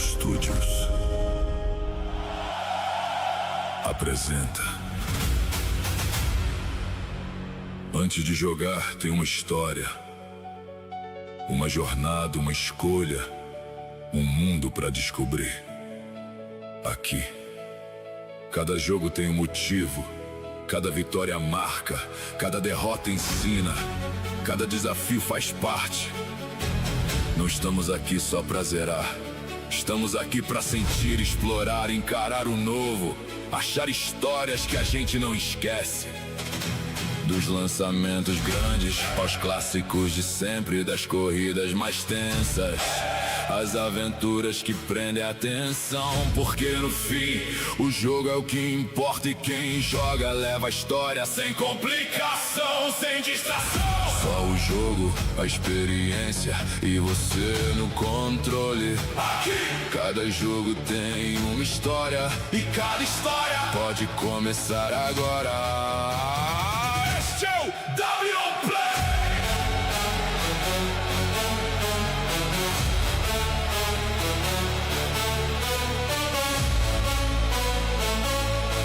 Studios apresenta. Antes de jogar, tem uma história, uma jornada, uma escolha, um mundo pra descobrir. Aqui, cada jogo tem um motivo, cada vitória marca, cada derrota ensina, cada desafio faz parte. Não estamos aqui só pra zerar, estamos aqui pra sentir, explorar, encarar o novo, achar histórias que a gente não esquece. Dos lançamentos grandes aos clássicos de sempre, das corridas mais tensas, as aventuras que prendem a atenção. Porque no fim, o jogo é o que importa e quem joga leva a história sem complicação, sem distração. Só o jogo, a experiência e você no controle. Aqui, cada jogo tem uma história e cada história pode começar agora. Este é o DablioMPlay!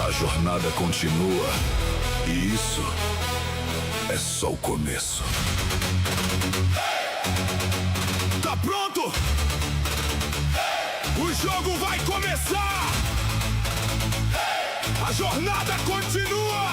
A jornada continua e isso é só o começo. Tá pronto? O jogo vai começar! A jornada continua!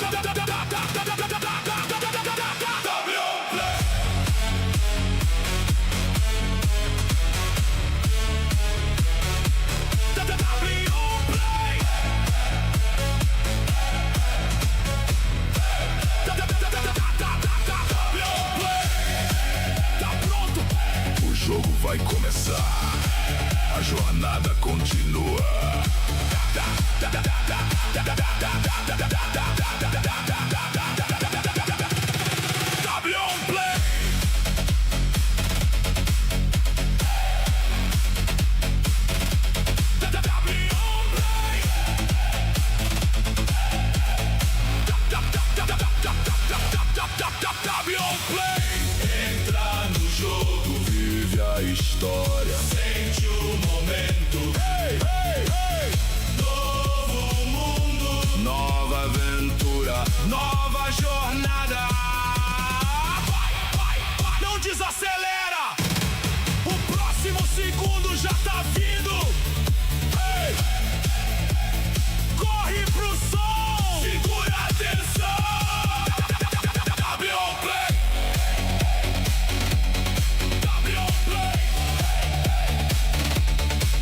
O jogo vai começar. A jornada continua. DablioMPlay. DablioMPlay. Entra no jogo, vive a história, sente o momento. Hey, hey, hey. Novo mundo, nova aventura, nova jornada. Vai, vai, vai. Não desacelera. O próximo segundo já tá vindo. Hey. Corre pro som, segura a atenção. DablioMPlay. DablioMPlay.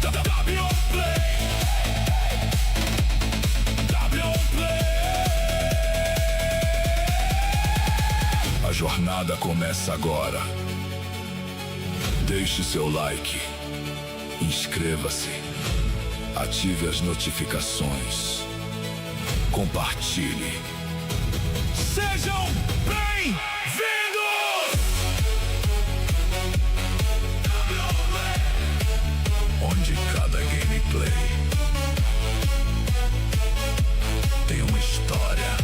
DablioMPlay. DablioMPlay. A jornada começa agora. Deixe seu like, inscreva-se, ative as notificações, compartilhe. Sejam bem-vindos! Onde cada gameplay tem uma história.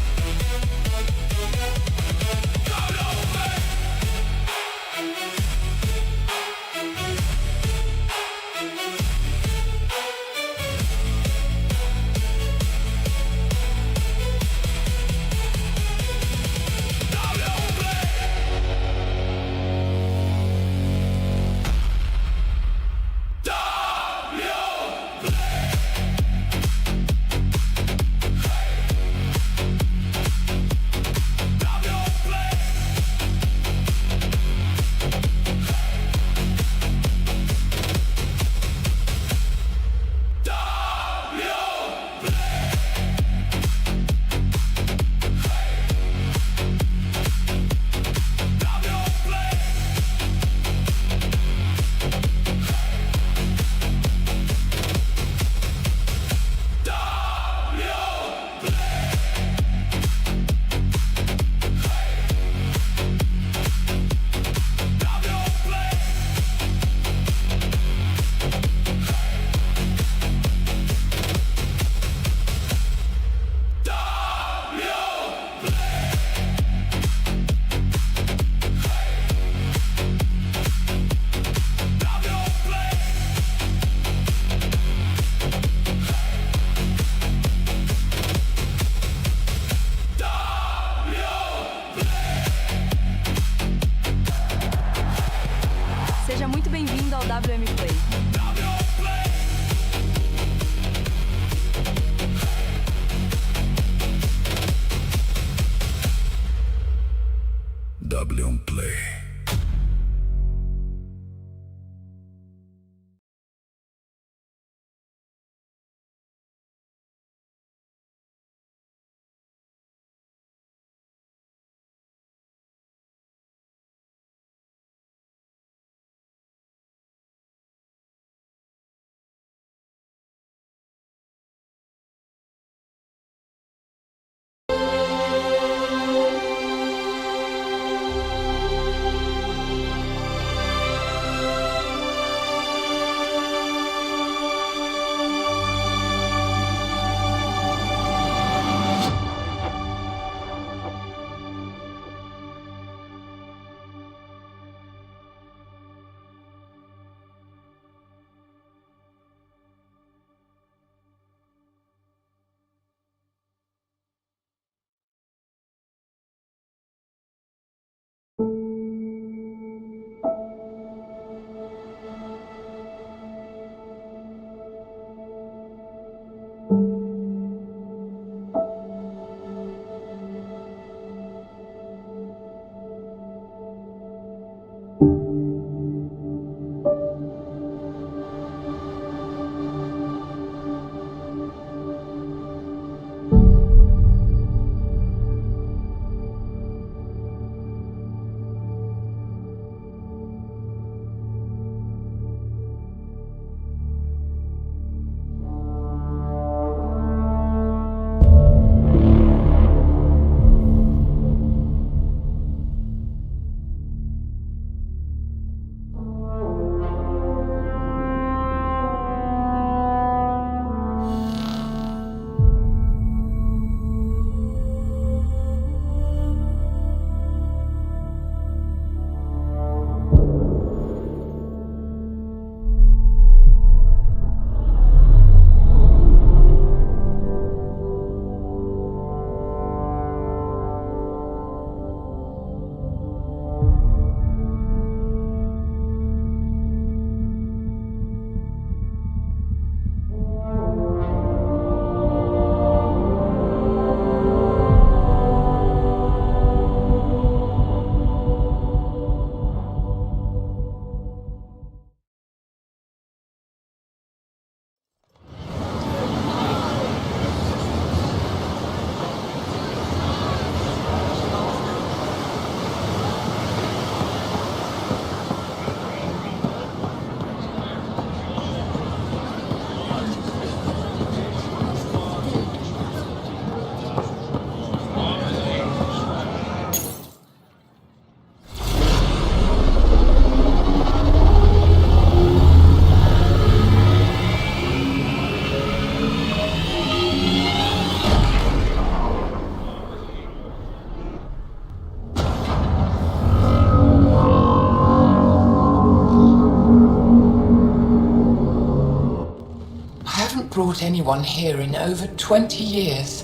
DablioMPlay. Seja muito bem-vindo ao WMPlay. DablioMPlay. Brought anyone here in over 20 years.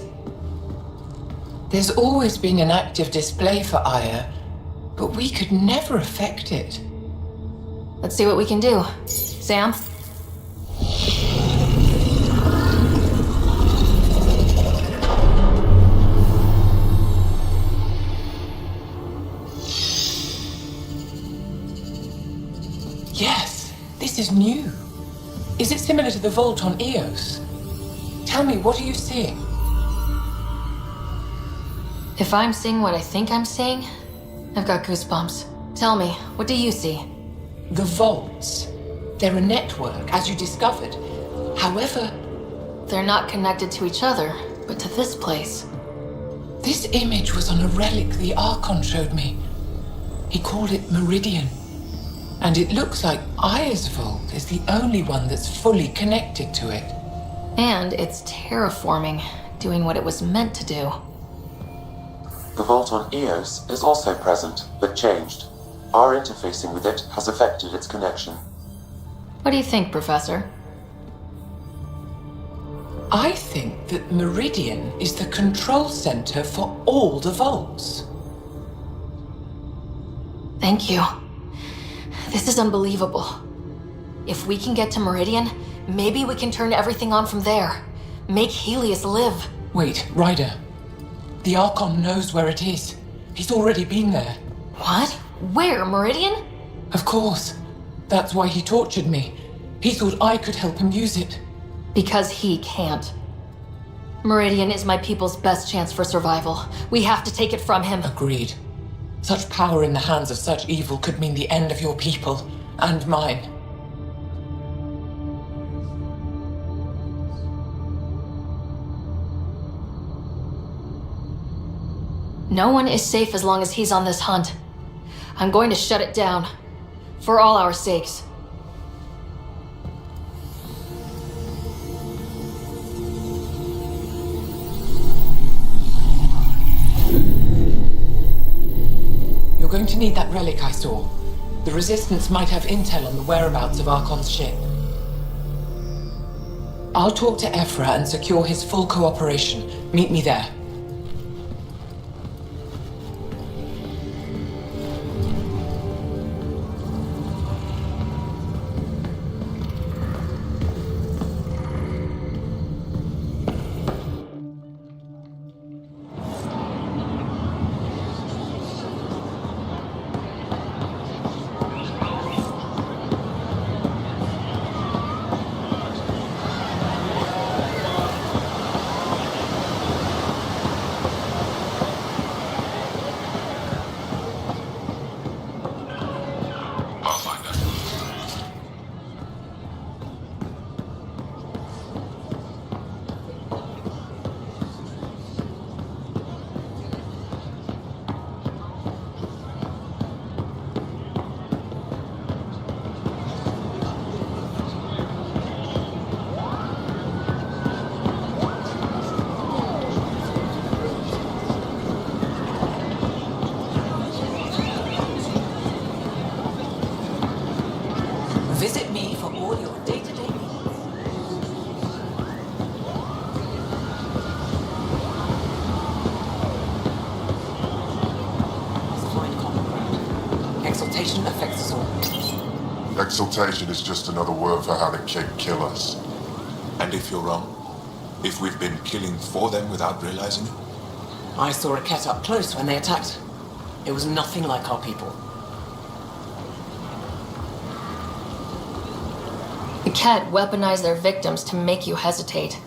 There's always been an active display for Aya, but we could never affect it. Let's see what we can do. Sam? Yes, this is new. Is it similar to the vault on Eos? Tell me, what are you seeing? If I'm seeing what I think I'm seeing, I've got goosebumps. Tell me, what do you see? The vaults. They're a network, as you discovered. However, They're not connected to each other, but to this place. this image was on a relic the Archon showed me. He called it Meridian. And it looks like Aya's vault is the only one that's fully connected to it. And it's terraforming, doing what it was meant to do. The vault on Eos is also present, but changed. Our interfacing with it has affected its connection. What do you think, Professor? I think that Meridian is the control center for all the vaults. Thank you. This is unbelievable. If we can get to Meridian, maybe we can turn everything on from there. Make Helios live. Wait, Ryder. The Archon knows where it is. He's already been there. What? Where? Meridian? Of course. That's why he tortured me. He thought I could help him use it. Because he can't. Meridian is my people's best chance for survival. We have to take it from him. Agreed. Such power in the hands of such evil could mean the end of your people, and mine. No one is safe as long as he's on this hunt. I'm going to shut it down. For all our sakes. You're going to need that relic I saw. The Resistance might have intel on the whereabouts of Archon's ship. I'll talk to Ephra and secure his full cooperation. Meet me there. Visit me for all your day-to-day needs. Find common ground. Exaltation affects us all. Exaltation is just another word for how the kid kill us. And if you're wrong? If we've been killing for them without realizing it? I saw a cat up close when they attacked. It was nothing like our people. The Ket weaponize their victims to make you hesitate.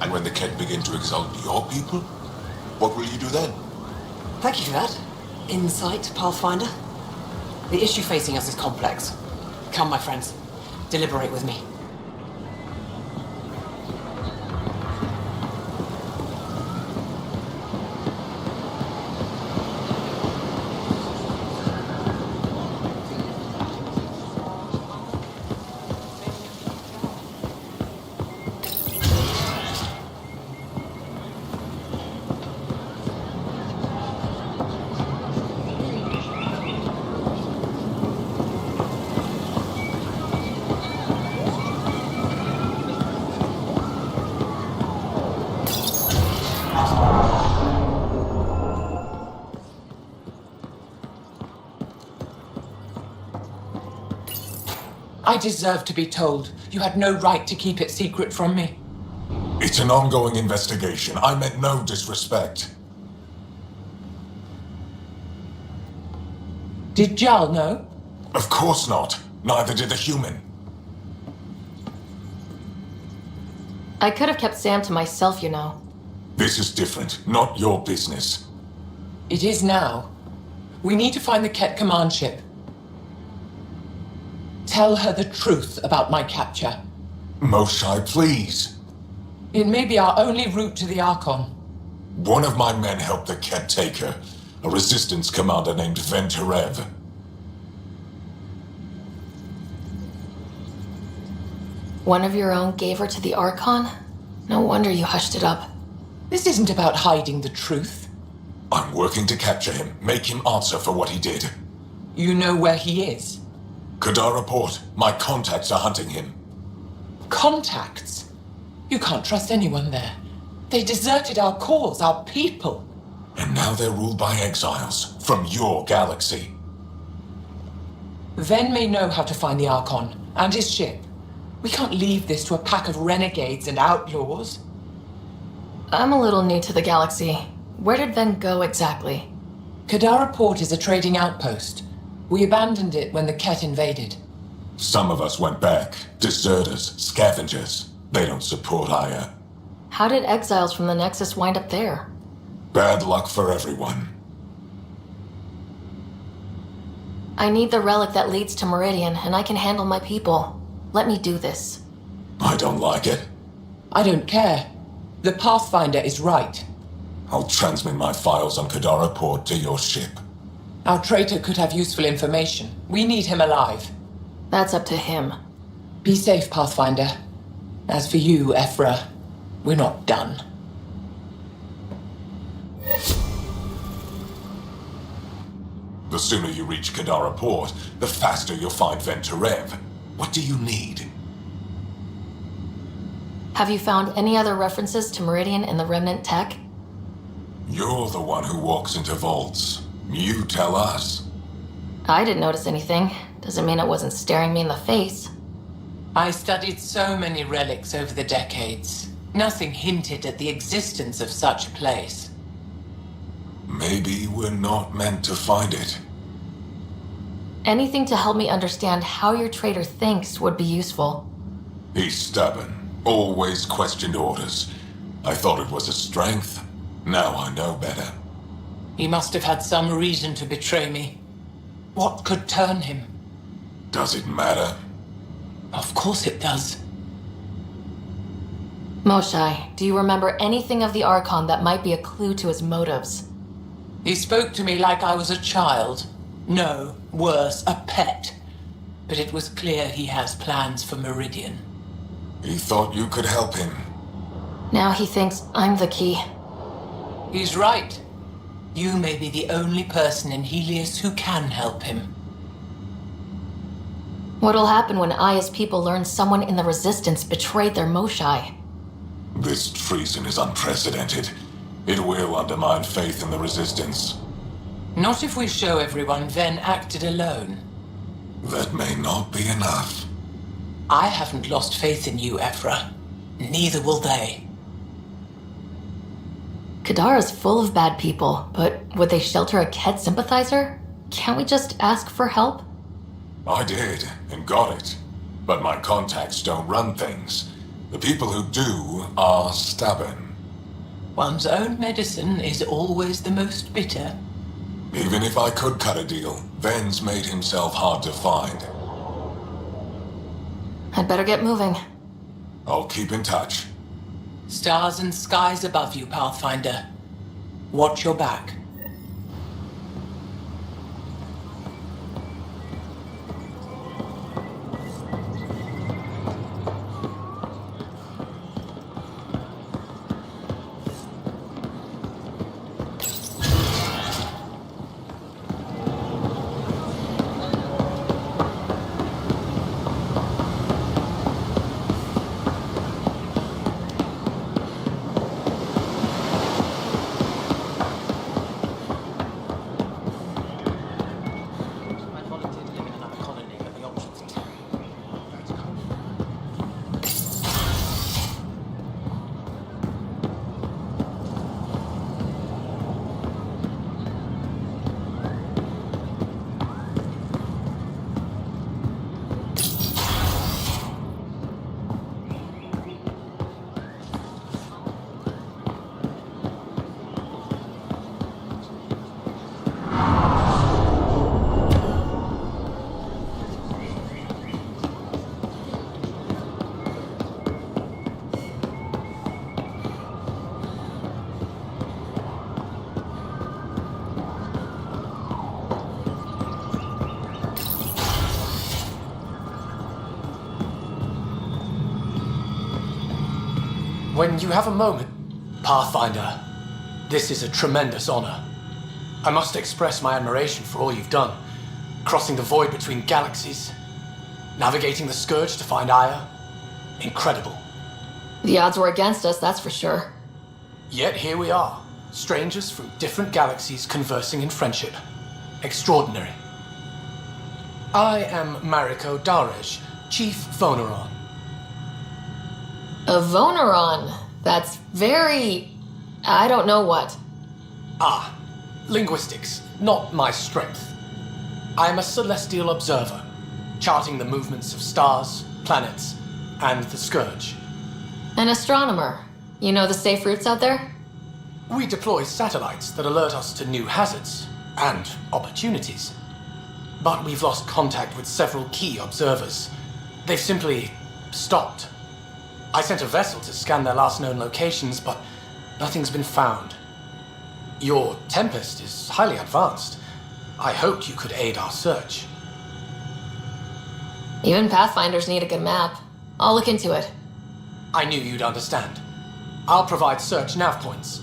And when the Ket begin to exalt your people, what will you do then? Thank you for that. Insight, Pathfinder. The issue facing us is complex. Come, my friends. Deliberate with me. I deserve to be told. You had no right to keep it secret from me. It's an ongoing investigation. I meant no disrespect. Did Jal know? Of course not. Neither did the human. I could have kept Sam to myself, you know. This is different. Not your business. It is now. We need to find the Ket command ship. Tell her the truth about my capture. Moshae, please. It may be our only route to the Archon. One of my men helped the Ket take her. A resistance commander named Venturev. One of your own gave her to the Archon? No wonder you hushed it up. This isn't about hiding the truth. I'm working to capture him, make him answer for what he did. You know where he is? Kadar report. My contacts are hunting him. Contacts? You can't trust anyone there. They deserted our cause, our people. And now they're ruled by exiles from your galaxy. Ven may know how to find the Archon, and his ship. We can't leave this to a pack of renegades and outlaws. I'm a little new to the galaxy. Where did Ven go exactly? Kadara Port is a trading outpost. We abandoned it when the Ket invaded. Some of us went back. Deserters, scavengers. They don't support Aya. How did exiles from the Nexus wind up there? Bad luck for everyone. I need the relic that leads to Meridian, and I can handle my people. Let me do this. I don't like it. I don't care. The Pathfinder is right. I'll transmit my files on Kadara Port to your ship. Our traitor could have useful information. We need him alive. That's up to him. Be safe, Pathfinder. As for you, Ephra, we're not done. The sooner you reach Kadara Port, the faster you'll find Venturev. What do you need? Have you found any other references to Meridian in the Remnant tech? You're the one who walks into vaults. You tell us. I didn't notice anything. Doesn't mean it wasn't staring me in the face. I studied so many relics over the decades. Nothing hinted at the existence of such a place. Maybe we're not meant to find it. Anything to help me understand how your traitor thinks would be useful. He's stubborn. Always questioned orders. I thought it was a strength. Now I know better. He must have had some reason to betray me. What could turn him? Does it matter? Of course it does. Moshai, do you remember anything of the Archon that might be a clue to his motives? He spoke to me like I was a child. No, worse, a pet. But it was clear he has plans for Meridian. He thought you could help him. Now he thinks I'm the key. He's right. You may be the only person in Helios who can help him. What'll happen when Aya's people learn someone in the Resistance betrayed their Moshai? This treason is unprecedented. It will undermine faith in the Resistance. Not if we show everyone Ven acted alone. That may not be enough. I haven't lost faith in you, Ephra. Neither will they. Kadara's full of bad people, but would they shelter a Ket sympathizer? Can't we just ask for help? I did, and got it. But my contacts don't run things. The people who do are stubborn. One's own medicine is always the most bitter. Even if I could cut a deal, Ven's made himself hard to find. I'd better get moving. I'll keep in touch. Stars and skies above you, Pathfinder. Watch your back. When you have a moment, Pathfinder, this is a tremendous honor. I must express my admiration for all you've done. Crossing the void between galaxies, navigating the Scourge to find Aya. Incredible. The odds were against us, that's for sure. Yet here we are, strangers from different galaxies conversing in friendship. Extraordinary. I am Mariko Darej, Chief Voneron. A Voneron? That's very... I don't know what. Ah, linguistics, not my strength. I am a celestial observer, charting the movements of stars, planets, and the Scourge. An astronomer. You know the safe routes out there? We deploy satellites that alert us to new hazards and opportunities. But we've lost contact with several key observers. They've simply stopped. I sent a vessel to scan their last known locations, but nothing's been found. Your Tempest is highly advanced. I hoped you could aid our search. Even Pathfinders need a good map. I'll look into it. I knew you'd understand. I'll provide search nav points.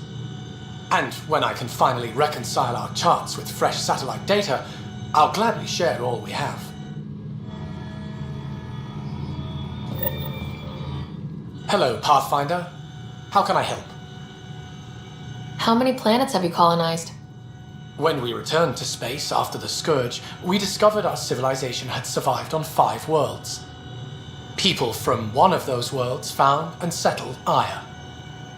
And when I can finally reconcile our charts with fresh satellite data, I'll gladly share all we have. Hello, Pathfinder. How can I help? How many planets have you colonized? When we returned to space after the Scourge, we discovered our civilization had survived on 5 worlds. People from one of those worlds found and settled Aya.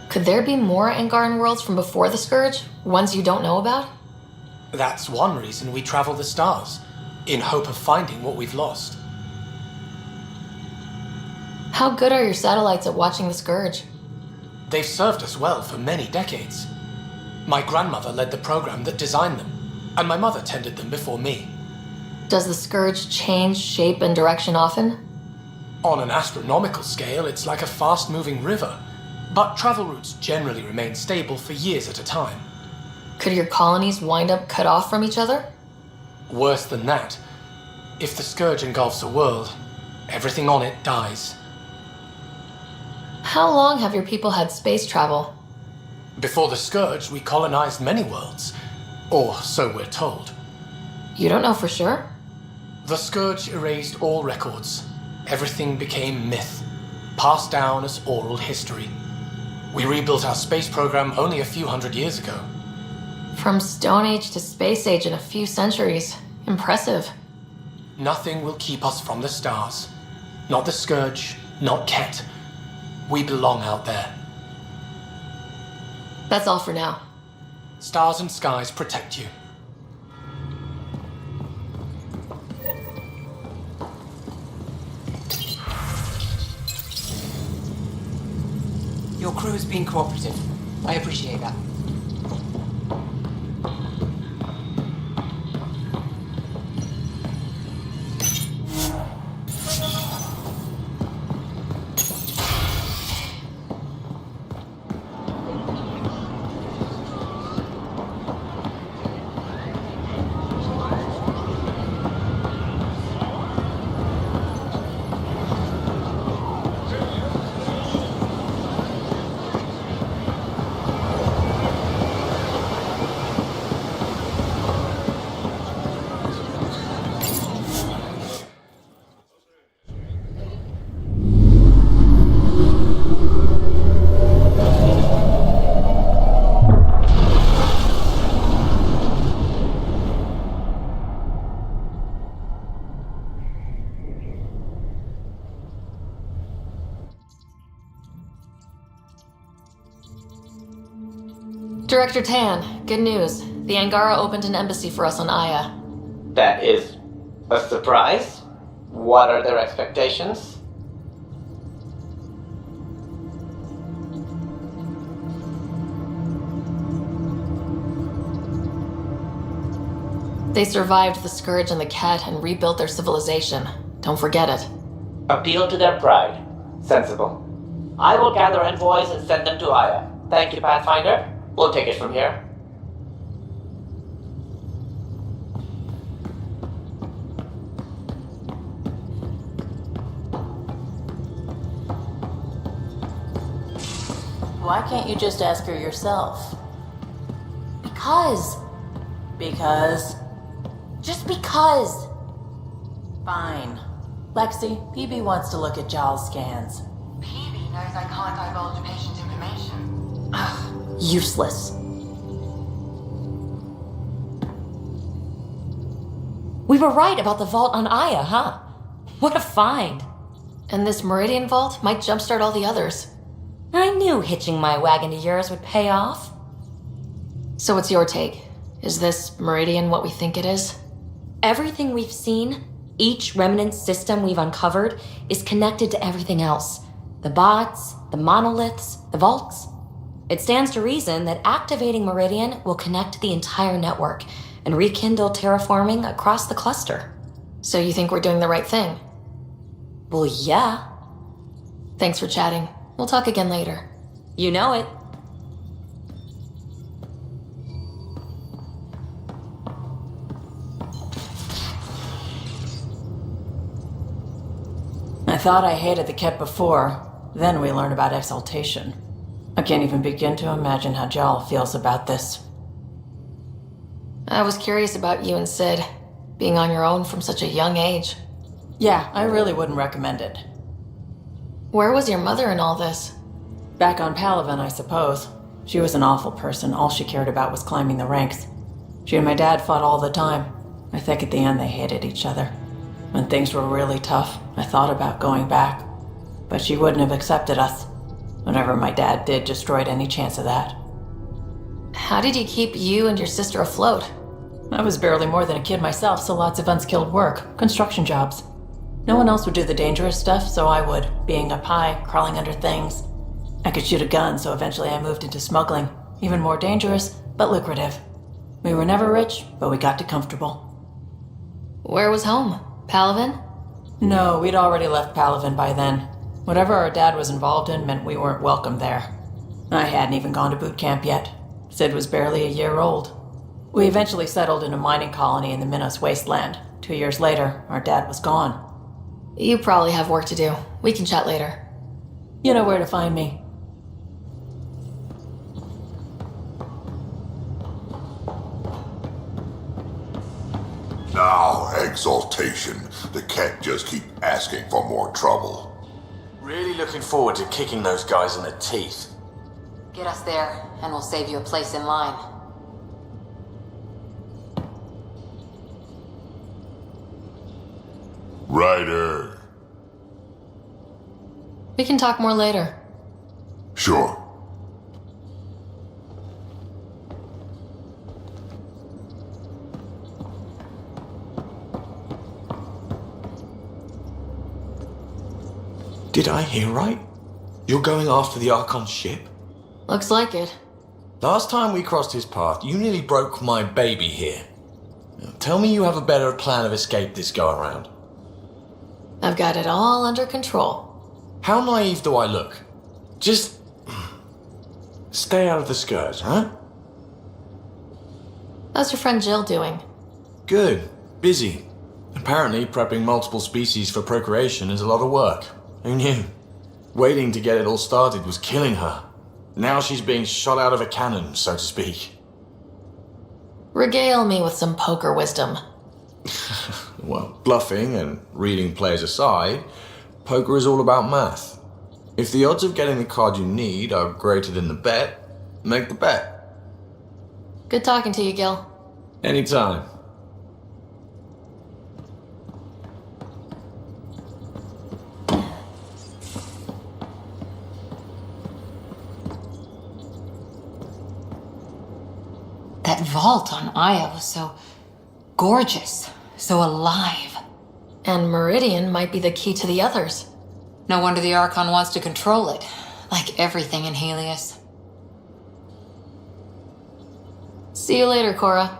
Could there be more Angaran worlds from before the Scourge? Ones you don't know about? That's one reason we travel the stars, in hope of finding what we've lost. How good are your satellites at watching the Scourge? They've served us well for many decades. My grandmother led the program that designed them, and my mother tended them before me. Does the Scourge change shape and direction often? On an astronomical scale, it's like a fast-moving river, but travel routes generally remain stable for years at a time. Could your colonies wind up cut off from each other? Worse than that, if the Scourge engulfs a world, everything on it dies. How long have your people had space travel? Before the Scourge, we colonized many worlds, or so we're told. You don't know for sure? The Scourge erased all records. Everything became myth, passed down as oral history. We rebuilt our space program only a few hundred years ago. From Stone Age to Space Age in a few centuries. Impressive. Nothing will keep us from the stars. Not the Scourge, not Ket. We belong out there. That's all for now. Stars and skies protect you. Your crew's been cooperative. I appreciate that. Director Tan, good news. The Angara opened an embassy for us on Aya. That is a surprise. What are their expectations? They survived the Scourge and the Ket and rebuilt their civilization. Don't forget it. Appeal to their pride. Sensible. I will gather envoys and send them to Aya. Thank you, Pathfinder. We'll take it from here. Why can't you just ask her yourself? Because. Because? Just because. Fine. Lexi, PB wants to look at Giles' scans. PB knows I can't divulge patient information. Useless. We were right about the vault on Aya, huh? What a find. And this Meridian vault might jumpstart all the others. I knew hitching my wagon to yours would pay off. So what's your take? Is this Meridian what we think it is? Everything we've seen, each remnant system we've uncovered, is connected to everything else. The bots, the monoliths, the vaults. It stands to reason that activating Meridian will connect the entire network and rekindle terraforming across the cluster. So you think we're doing the right thing? Well, yeah. Thanks for chatting. We'll talk again later. You know it. I thought I hated the Ket before. Then we learned about exaltation. I can't even begin to imagine how Jal feels about this. I was curious about you and Sid, being on your own from such a young age. Yeah, I really wouldn't recommend it. Where was your mother in all this? Back on Palaven, I suppose. She was an awful person. All she cared about was climbing the ranks. She and my dad fought all the time. I think at the end they hated each other. When things were really tough, I thought about going back. But she wouldn't have accepted us. Whatever my dad did destroyed any chance of that. How did he keep you and your sister afloat? I was barely more than a kid myself, so lots of unskilled work, construction jobs. No one else would do the dangerous stuff, so I would, being up high, crawling under things. I could shoot a gun, so eventually I moved into smuggling. Even more dangerous, but lucrative. We were never rich, but we got to comfortable. Where was home? Palaven? No, we'd already left Palaven by then. Whatever our dad was involved in meant we weren't welcome there. I hadn't even gone to boot camp yet. Sid was barely a year old. We eventually settled in a mining colony in the Minos wasteland. 2 years later, our dad was gone. You probably have work to do. We can chat later. You know where to find me. Now, exaltation. The Ket just keep asking for more trouble. Really looking forward to kicking those guys in the teeth. Get us there, and we'll save you a place in line. Ryder. We can talk more later. Sure. Did I hear right? You're going after the Archon's ship? Looks like it. Last time we crossed his path, you nearly broke my baby here. Now, tell me you have a better plan of escape this go around. I've got it all under control. How naive do I look? Just stay out of the skirts, huh? How's your friend Jill doing? Good. Busy. Apparently, prepping multiple species for procreation is a lot of work. Who knew? Waiting to get it all started was killing her. Now she's being shot out of a cannon, so to speak. Regale me with some poker wisdom. Well, bluffing and reading players aside, poker is all about math. If the odds of getting the card you need are greater than the bet, make the bet. Good talking to you, Gil. Anytime. That vault on Aya was so gorgeous, so alive. And Meridian might be the key to the others. No wonder the Archon wants to control it, like everything in Helios. See you later, Cora.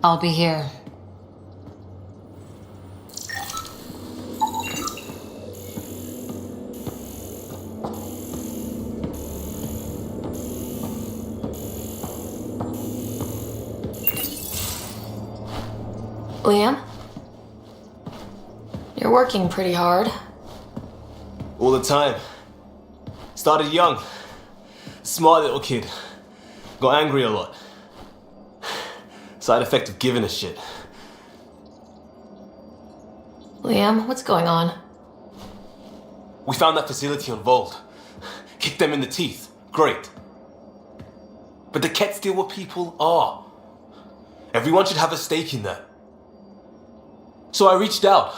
I'll be here. Liam? You're working pretty hard. All the time. Started young. Smart little kid. Got angry a lot. Side effect of giving a shit. Liam, what's going on? We found that facility on Voeld. Kicked them in the teeth. Great. But the Ket still what people are. Everyone should have a stake in that. So I reached out,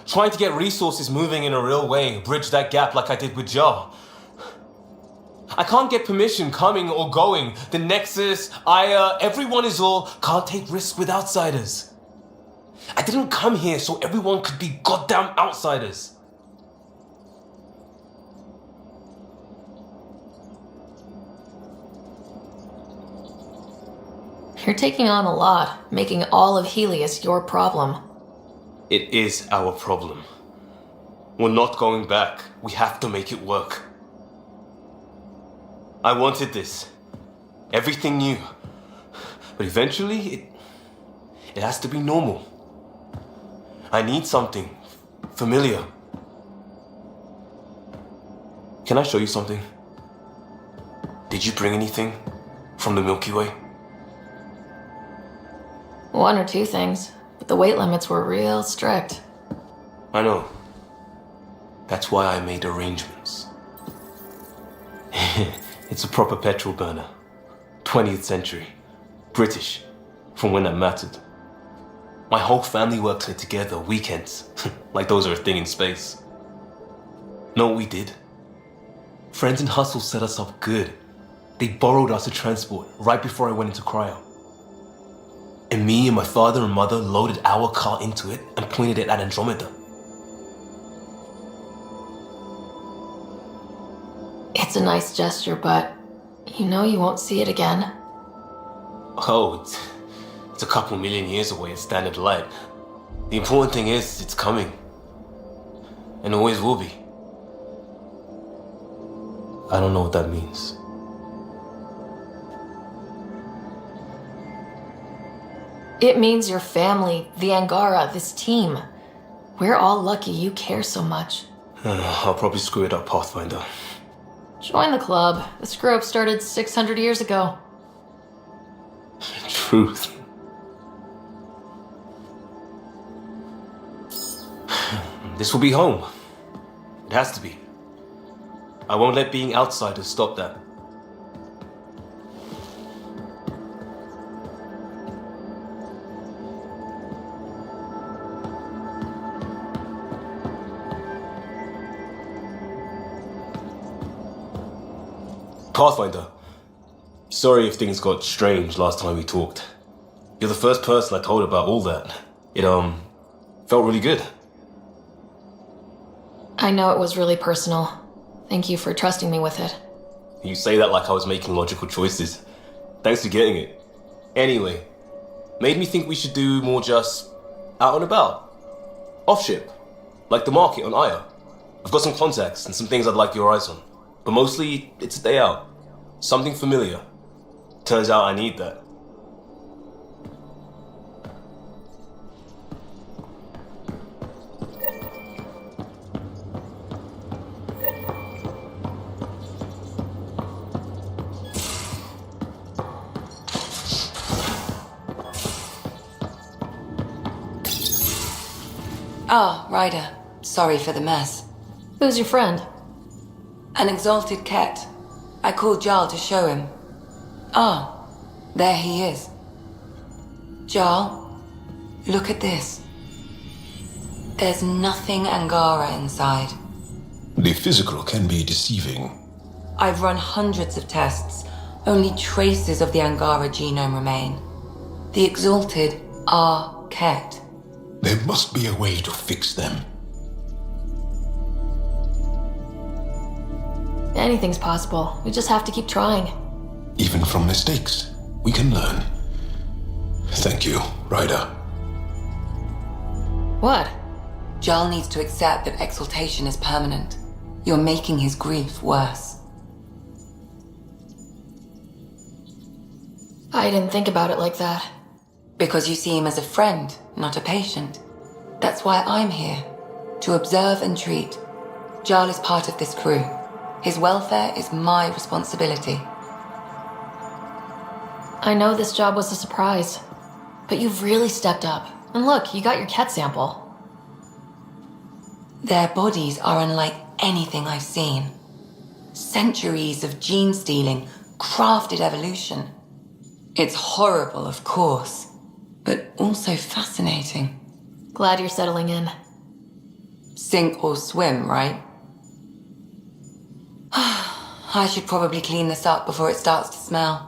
trying to get resources moving in a real way, bridge that gap like I did with Joe. I can't get permission coming or going. The Nexus, Aya, everyone is all can't take risks with outsiders. I didn't come here so everyone could be goddamn outsiders. You're taking on a lot, making all of Helios your problem. It is our problem. We're not going back. We have to make it work. I wanted this. Everything new. But eventually, it has to be normal. I need something familiar. Can I show you something? Did you bring anything from the Milky Way? One or two things, but the weight limits were real strict. I know. That's why I made arrangements. It's a proper petrol burner. 20th century. British. From when that mattered. My whole family works it together, weekends. Like those are a thing in space. Know what we did? Friends in Hustle set us up good. They borrowed us a transport right before I went into cryo. And me and my father and mother loaded our car into it and pointed it at Andromeda. It's a nice gesture, but you know you won't see it again. Oh, it's a couple million years away at standard light. The important thing is it's coming. And always will be. I don't know what that means. It means your family, the Angara, this team. We're all lucky you care so much. I'll probably screw it up, Pathfinder. Join the club. The screw-up started 600 years ago. Truth. This will be home. It has to be. I won't let being outsiders stop that. Pathfinder, sorry if things got strange last time we talked. You're the first person I told about all that. It, felt really good. I know it was really personal. Thank you for trusting me with it. You say that like I was making logical choices. Thanks for getting it. Anyway, made me think we should do more just out and about. Off ship. Like the market on Aya. I've got some contacts and some things I'd like your eyes on. But mostly, it's a day out. Something familiar. Turns out I need that. Ah, Ryder. Sorry for the mess. Who's your friend? An exalted cat. I called Jarl to show him. Ah, there he is. Jarl, look at this. There's nothing Angara inside. The physical can be deceiving. I've run hundreds of tests. Only traces of the Angara genome remain. The exalted are kept. There must be a way to fix them. Anything's possible. We just have to keep trying. Even from mistakes, we can learn. Thank you, Ryder. What? Jarl needs to accept that exaltation is permanent. You're making his grief worse. I didn't think about it like that. Because you see him as a friend, not a patient. That's why I'm here. To observe and treat. Jarl is part of this crew. His welfare is my responsibility. I know this job was a surprise, but you've really stepped up. And look, you got your cat sample. Their bodies are unlike anything I've seen. Centuries of gene stealing, crafted evolution. It's horrible, of course, but also fascinating. Glad you're settling in. Sink or swim, right? I should probably clean this up before it starts to smell.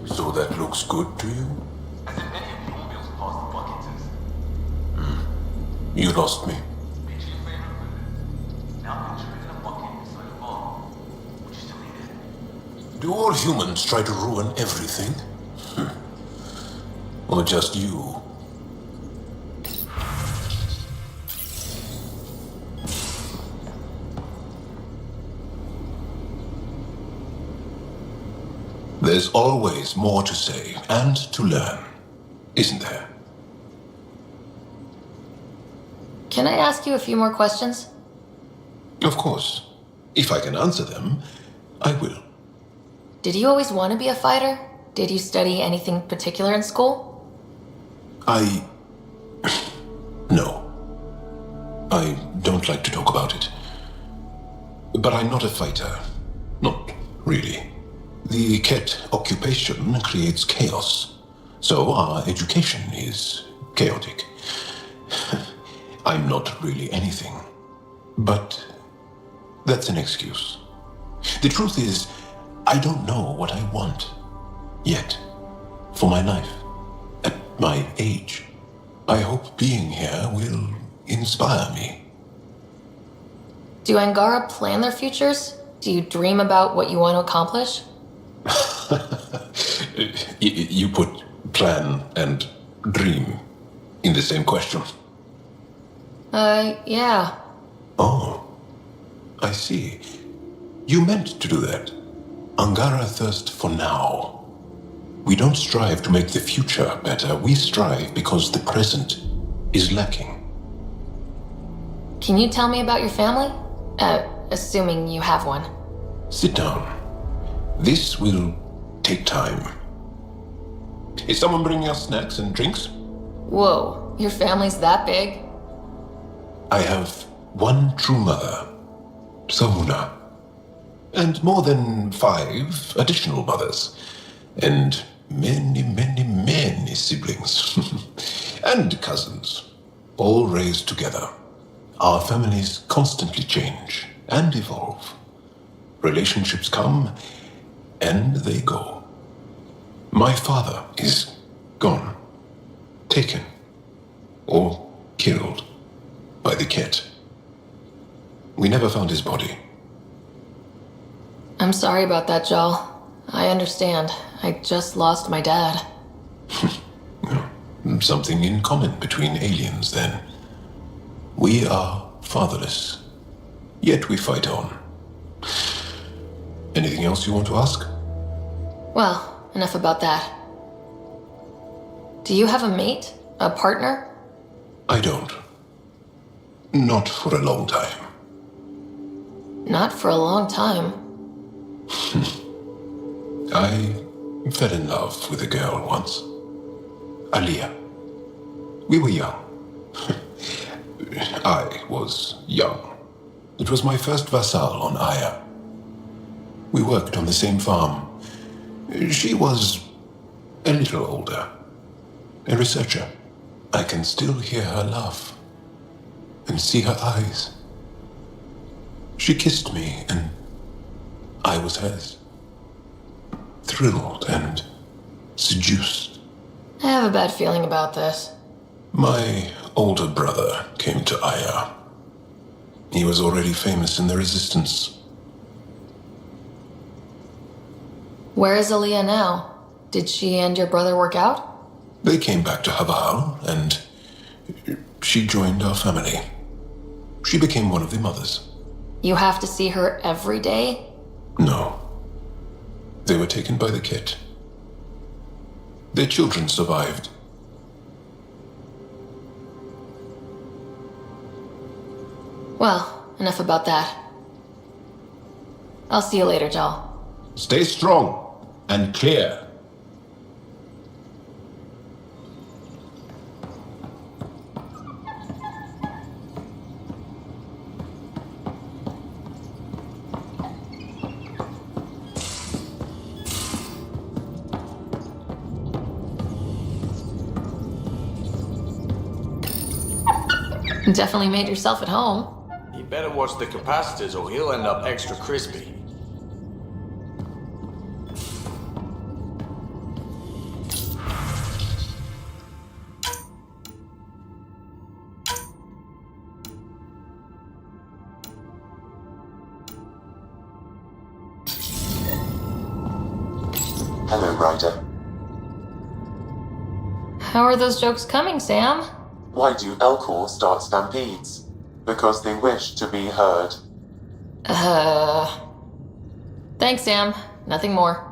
So that looks good to you? You lost me. Do all humans try to ruin everything? Or just you? There's always more to say and to learn, isn't there? Can I ask you a few more questions? Of course. If I can answer them, I will. Did you always want to be a fighter? Did you study anything particular in school? No. I don't like to talk about it. But I'm not a fighter. Not really. The Ket occupation creates chaos. So our education is chaotic. I'm not really anything. But that's an excuse. The truth is, I don't know what I want. Yet. For my life. At my age. I hope being here will inspire me. Do Angara plan their futures? Do you dream about what you want to accomplish? You put plan and dream in the same question. Yeah. Oh, I see. You meant to do that. Angara thirst for now. We don't strive to make the future better. We strive because the present is lacking. Can you tell me about your family? Assuming you have one. Sit down. This will take time. Is someone bringing us snacks and drinks? Whoa, your family's that big? I have one true mother, Sahuna, and more than 5 additional mothers, and many siblings, and cousins, all raised together. Our families constantly change and evolve. Relationships come and they go. My father is gone, taken, or killed by the Ket. We never found his body. I'm sorry about that, Jal. I understand. I just lost my dad. Something in common between aliens, then. We are fatherless, yet we fight on. Anything else you want to ask? Well, enough about that. Do you have a mate? A partner? I don't. Not for a long time. Not for a long time. I fell in love with a girl once. Aliyah. We were young. I was young. It was my first vassal on Aya. We worked on the same farm. She was a little older. A researcher. I can still hear her laugh and see her eyes. She kissed me and I was hers. Thrilled and seduced. I have a bad feeling about this. My older brother came to Aya. He was already famous in the resistance. Where is Aliyah now? Did she and your brother work out? They came back to Haval, and she joined our family. She became one of the mothers. You have to see her every day? No. They were taken by the Ket. Their children survived. Well, enough about that. I'll see you later, Jal. Stay strong and clear. Definitely made yourself at home. You better watch the capacitors or he'll end up extra crispy. Hello, Ryder. How are those jokes coming, Sam? Why do Elcor start stampedes? Because they wish to be heard. Thanks, Sam. Nothing more.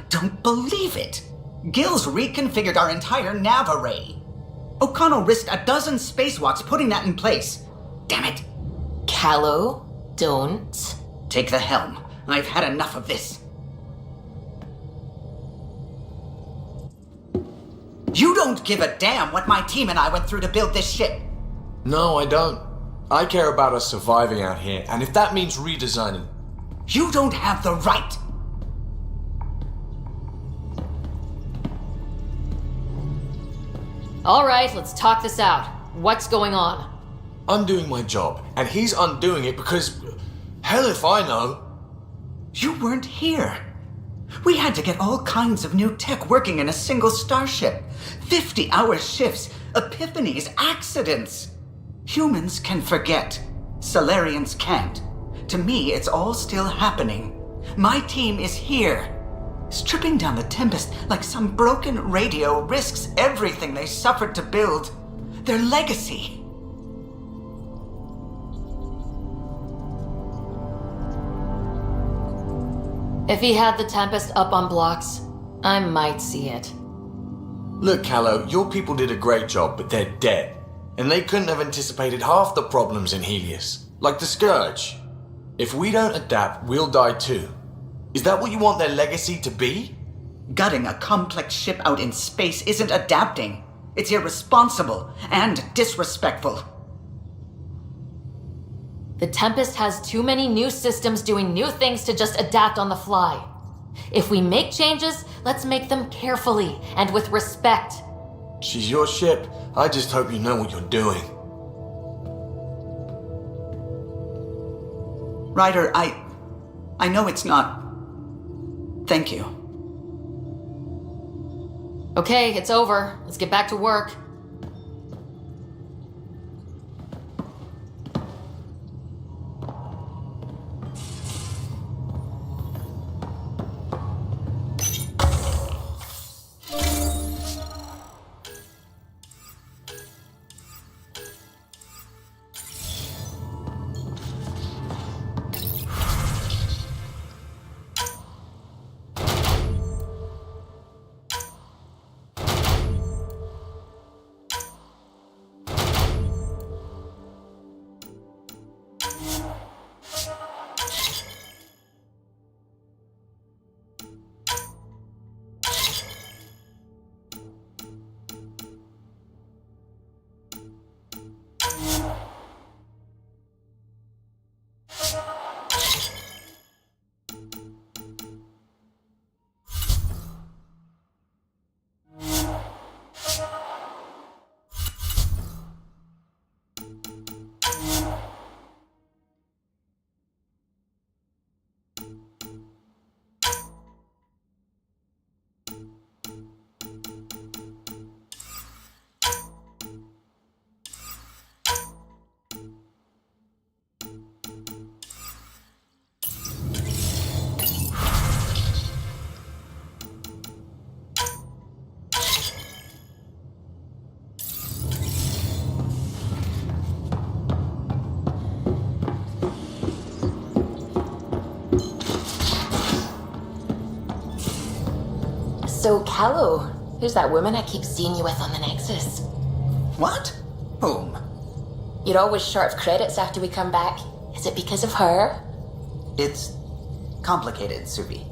Don't believe it! Gil's reconfigured our entire nav array. O'Connell risked a dozen spacewalks putting that in place. Damn it! Callow, don't. Take the helm. I've had enough of this. You don't give a damn what my team and I went through to build this ship. No, I don't. I care about us surviving out here, and if that means redesigning... You don't have the right! All right, let's talk this out. What's going on? I'm doing my job, and he's undoing it because... Hell if I know. You weren't here. We had to get all kinds of new tech working in a single starship. 50-hour shifts, epiphanies, accidents. Humans can forget. Solarians can't. To me, it's all still happening. My team is here. Stripping down the Tempest like some broken radio risks everything they suffered to build. Their legacy. If he had the Tempest up on blocks, I might see it. Look, Callow, your people did a great job, but they're dead. And they couldn't have anticipated half the problems in Helios. Like the Scourge. If we don't adapt, we'll die too. Is that what you want their legacy to be? Gutting a complex ship out in space isn't adapting. It's irresponsible and disrespectful. The Tempest has too many new systems doing new things to just adapt on the fly. If we make changes, let's make them carefully and with respect. She's your ship. I just hope you know what you're doing. Ryder, I know it's not... Thank you. Okay, it's over. Let's get back to work. So, Callow, who's that woman I keep seeing you with on the Nexus? What? Whom? You're always short of credits after we come back. Is it because of her? It's complicated, Subi.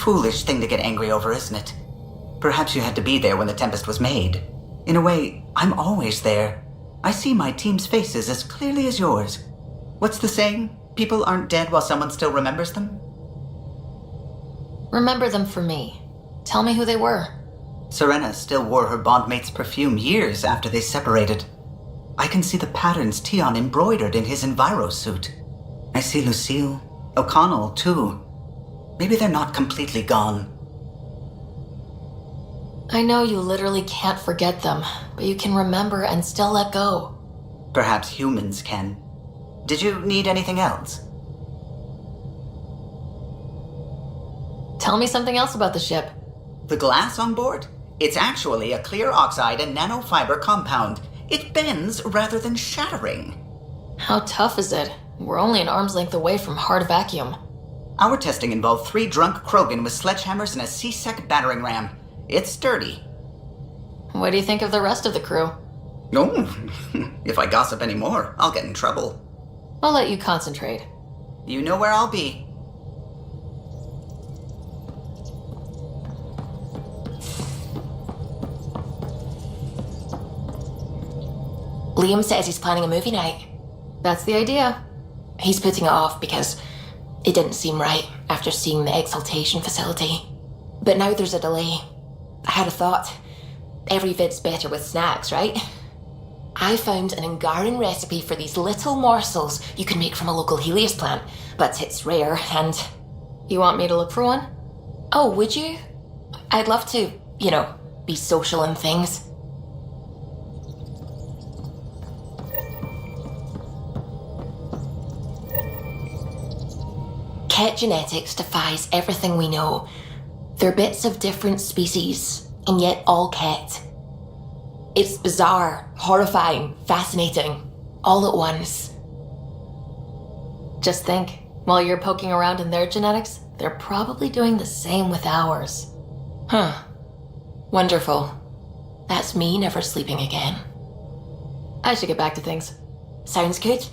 foolish thing to get angry over, isn't it? Perhaps you had to be there when the Tempest was made. In a way, I'm always there. I see my team's faces as clearly as yours. What's the saying? People aren't dead while someone still remembers them? Remember them for me. Tell me who they were. Serena still wore her bondmate's perfume years after they separated. I can see the patterns Tion embroidered in his Enviro suit. I see Lucille, O'Connell, too. Maybe they're not completely gone. I know you literally can't forget them, but you can remember and still let go. Perhaps humans can. Did you need anything else? Tell me something else about the ship. The glass on board? It's actually a clear oxide and nanofiber compound. It bends rather than shattering. How tough is it? We're only an arm's length away from hard vacuum. Our testing involved 3 drunk Krogan with sledgehammers and a C-Sec battering ram. It's sturdy. What do you think of the rest of the crew? No, if I gossip anymore, I'll get in trouble. I'll let you concentrate. You know where I'll be. Liam says he's planning a movie night. That's the idea. He's putting it off because it didn't seem right after seeing the exaltation facility. But now there's a delay. I had a thought. Every vid's better with snacks, right? I found an Angaran recipe for these little morsels you can make from a local Helios plant, but it's rare and... You want me to look for one? Oh, would you? I'd love to, be social and things. Ket genetics defies everything we know. They're bits of different species, and yet all Ket. It's bizarre, horrifying, fascinating, all at once. Just think, while you're poking around in their genetics, they're probably doing the same with ours. Huh. Wonderful. That's me never sleeping again. I should get back to things. Sounds good.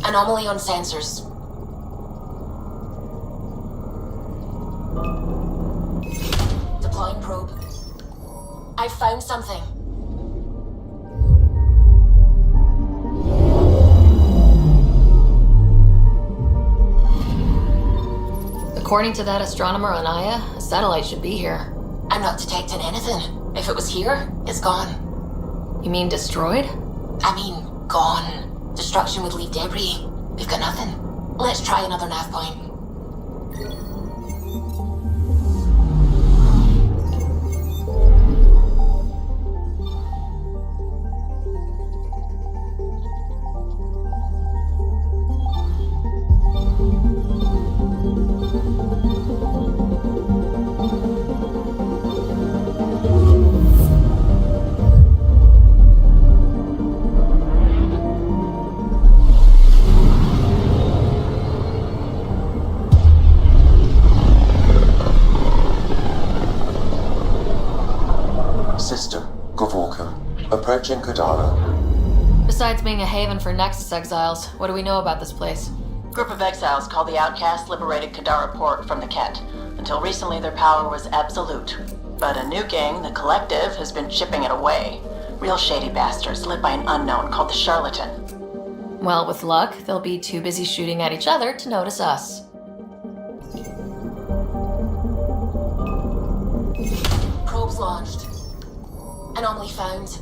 Anomaly on sensors. Deploying probe. I found something. According to that astronomer on Aya, a satellite should be here. I'm not detecting anything. If it was here, it's gone. You mean destroyed? I mean, gone. Destruction would leave debris. We've got nothing. Let's try another nav point. Approaching Kadara. Besides being a haven for Nexus exiles, what do we know about this place? Group of exiles called the Outcast liberated Kadara Port from the Ket. Until recently, their power was absolute. But a new gang, the Collective, has been chipping it away. Real shady bastards led by an unknown called the Charlatan. Well, with luck, they'll be too busy shooting at each other to notice us. Probes launched. Anomaly found.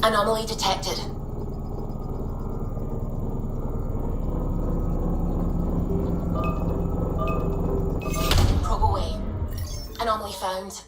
Anomaly detected. around.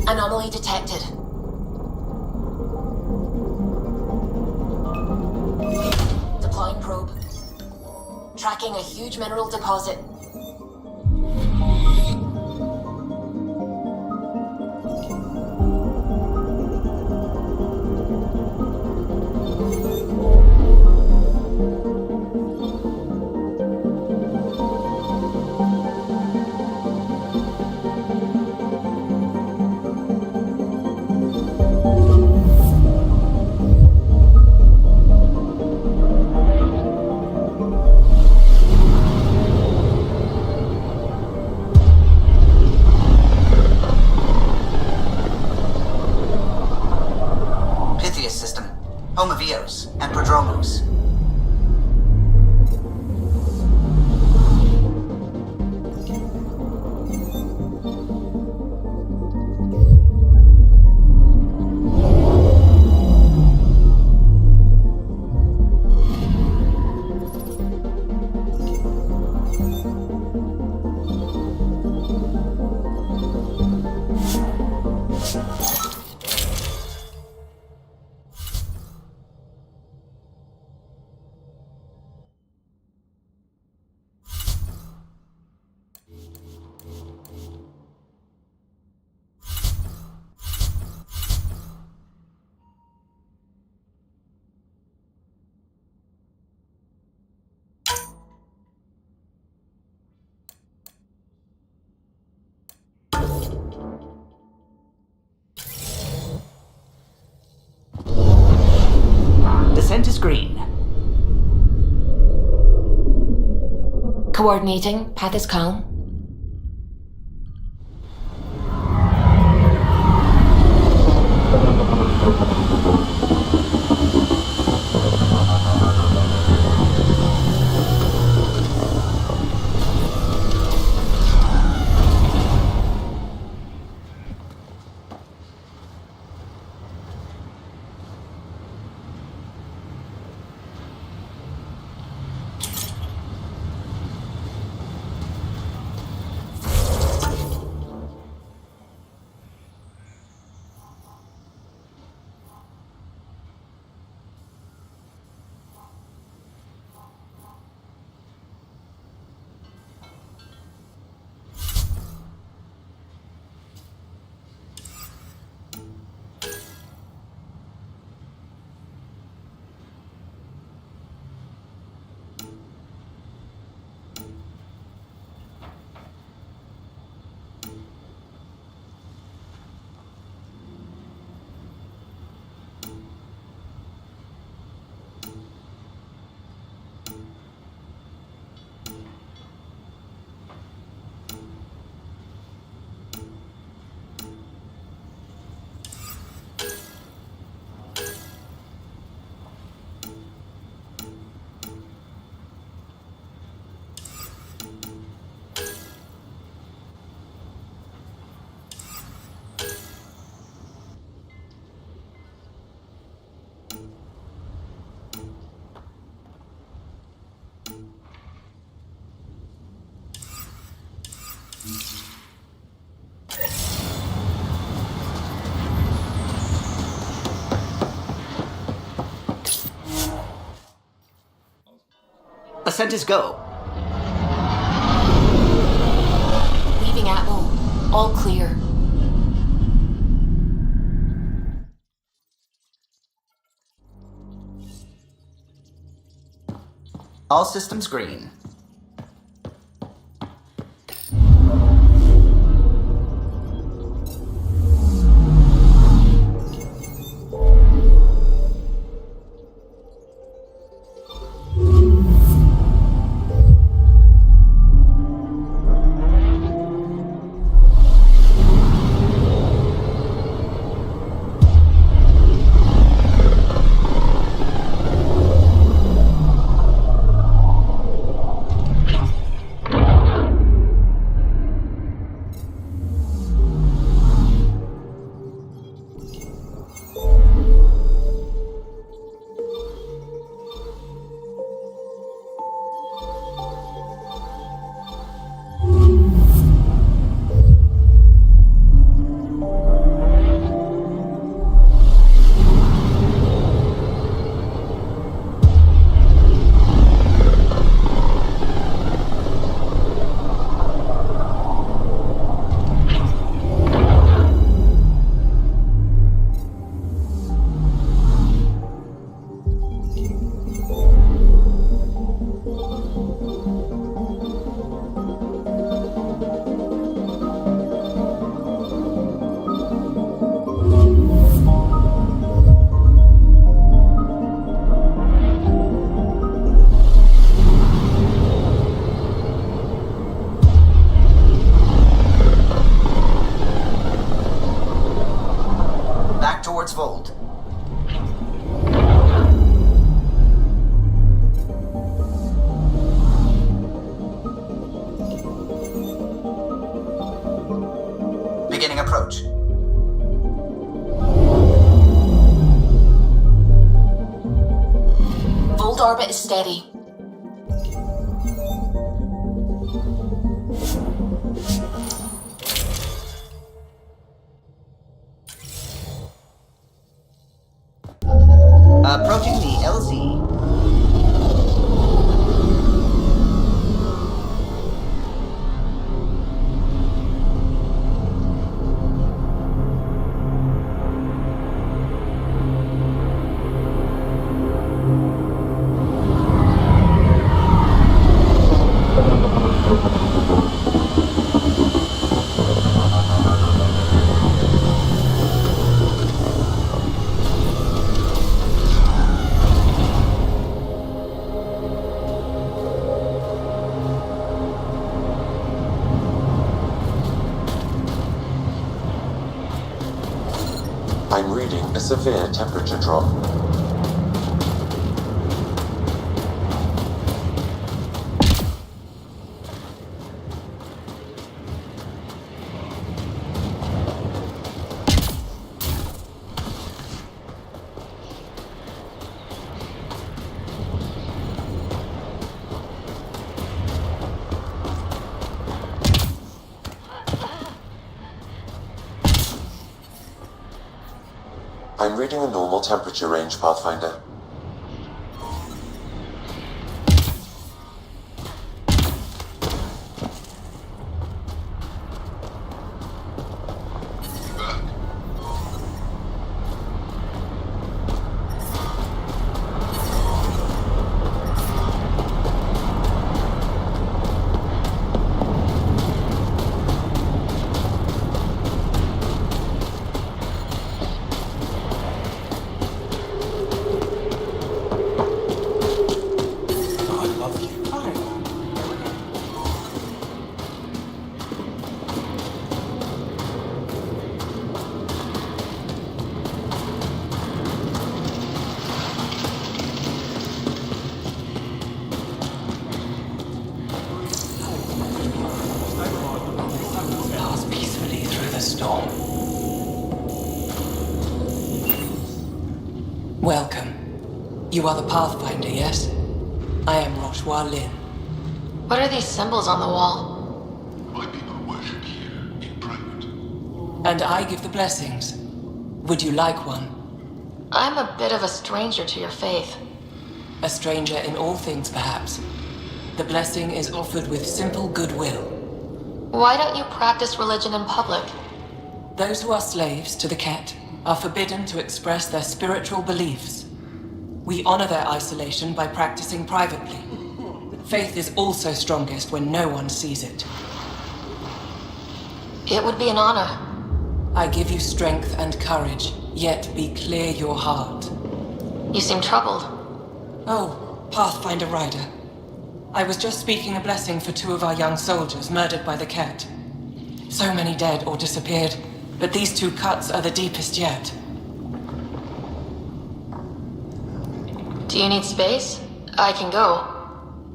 Anomaly detected. Deploying probe. Tracking a huge mineral deposit. and prodromos. Descent is green. Coordinating. Path is calm. Ascent is go. Leaving Atmo. All clear. All systems green. orbit is steady. Approaching the LZ. I'm reading a severe temperature drop. I'm reading a normal temperature range, Pathfinder. Welcome. You are the Pathfinder, yes? I am Rochua Lin. What are these symbols on the wall? My people worship here in private. And I give the blessings. Would you like one? I'm a bit of a stranger to your faith. A stranger in all things, perhaps. The blessing is offered with simple goodwill. Why don't you practice religion in public? Those who are slaves to the Ket are forbidden to express their spiritual beliefs. We honor their isolation by practicing privately. Faith is also strongest when no one sees it. It would be an honor. I give you strength and courage, yet be clear your heart. You seem troubled. Oh, Pathfinder Rider. I was just speaking a blessing for 2 of our young soldiers murdered by the Ket. So many dead or disappeared, but these 2 cuts are the deepest yet. Do you need space? I can go.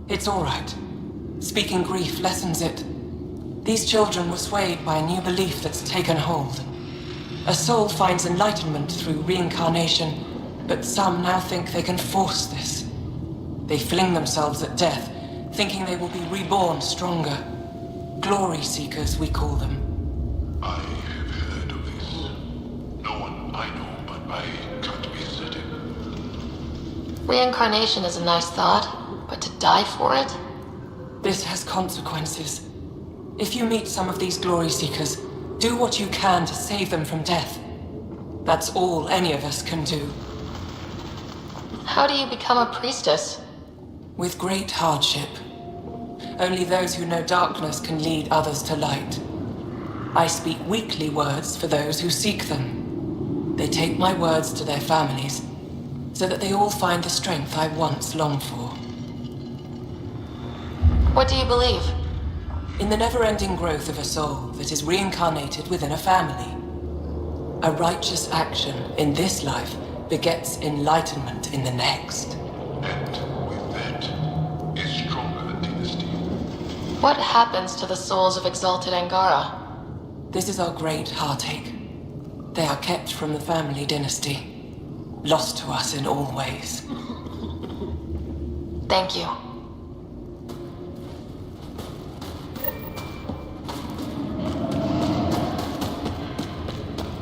It's all right. Speaking grief lessens it. These children were swayed by a new belief that's taken hold. A soul finds enlightenment through reincarnation, but some now think they can force this. They fling themselves at death, thinking they will be reborn stronger. Glory seekers, we call them. I have heard of this. No one I know but I can't visit him. Reincarnation is a nice thought, but to die for it? This has consequences. If you meet some of these glory seekers, do what you can to save them from death. That's all any of us can do. How do you become a priestess? With great hardship. Only those who know darkness can lead others to light. I speak weekly words for those who seek them. They take my words to their families, so that they all find the strength I once longed for. What do you believe? In the never-ending growth of a soul that is reincarnated within a family. A righteous action in this life begets enlightenment in the next. And with that is stronger dynasty. What happens to the souls of exalted Angara? This is our great heartache. They are kept from the family dynasty, lost to us in all ways. Thank you.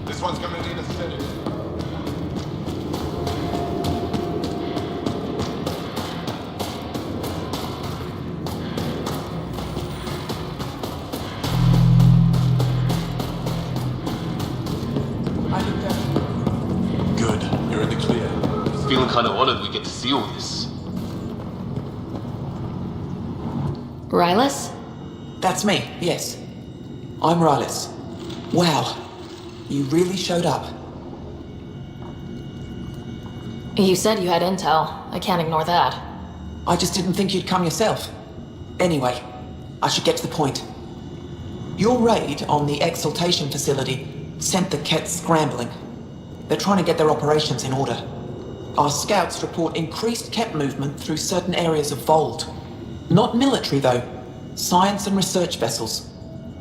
This one's gonna need a sedative. Good, you're in the clear. Feeling kind of honored we get to see all this. Rylus? That's me, yes. I'm Rylus. Wow, you really showed up. You said you had intel. I can't ignore that. I just didn't think you'd come yourself. Anyway, I should get to the point. Your raid on the exaltation facility sent the Kets scrambling. They're trying to get their operations in order. Our scouts report increased Ket movement through certain areas of Voeld. Not military, though. Science and research vessels.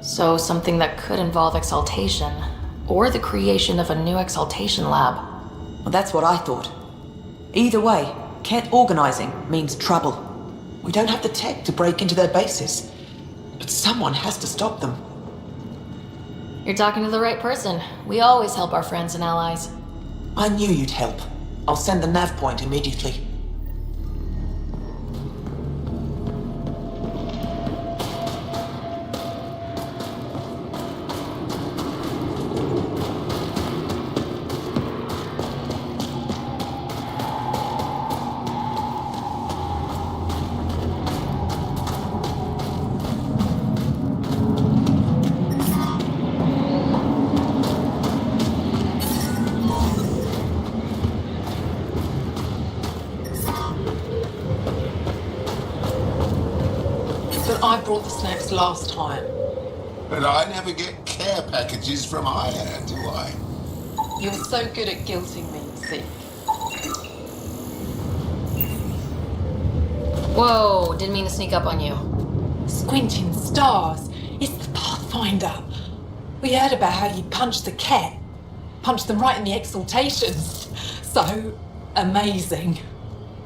So something that could involve exaltation, or the creation of a new exaltation lab. Well, that's what I thought. Either way, Ket organizing means trouble. We don't have the tech to break into their bases, but someone has to stop them. You're talking to the right person. We always help our friends and allies. I knew you'd help. I'll send the nav point immediately. I brought the snacks last time. But I never get care packages from Aya, do I? You're so good at guilting me, see. Whoa, didn't mean to sneak up on you. Squinting stars. It's the Pathfinder. We heard about how you punched the cat. Punched them right in the exaltations. So amazing.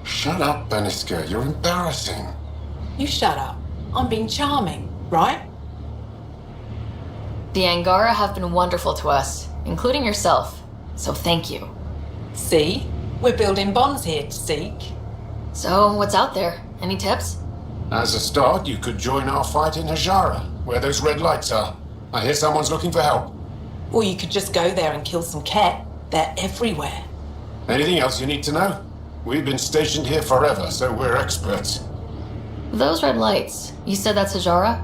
Shut up, Beniska. You're embarrassing. You shut up. I'm being charming, right? The Angara have been wonderful to us, including yourself. So thank you. See? We're building bonds here, Seek. So, what's out there? Any tips? As a start, you could join our fight in Hajara, where those red lights are. I hear someone's looking for help. Or you could just go there and kill some cat. They're everywhere. Anything else you need to know? We've been stationed here forever, so we're experts. Those red lights, you said that's Hajara?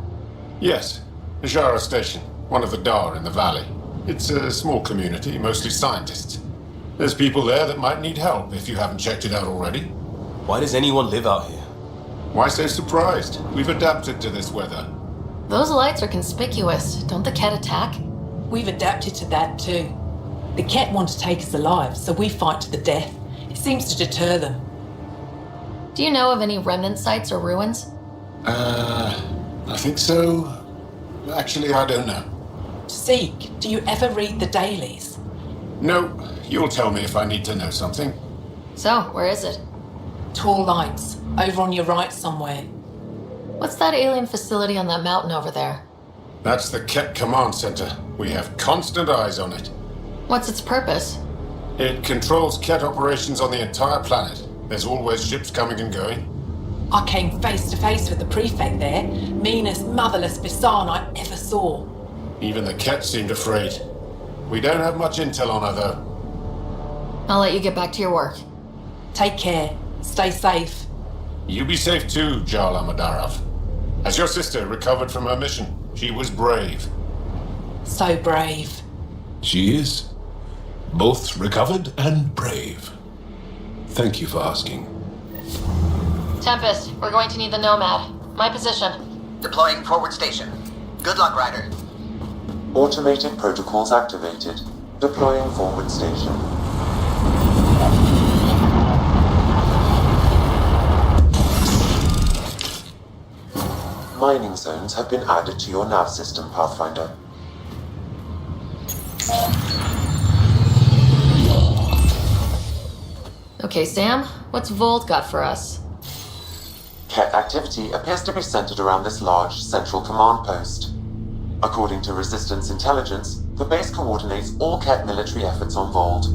Yes, Hajara Station, one of the Dar in the valley. It's a small community, mostly scientists. There's people there that might need help if you haven't checked it out already. Why does anyone live out here? Why so surprised? We've adapted to this weather. Those lights are conspicuous. Don't the Ket attack? We've adapted to that too. The Ket want to take us alive, so we fight to the death. It seems to deter them. Do you know of any remnant sites or ruins? I think so. Actually, I don't know. Seek, do you ever read the dailies? No, you'll tell me if I need to know something. So, where is it? Tall lights, over on your right somewhere. What's that alien facility on that mountain over there? That's the Ket Command Center. We have constant eyes on it. What's its purpose? It controls Ket operations on the entire planet. There's always ships coming and going. I came face to face with the prefect there. Meanest, motherless Bisan I ever saw. Even the Ket seemed afraid. We don't have much intel on her, though. I'll let you get back to your work. Take care. Stay safe. You be safe too, Jala Madarav. Has your sister recovered from her mission? She was brave. So brave. She is. Both recovered and brave. Thank you for asking. Tempest, we're going to need the Nomad. My position. Deploying forward station. Good luck, Ryder. Automated protocols activated. Deploying forward station. Mining zones have been added to your nav system, Pathfinder. Okay, Sam, what's Voeld got for us? Ket activity appears to be centered around this large central command post. According to Resistance intelligence, the base coordinates all Ket military efforts on Voeld.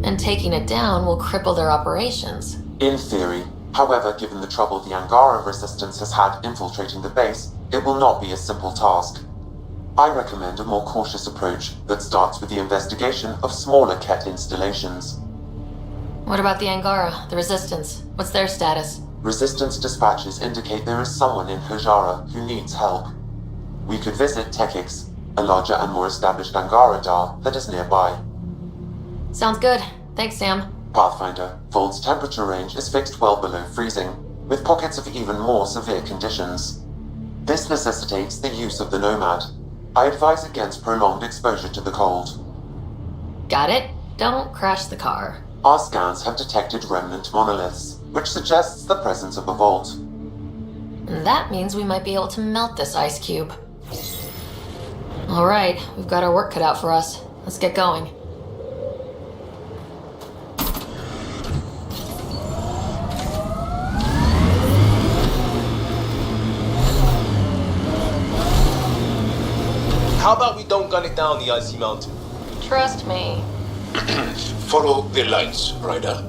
And taking it down will cripple their operations. In theory. However, given the trouble the Angara Resistance has had infiltrating the base, it will not be a simple task. I recommend a more cautious approach that starts with the investigation of smaller Ket installations. What about the Angara, the Resistance? What's their status? Resistance dispatches indicate there is someone in Hajara who needs help. We could visit Tekix, a larger and more established Angara Dar that is nearby. Sounds good. Thanks, Sam. Pathfinder, Voeld's temperature range is fixed well below freezing, with pockets of even more severe conditions. This necessitates the use of the Nomad. I advise against prolonged exposure to the cold. Got it. Don't crash the car. Our scans have detected remnant monoliths, which suggests the presence of a vault. And that means we might be able to melt this ice cube. Alright, we've got our work cut out for us. Let's get going. How about we don't gun it down the icy mountain? Trust me. Follow the lights, Ryder.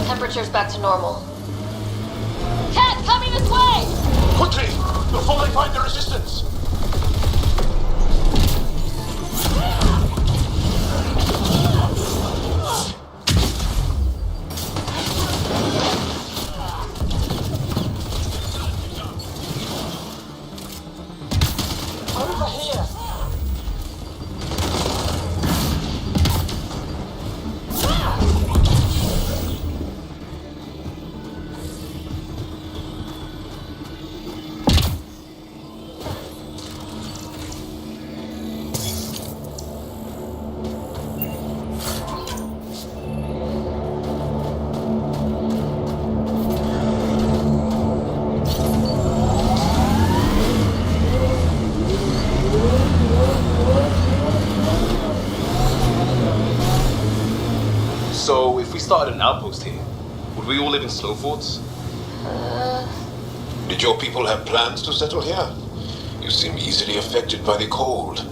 Temperature's back to normal. Cat, coming this way! Quickly! Before they find the resistance! Over here! So, if we started an outpost here, would we all live in snow forts? Did your people have plans to settle here? You seem easily affected by the cold.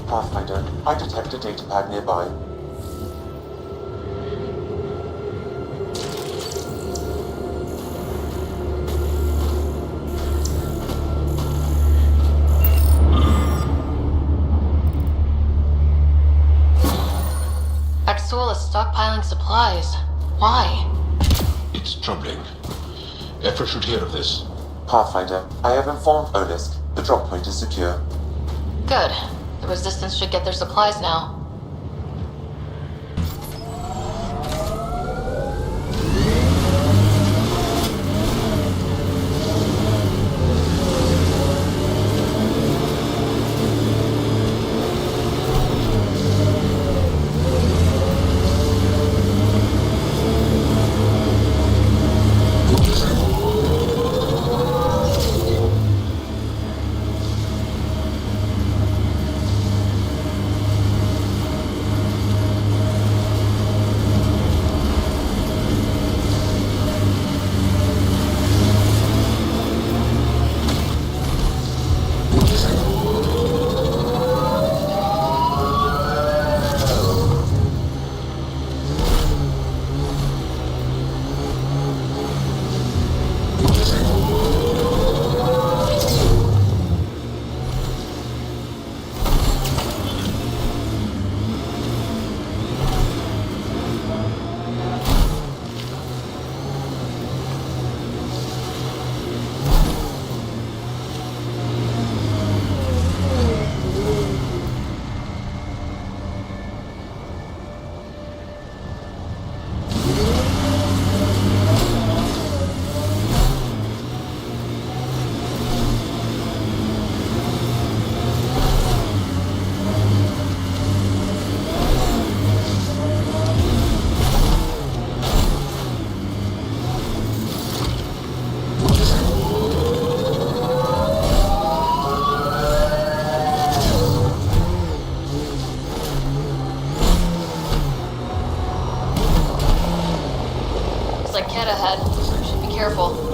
Pathfinder, I detect a datapad nearby. Axul is stockpiling supplies. Why? It's troubling. Efra should hear of this. Pathfinder, I have informed Olisk. The drop point is secure. Good. The Resistance should get their supplies now. Looks like Ket ahead. Should be careful.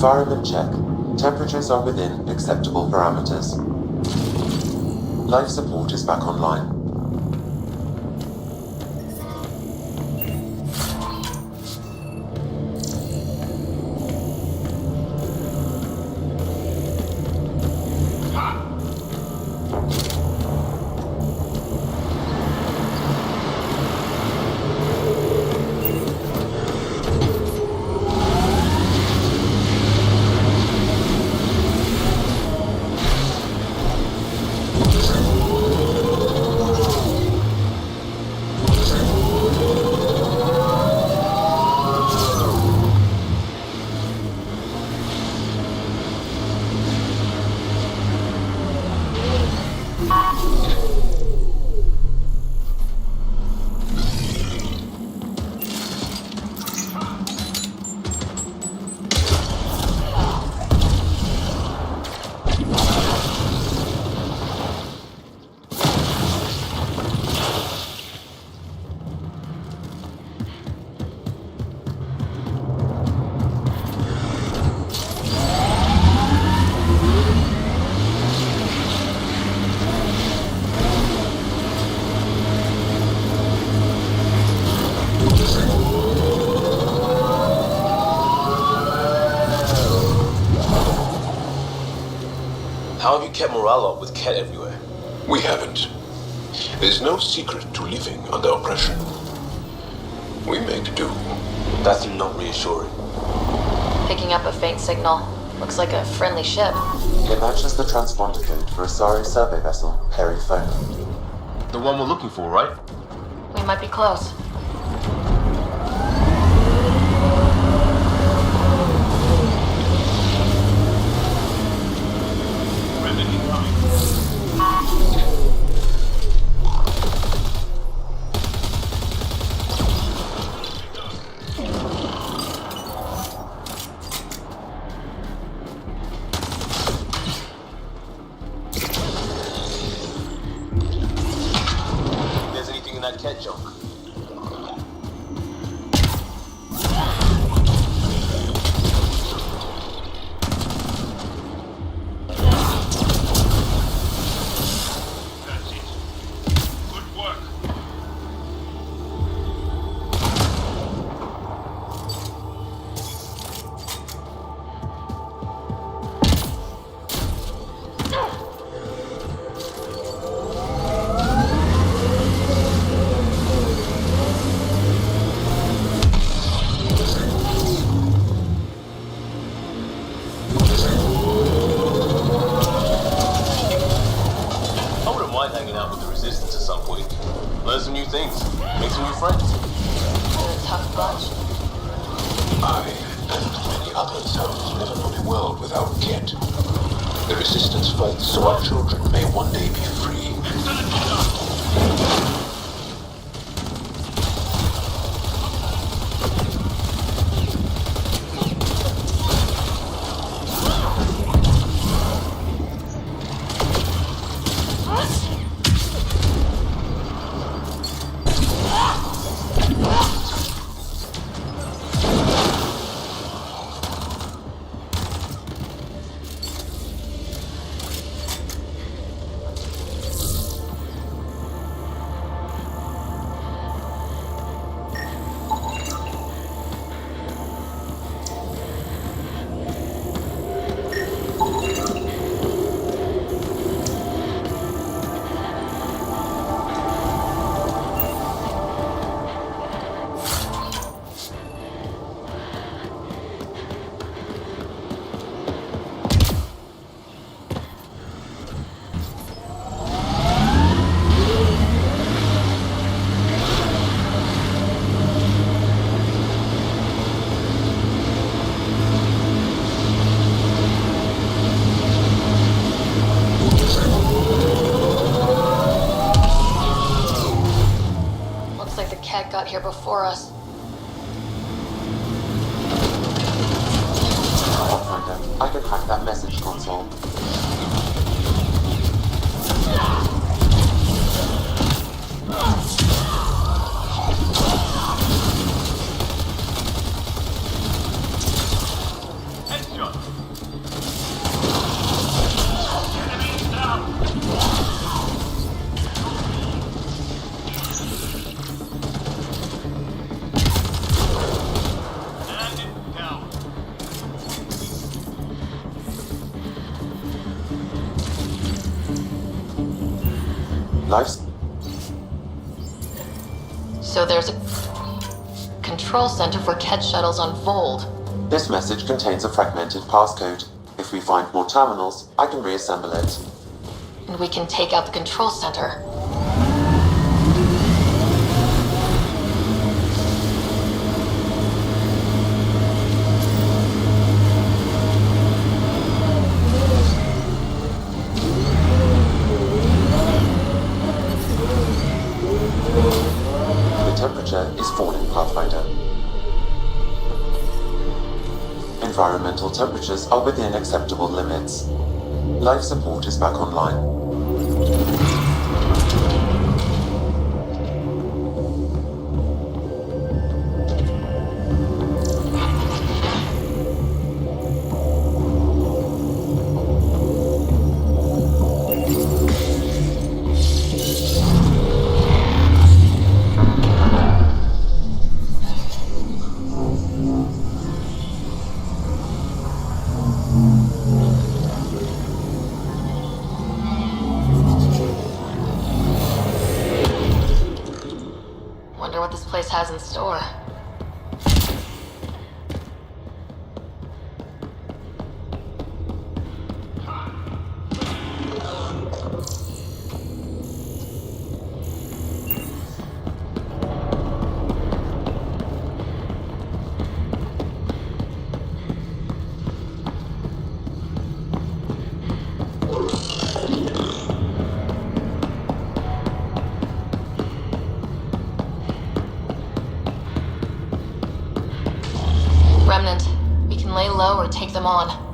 Environment check. Temperatures are within acceptable parameters. Life support is back online. How have you kept morale up with Ket everywhere? We haven't. There's no secret to living under oppression. We make do. That's not reassuring. Picking up a faint signal. Looks like a friendly ship. It matches the transponder code for a Asari survey vessel, Perifona. The one we're looking for, right? We might be close. Ket junk. for us. Pathfinder, I can hack that message console. Life's... So there's a control center for Ket shuttles on Voeld. This message contains a fragmented passcode. If we find more terminals, I can reassemble it. And we can take out the control center. The temperature is falling, Pathfinder. Environmental temperatures are within acceptable limits. Life support is back online. Wonder what this place has in store. Remnant. We can lay low or take them on.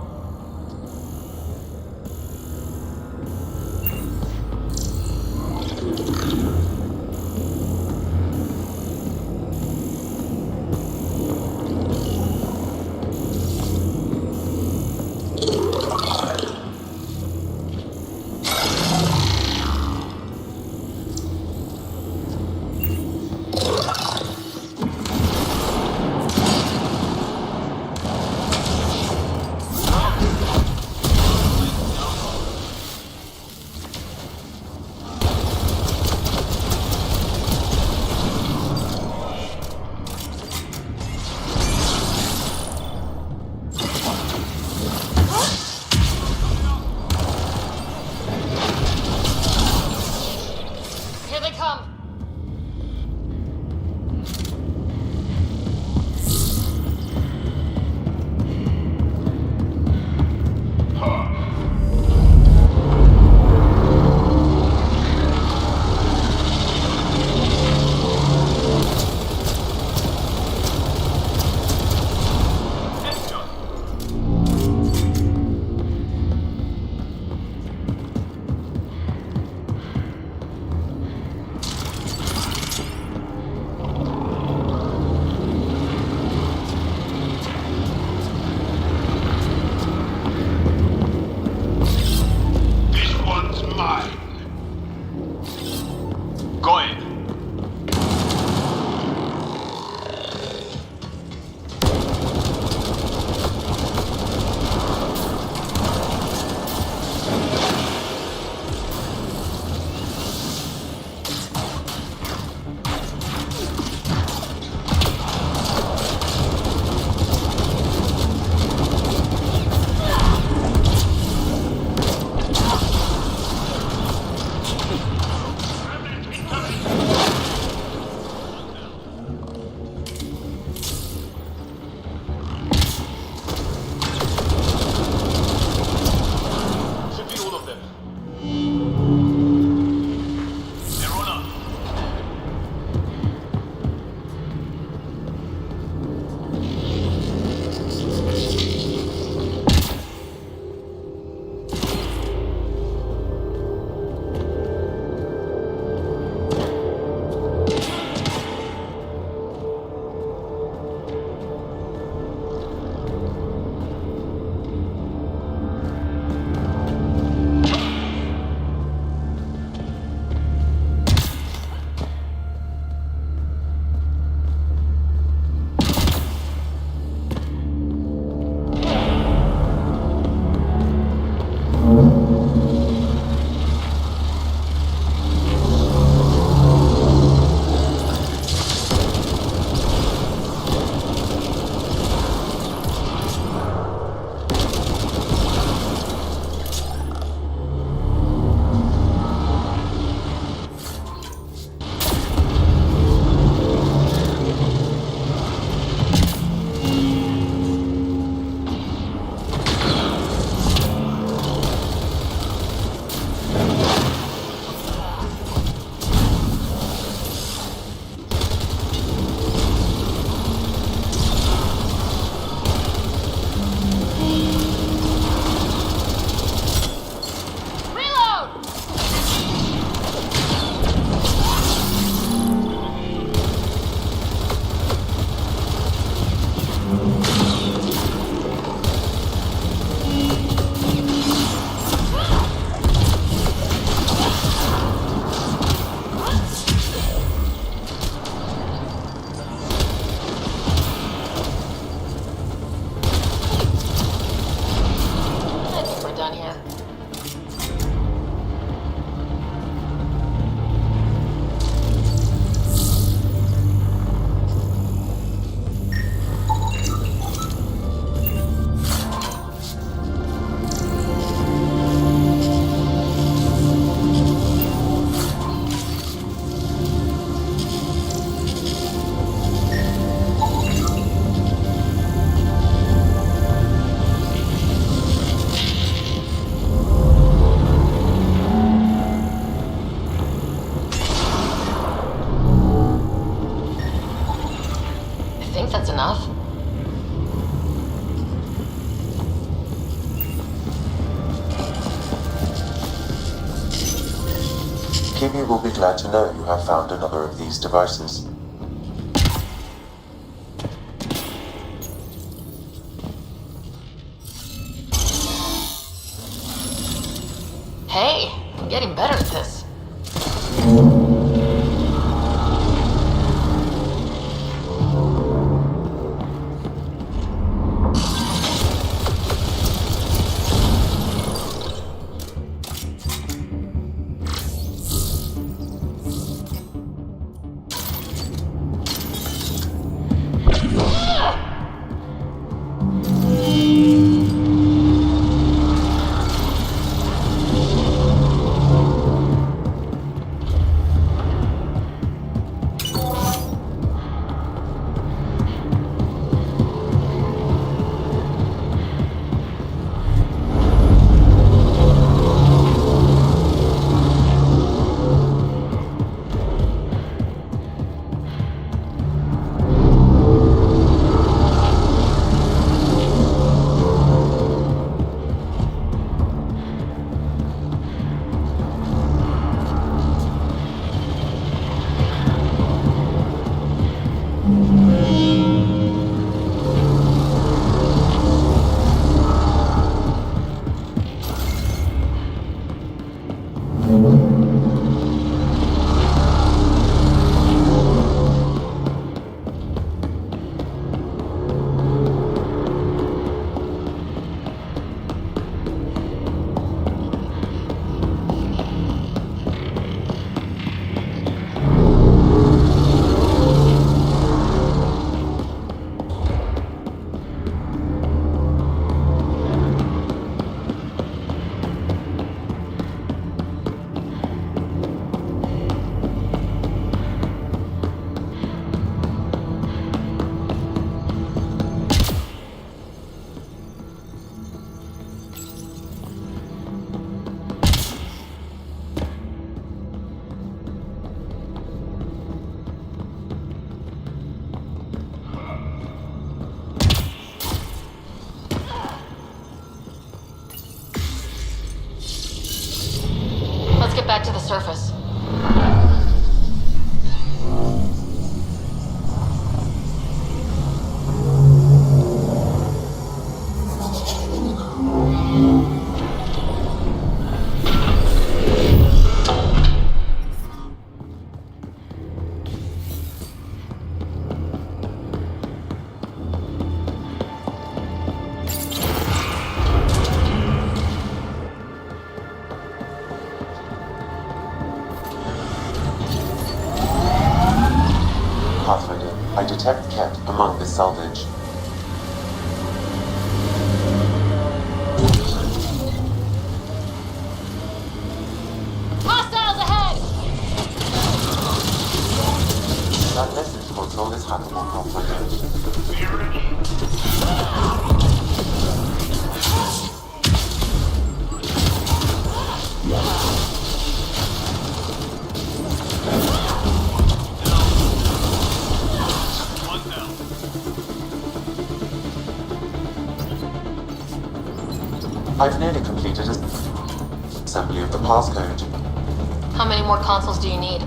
Kimi will be glad to know you have found another of these devices. Hey, I'm getting better at this. Let's get back to the surface. I detect Ket among the salvage. Hostiles ahead! That message console is hackable, Pathfinder. Be ready. I've nearly completed assembly of the passcode. How many more consoles do you need?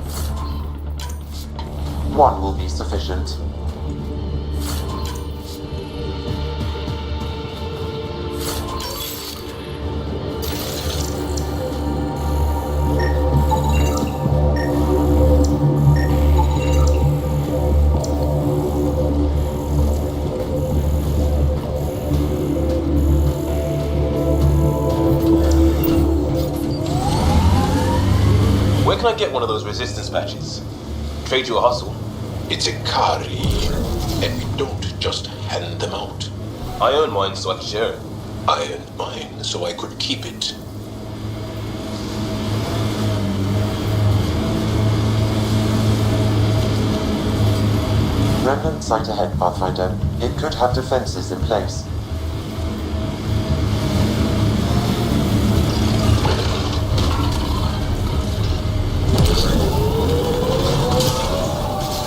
One will be sufficient. can I get one of those resistance patches? Trade you a hustle. It's a Kari, and we don't just hand them out. I earned mine so I can share it. I earned mine so I could keep it. Remnant sight ahead, Pathfinder. It could have defenses in place.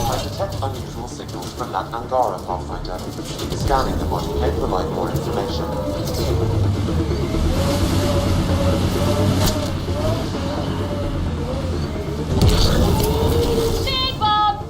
I detect unusual signals from that Angara, Pathfinder. Scanning the body may provide more information. Big Bob!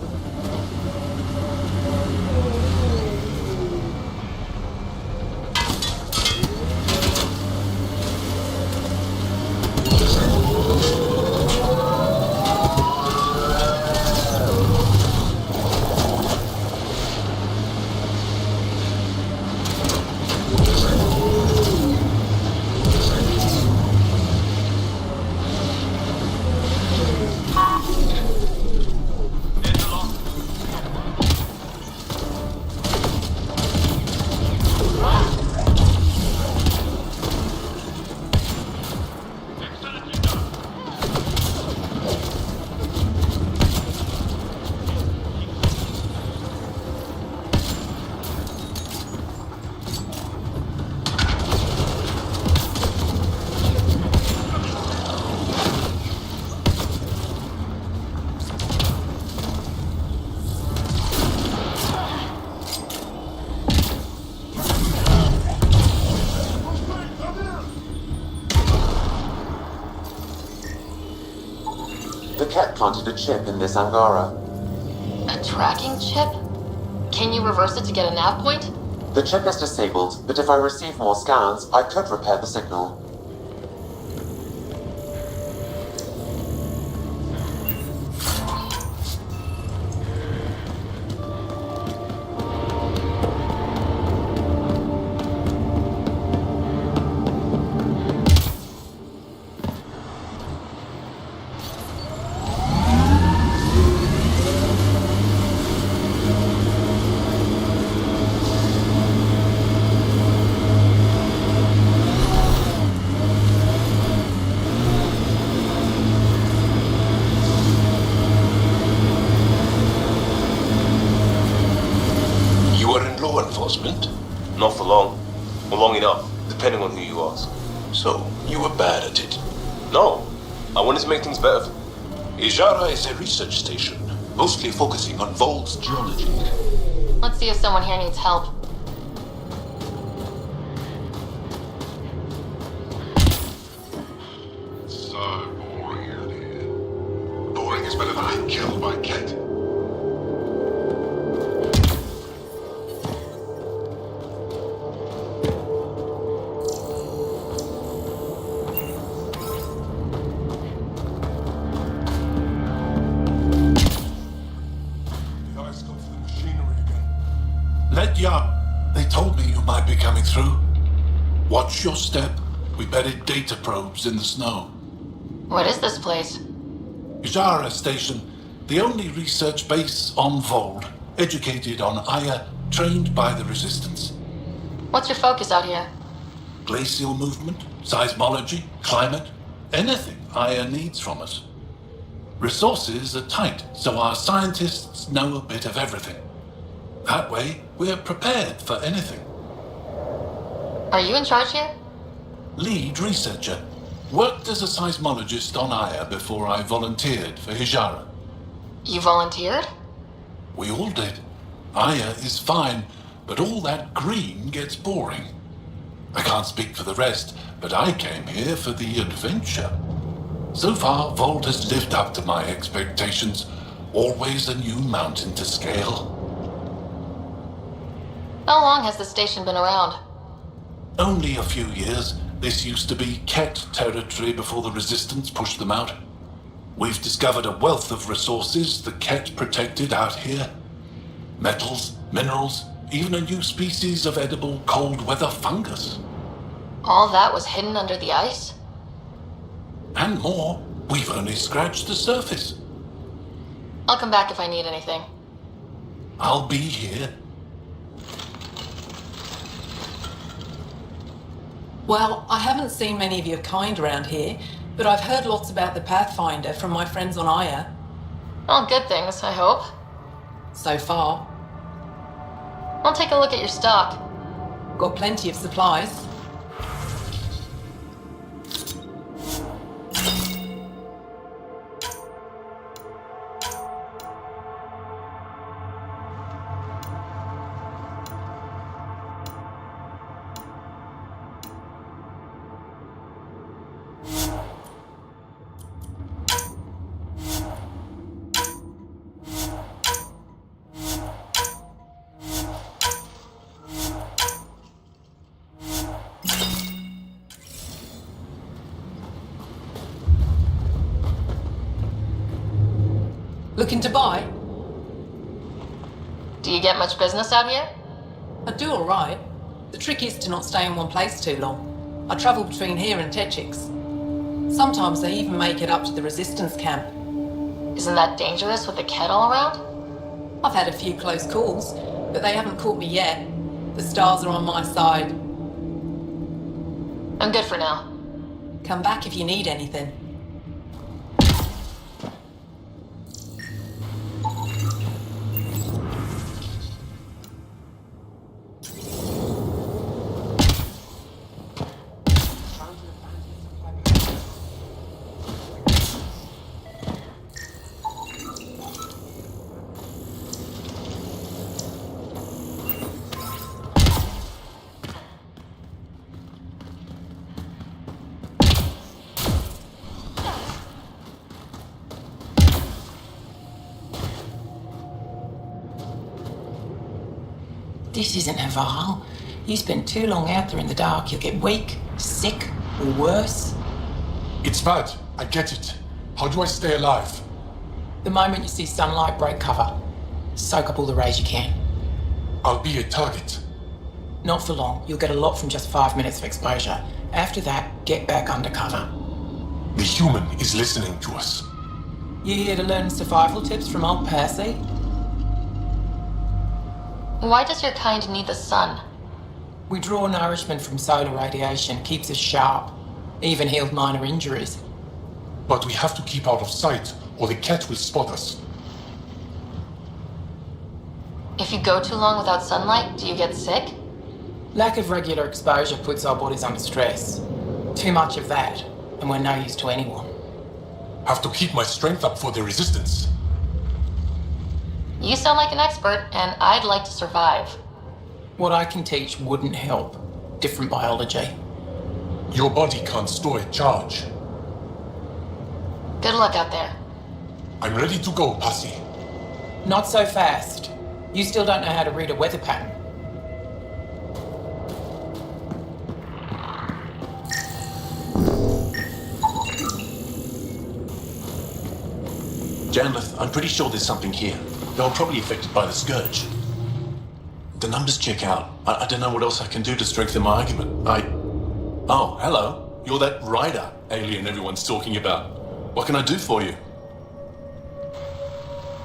The Ket planted a chip in this Angara. A tracking chip? Can you reverse it to get a nav point? The chip is disabled, but if I receive more scans, I could repair the signal. Enforcement? Not for long. Or long enough, depending on who you ask. So, you were bad at it? No. I wanted to make things better. Ijara is a research station, mostly focusing on Voeld's geology. Let's see if someone here needs help. So boring out here. Boring is better than being killed by Ket. They told me you might be coming through. Watch your step. We buried data probes in the snow. What is this place? Ijara Station, the only research base on Voeld, educated on Aya, trained by the Resistance. What's your focus out here? Glacial movement, seismology, climate, anything Aya needs from us. Resources are tight, so our scientists know a bit of everything. That way, we're prepared for anything. Are you in charge here? Lead researcher. Worked as a seismologist on Aya before I volunteered for Ijara. You volunteered? We all did. Aya is fine, but all that green gets boring. I can't speak for the rest, but I came here for the adventure. So far, Voeld has lived up to my expectations. Always a new mountain to scale. How long has this station been around? Only a few years. This used to be Ket territory before the Resistance pushed them out. We've discovered a wealth of resources the Ket protected out here. Metals, minerals, even a new species of edible cold weather fungus. All that was hidden under the ice? And more. We've only scratched the surface. I'll come back if I need anything. I'll be here. Well, I haven't seen many of your kind around here, but I've heard lots about the Pathfinder from my friends on Aya. All good things, I hope. So far. I'll take a look at your stock. Got plenty of supplies. Looking to buy? Do you get much business out here? I do all right. The trick is to not stay in one place too long. I travel between here and Techix. Sometimes I even make it up to the resistance camp. Isn't that dangerous with the Ket all around? I've had a few close calls, but they haven't caught me yet. The stars are on my side. I'm good for now. Come back if you need anything. This isn't Haval. You spend too long out there in the dark, you'll get weak, sick, or worse. It's bad. I get it. How do I stay alive? The moment you see sunlight, break cover. Soak up all the rays you can. I'll be a target. Not for long. You'll get a lot from just 5 minutes of exposure. After that, get back under cover. The human is listening to us. You here to learn survival tips from old Percy? Why does your kind need the sun? We draw nourishment from solar radiation, keeps us sharp. Even healed minor injuries. But we have to keep out of sight, or the cat will spot us. If you go too long without sunlight, do you get sick? Lack of regular exposure puts our bodies under stress. Too much of that, and we're no use to anyone. Have to keep my strength up for the resistance. You sound like an expert, and I'd like to survive. What I can teach wouldn't help. Different biology. Your body can't store a charge. Good luck out there. I'm ready to go, Passy. Not so fast. You still don't know how to read a weather pattern. Janlith, I'm pretty sure there's something here. They were probably affected by the scourge. The numbers check out. I don't know what else I can do to strengthen my argument. Oh, hello. You're that rider alien everyone's talking about. What can I do for you?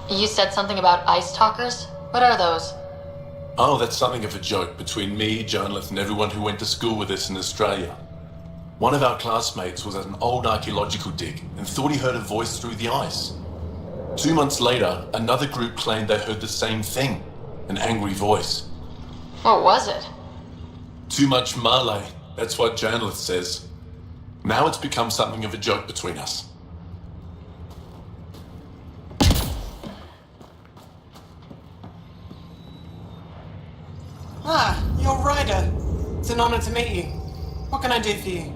You said something about ice talkers? What are those? Oh, that's something of a joke between me, Janlith, and everyone who went to school with us in Australia. One of our classmates was at an old archaeological dig and thought he heard a voice through the ice. 2 months later, another group claimed they heard the same thing, an angry voice. What was it? Too much Malay, that's what Janlith says. Now it's become something of a joke between us. Ah, you're Ryder. It's an honor to meet you. What can I do for you?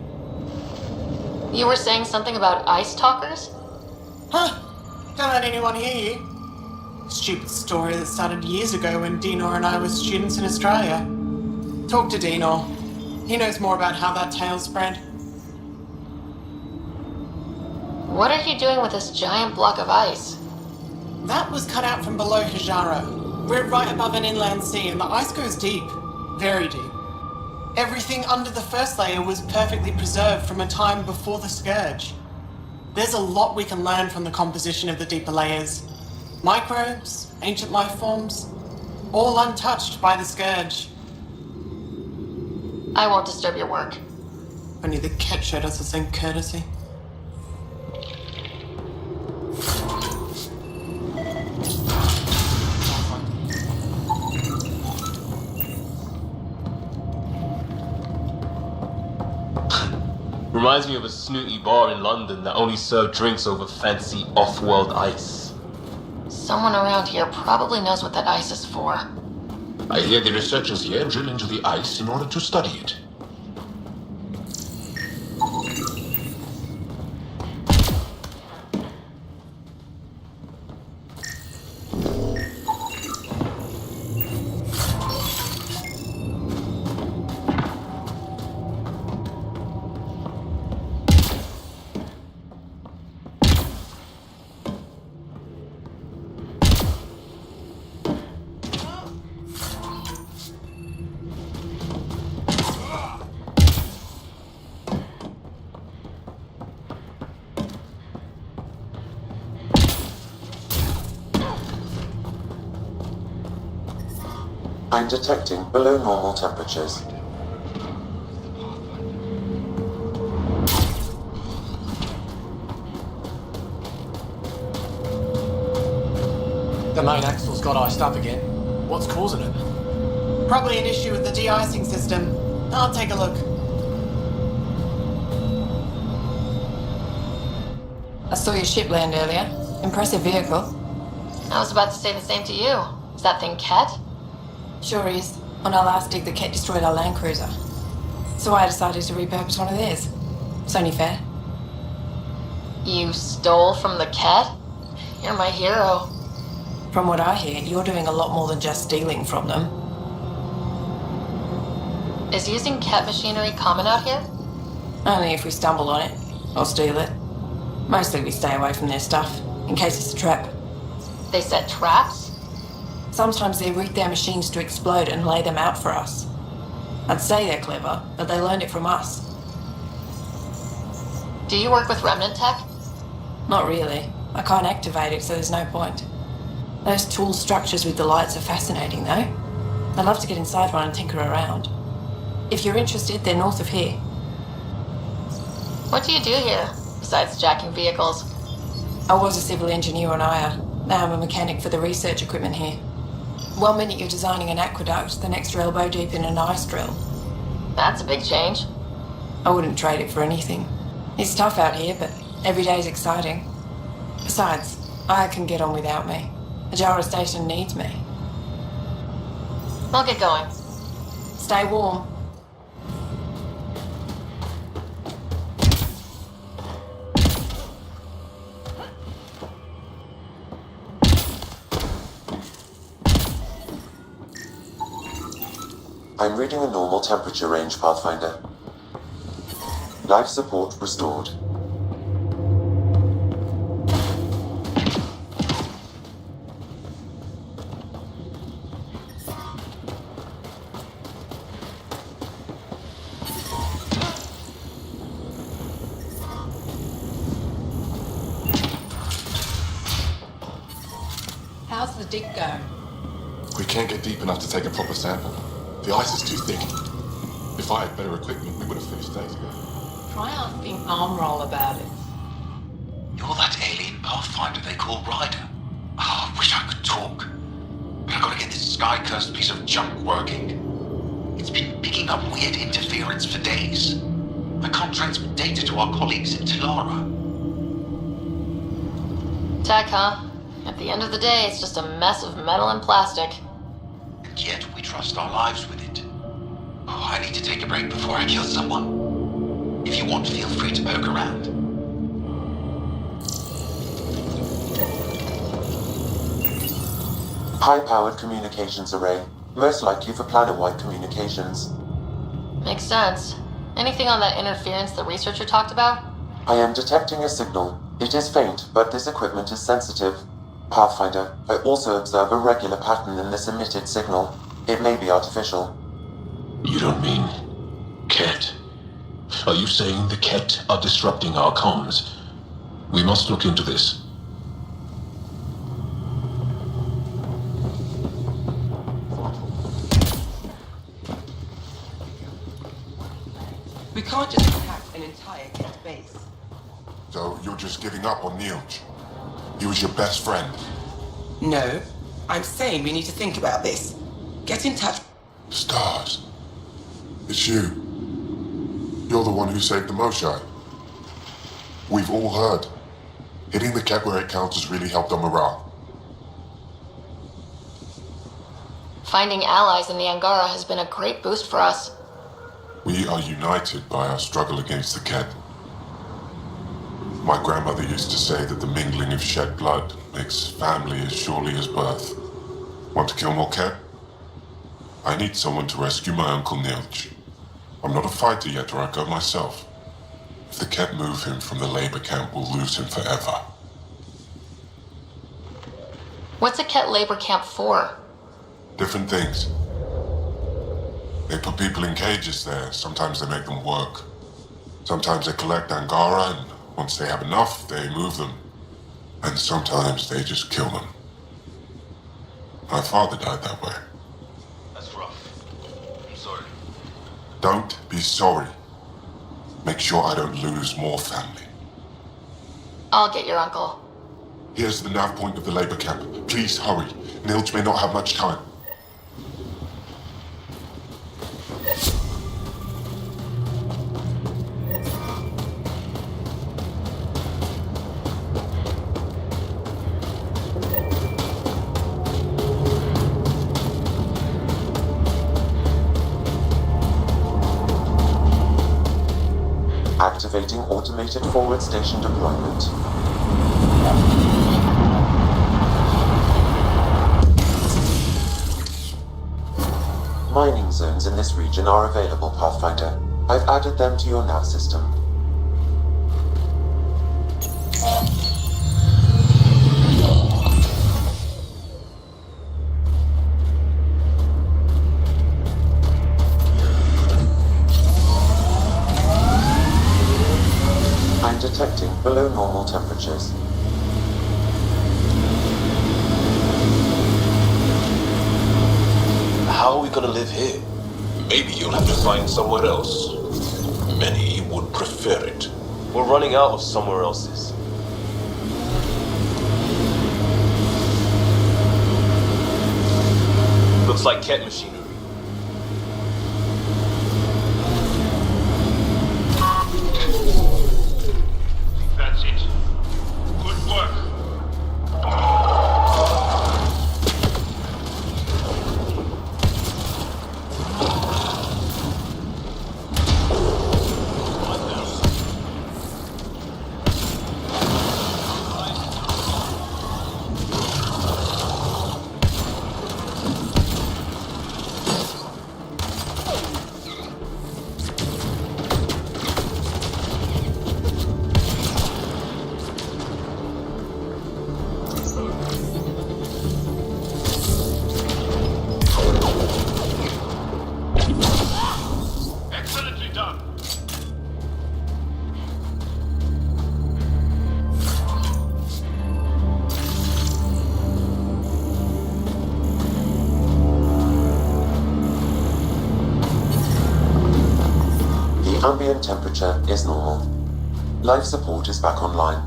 You were saying something about ice talkers? Huh? Don't let anyone hear you. Stupid story that started years ago when Dinor and I were students in Australia. Talk to Dinor. He knows more about how that tale spread. What are you doing with this giant block of ice? That was cut out from below Hijara. We're right above an inland sea and the ice goes deep. Very deep. Everything under the first layer was perfectly preserved from a time before the scourge. There's a lot we can learn from the composition of the deeper layers. Microbes, ancient life forms, all untouched by the Scourge. I won't disturb your work. Only the Ket showed us the same courtesy. Reminds me of a snooty bar in London that only served drinks over fancy off-world ice. Someone around here probably knows what that ice is for. I hear the researchers here drill into the ice in order to study it. I'm detecting below normal temperatures. The main axle's got iced up again. What's causing it? Probably an issue with the de-icing system. I'll take a look. I saw your ship land earlier. Impressive vehicle. I was about to say the same to you. Is that thing Ket? Sure is. On our last dig, the Ket destroyed our land cruiser. So I decided to repurpose one of theirs. It's only fair. You stole from the Ket? You're my hero. From what I hear, you're doing a lot more than just stealing from them. Is using Ket machinery common out here? Only if we stumble on it, or steal it. Mostly we stay away from their stuff, in case it's a trap. They set traps? Sometimes they rig their machines to explode and lay them out for us. I'd say they're clever, but they learned it from us. Do you work with remnant tech? Not really. I can't activate it, so there's no point. Those tool structures with the lights are fascinating, though. I'd love to get inside one and tinker around. If you're interested, they're north of here. What do you do here, besides jacking vehicles? I was a civil engineer on Aya. Now I'm a mechanic for the research equipment here. One minute you're designing an aqueduct, the next you're elbow deep in an ice drill. That's a big change. I wouldn't trade it for anything. It's tough out here, but every day's exciting. Besides, Aya can get on without me. Ajara Station needs me. I'll get going. Stay warm. I'm reading a normal temperature range, Pathfinder. Life support restored. How's the dig going? We can't get deep enough to take a proper sample. The ice is too thick. If I had better equipment, we would have finished days ago. Try asking Armroll about it. You're that alien Pathfinder they call Ryder. Oh, I wish I could talk. But I've got to get this sky-cursed piece of junk working. It's been picking up weird interference for days. I can't transmit data to our colleagues in Tilara. Tech, huh? At the end of the day, it's just a mess of metal and plastic. And yet we trust our lives with it. Oh, I need to take a break before I kill someone. If you want, feel free to poke around. High-powered communications array, most likely for planet-wide communications. Makes sense. Anything on that interference the researcher talked about? I am detecting a signal. It is faint, but this equipment is sensitive. Pathfinder, I also observe a regular pattern in this emitted signal. It may be artificial. You don't mean Ket? Are you saying the Ket are disrupting our comms? We must look into this. We can't just attack an entire Kent base. So you're just giving up on Neilch? He was your best friend. No, I'm saying we need to think about this. Get in touch. Stars. It's you. You're the one who saved the Moshai. We've all heard. Hitting the cat where it counts has really helped our morale. Finding allies in the Angara has been a great boost for us. We are united by our struggle against the cat. My grandmother used to say that the mingling of shed blood makes family as surely as birth. Want to kill more cat? I need someone to rescue my Uncle Neilch. I'm not a fighter yet, or I go myself. If the cat move him from the labor camp, we'll lose him forever. What's a Ket labor camp for? Different things. They put people in cages there. Sometimes they make them work. Sometimes they collect Angara, and once they have enough, they move them. And sometimes they just kill them. My father died that way. That's rough. I'm sorry. Don't be sorry. Make sure I don't lose more family. I'll get your uncle. Here's the nav point of the labor camp. Please hurry. Neilch may not have much time. Activating automated forward station deployment. Mining zones in this region are available, Pathfinder. I've added them to your nav system. I'm detecting below normal temperatures. How are we gonna live here? Maybe you'll have to find somewhere else. Many would prefer it. We're running out of somewhere else's. Looks like cat machinery. That's it. Good work. Excellently done. The ambient temperature is normal. Life support is back online.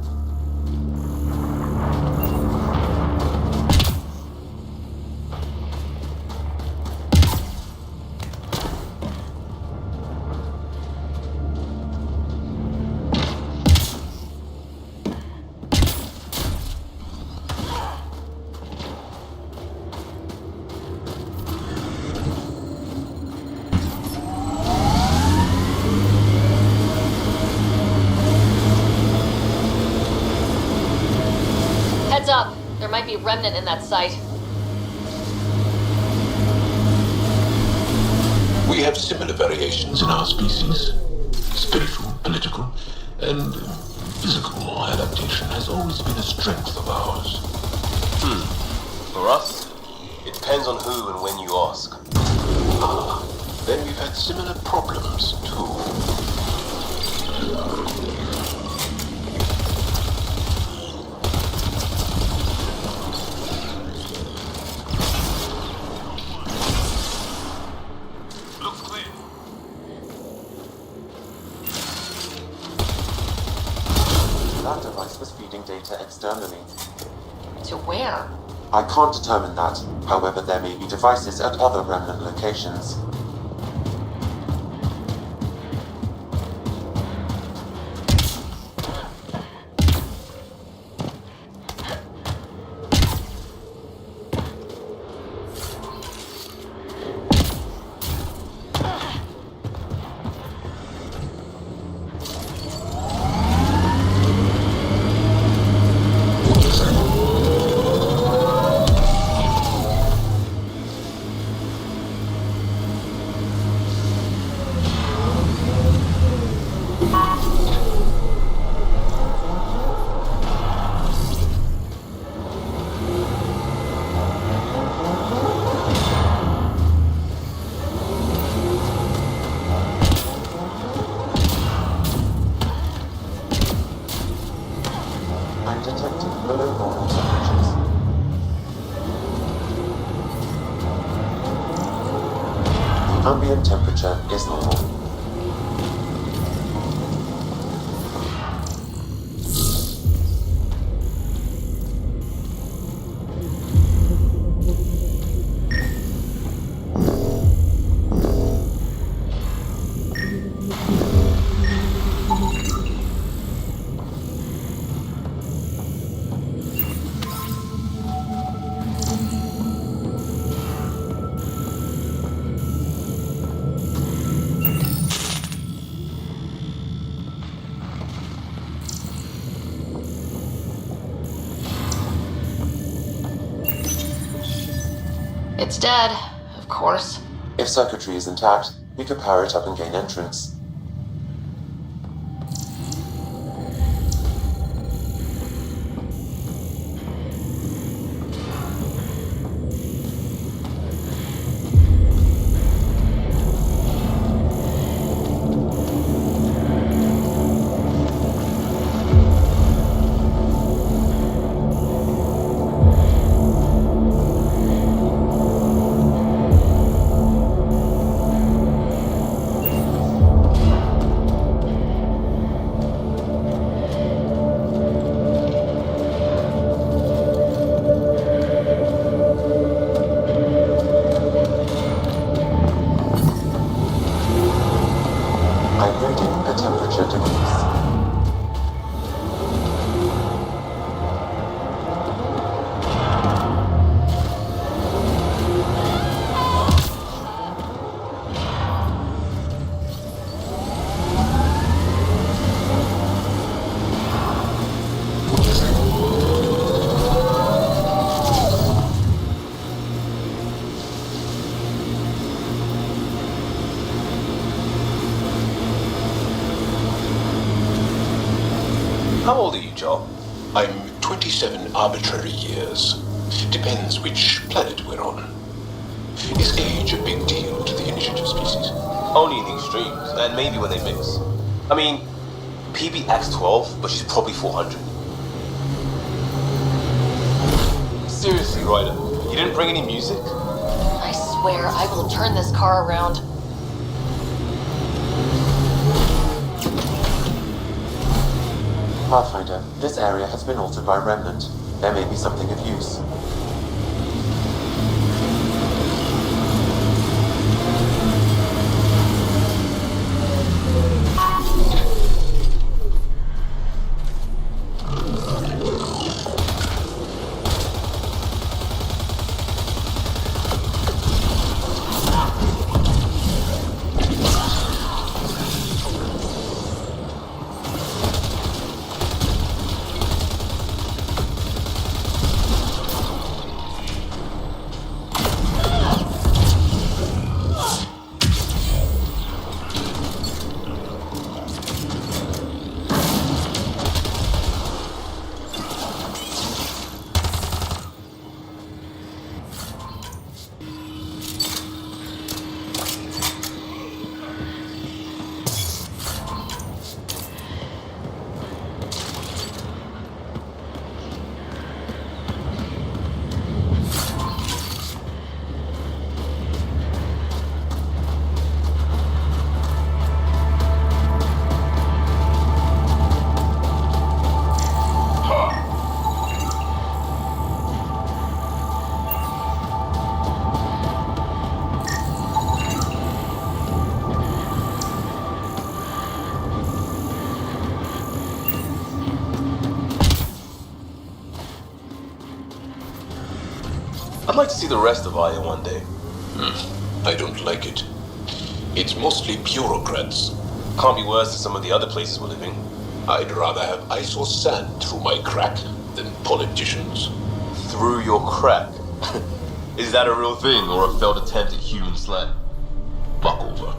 Heads up! There might be remnant in that site. We have similar variations in our species. Spiritual, political, and physical adaptation has always been a strength of ours. For us, it depends on who and when you ask. Then we've had similar problems, too. device was feeding data externally. To where? I can't determine that. However, there may be devices at other remnant locations. I'm detecting below normal temperatures. The ambient temperature is normal. It's dead, of course. If circuitry is intact, we could power it up and gain entrance. I'm reading a temperature decrease. How old are you, Joel? I'm 27 arbitrary years. Depends which planet we're on. Is age a big deal to the initiative species? Only in the extremes, and maybe when they mix. I mean, PB acts 12, but she's probably 400. Seriously, Ryder, you didn't bring any music? I swear I will turn this car around. Pathfinder, this area has been altered by Remnant. There may be something of use. like to see the rest of Aya one day. I don't like it. It's mostly bureaucrats. Can't be worse than some of the other places we're living. I'd rather have ice or sand through my crack than politicians. Through your crack? Is that a real thing or a failed attempt at human slang? Fuck over.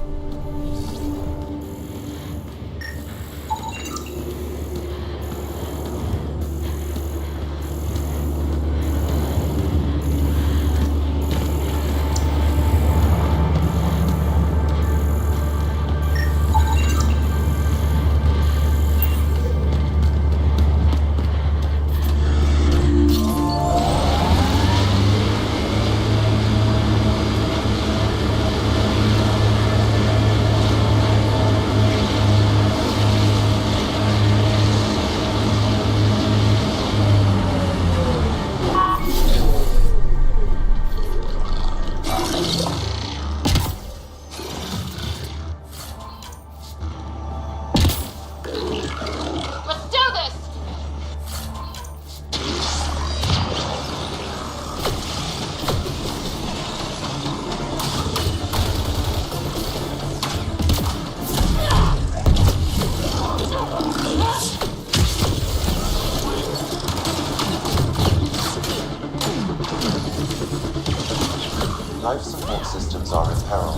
Life support systems are in peril.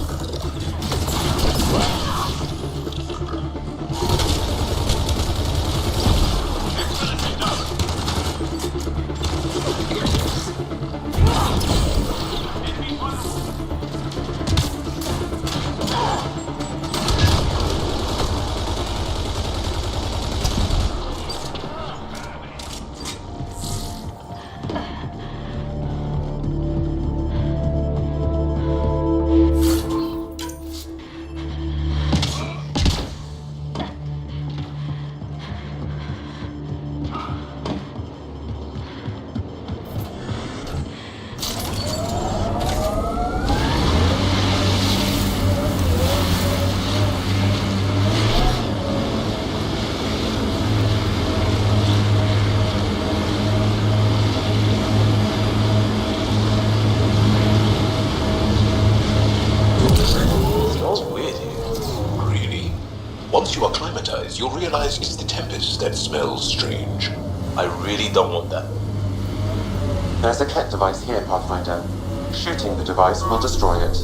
Once you acclimatize, you'll realize it's the tempest that smells strange. I really don't want that. There's a Ket device here, Pathfinder. Shooting the device will destroy it.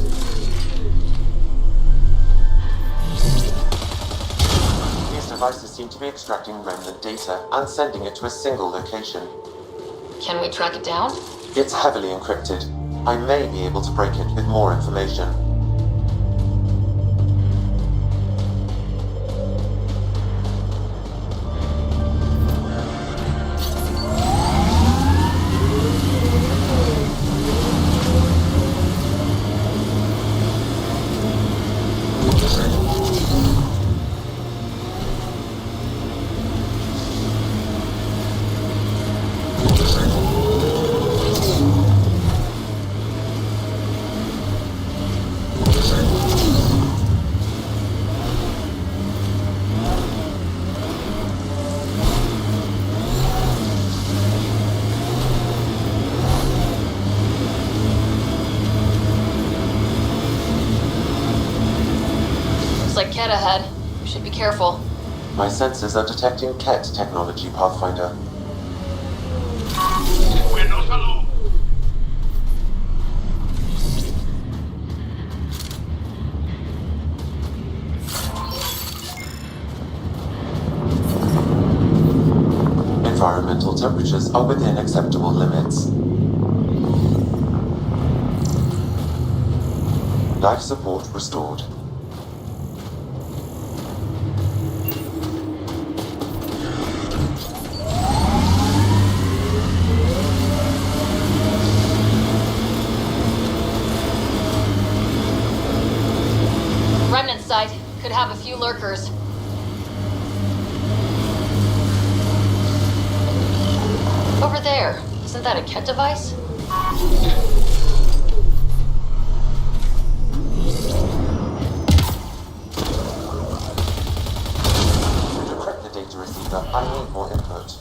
These devices seem to be extracting remnant data and sending it to a single location. Can we track it down? It's heavily encrypted. I may be able to break it with more information. Like Ket ahead. We should be careful. My sensors are detecting Ket technology, Pathfinder. We're not alone. Environmental temperatures are within acceptable limits. Life support restored. Remnant site could have a few lurkers. Over there. Isn't that a Ket device? To decrypt the data receiver, I need more input.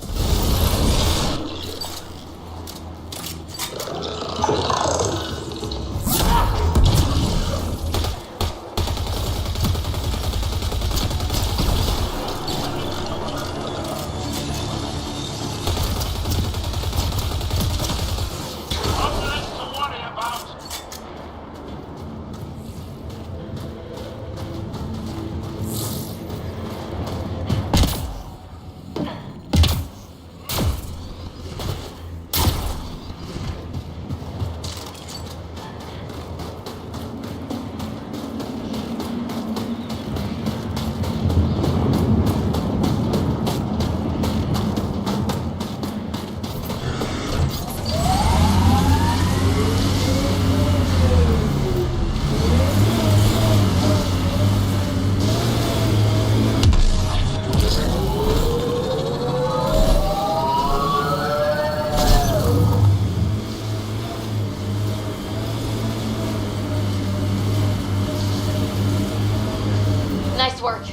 Nice work.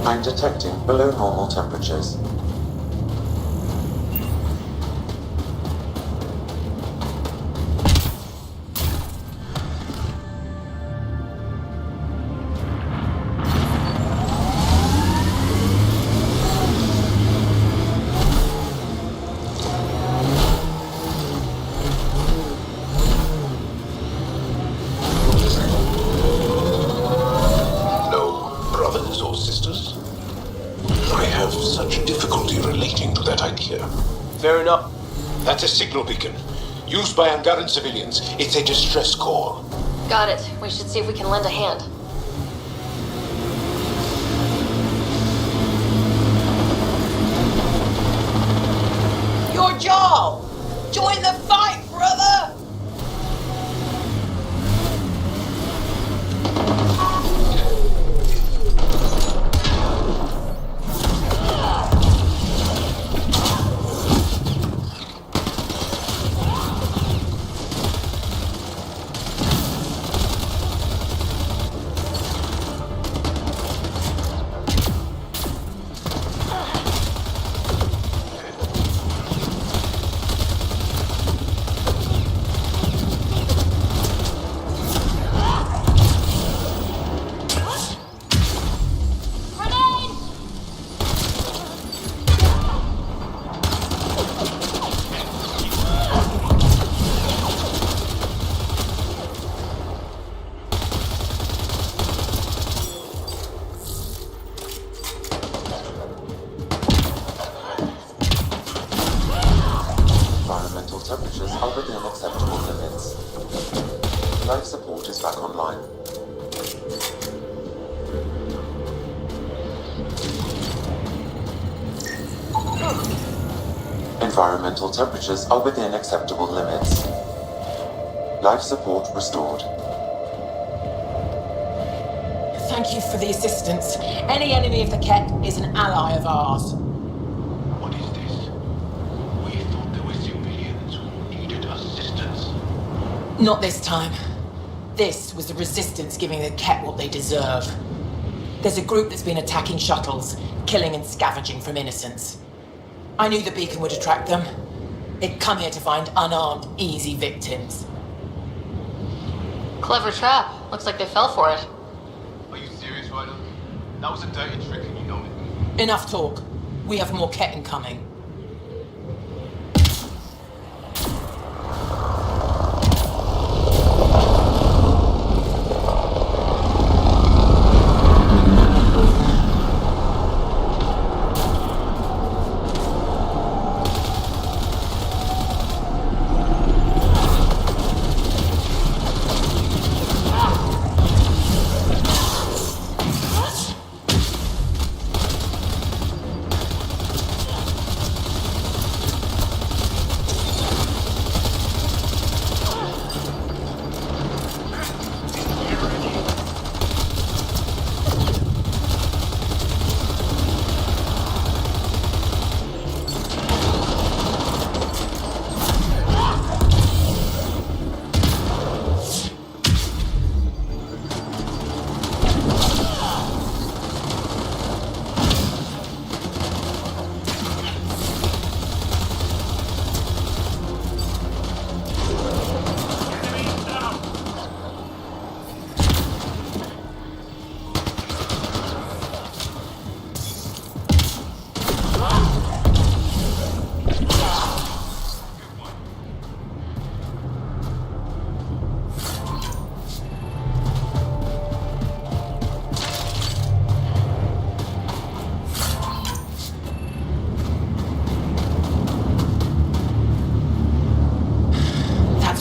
I'm detecting below normal temperatures. Fair enough. That's a signal beacon. Used by Angaran civilians. It's a distress call. Got it. We should see if we can lend a hand. Your job! Join the fight, brother! Temperatures are within acceptable limits. Life support is back online. Environmental temperatures are within acceptable limits. Life support restored. Thank you for the assistance. Any enemy of the Ket is an ally of ours. What is this? We thought there were civilians who needed assistance. Not this time. This was the Resistance giving the Ket what they deserve. There's a group that's been attacking shuttles, killing and scavenging from innocents. I knew the beacon would attract them. They'd come here to find unarmed, easy victims. Clever trap. Looks like they fell for it. Are you serious, Ryder? That was a dirty trick and you know it. Enough talk. We have more Ket incoming.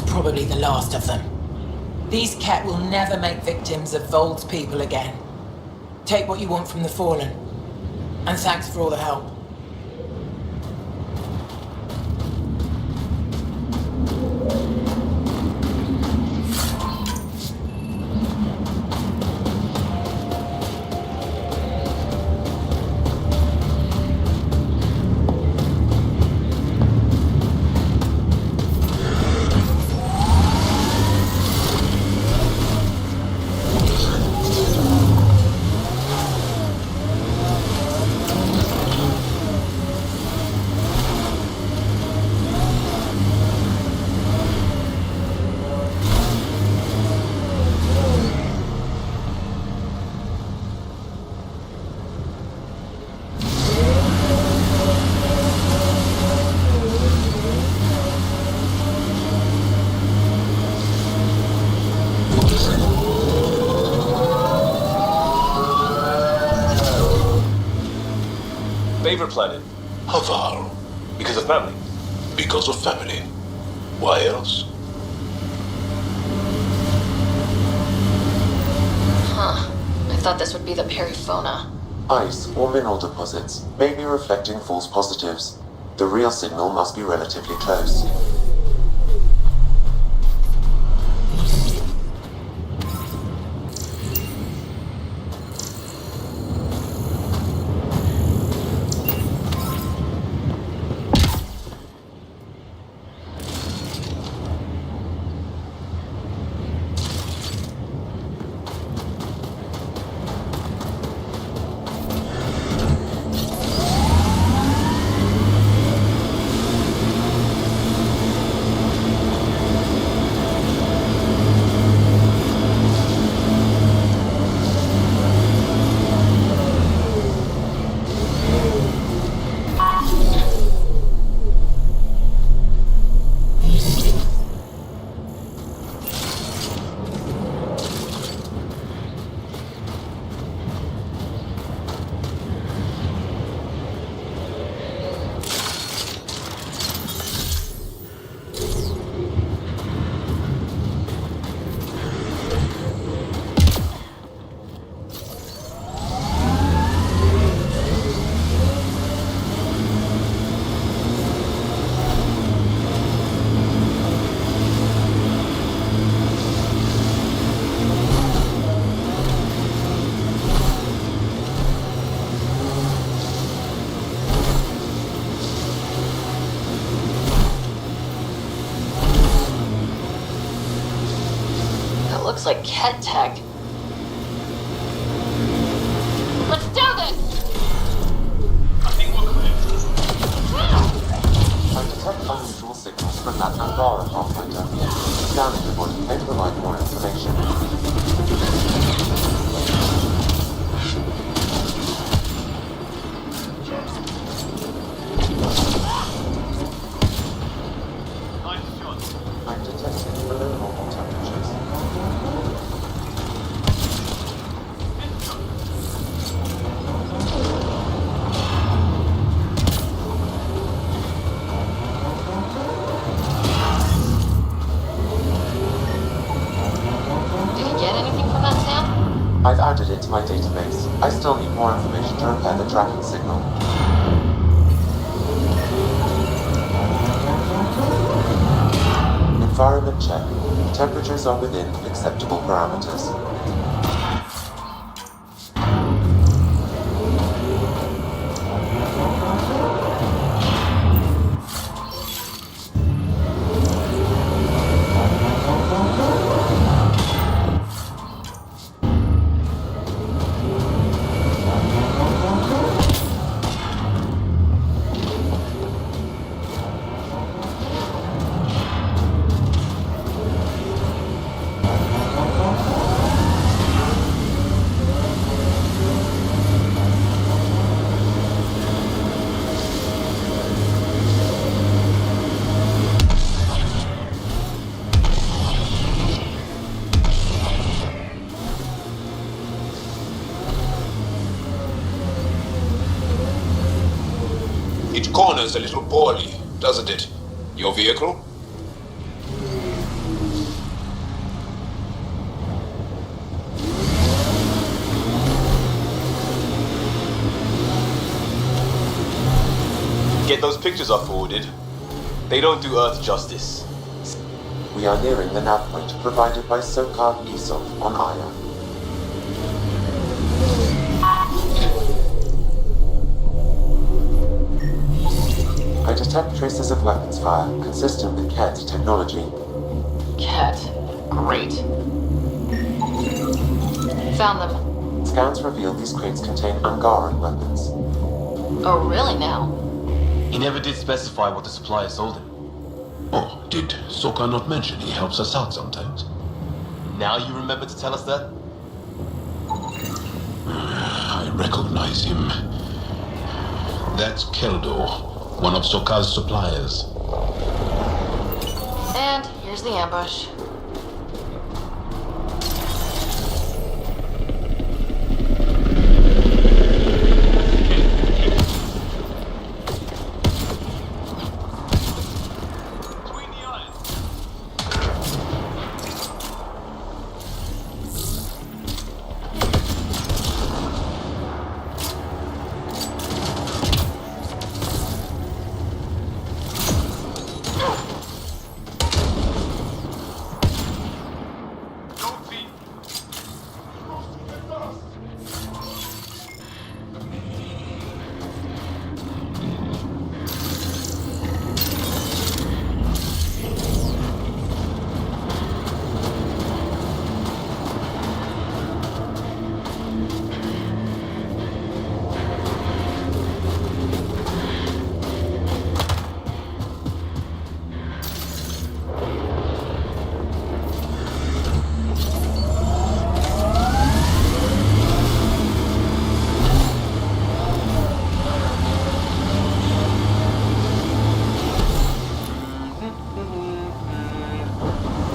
Probably the last of them. These Ket will never make victims of Voeld's people again. Take what you want from the Fallen. And thanks for all the help. favorite planet? Haval. Because of family? Because of family. Why else? Huh. I thought this would be the periphona. Ice or mineral deposits may be reflecting false positives. The real signal must be relatively close. Looks like cat tech. Let's do this! I think we're clear. I detect unusual signals from that Angara Pathfinder. Scanning the body may provide more information. Nice shot. I'm detecting below normal temperatures. Did you get anything from that sound? I've added it to my database. I still need more information to repair the tracking signal. Environment check. Temperatures are within acceptable parameters. It corners a little poorly, doesn't it? Your vehicle? Get those pictures I forwarded. They don't do Earth justice. We are nearing the nav point provided by Sokar Isov on Aya. I detect traces of weapons fire consistent with Ket's technology. Cat. Great. Found them. Scans reveal these crates contain Angaran weapons. Oh, really now? He never did specify what the supplier sold him. Oh, did Sokar not mention he helps us out sometimes? Now you remember to tell us that? I recognize him. That's Keldor, one of Sokar's suppliers. And here's the ambush.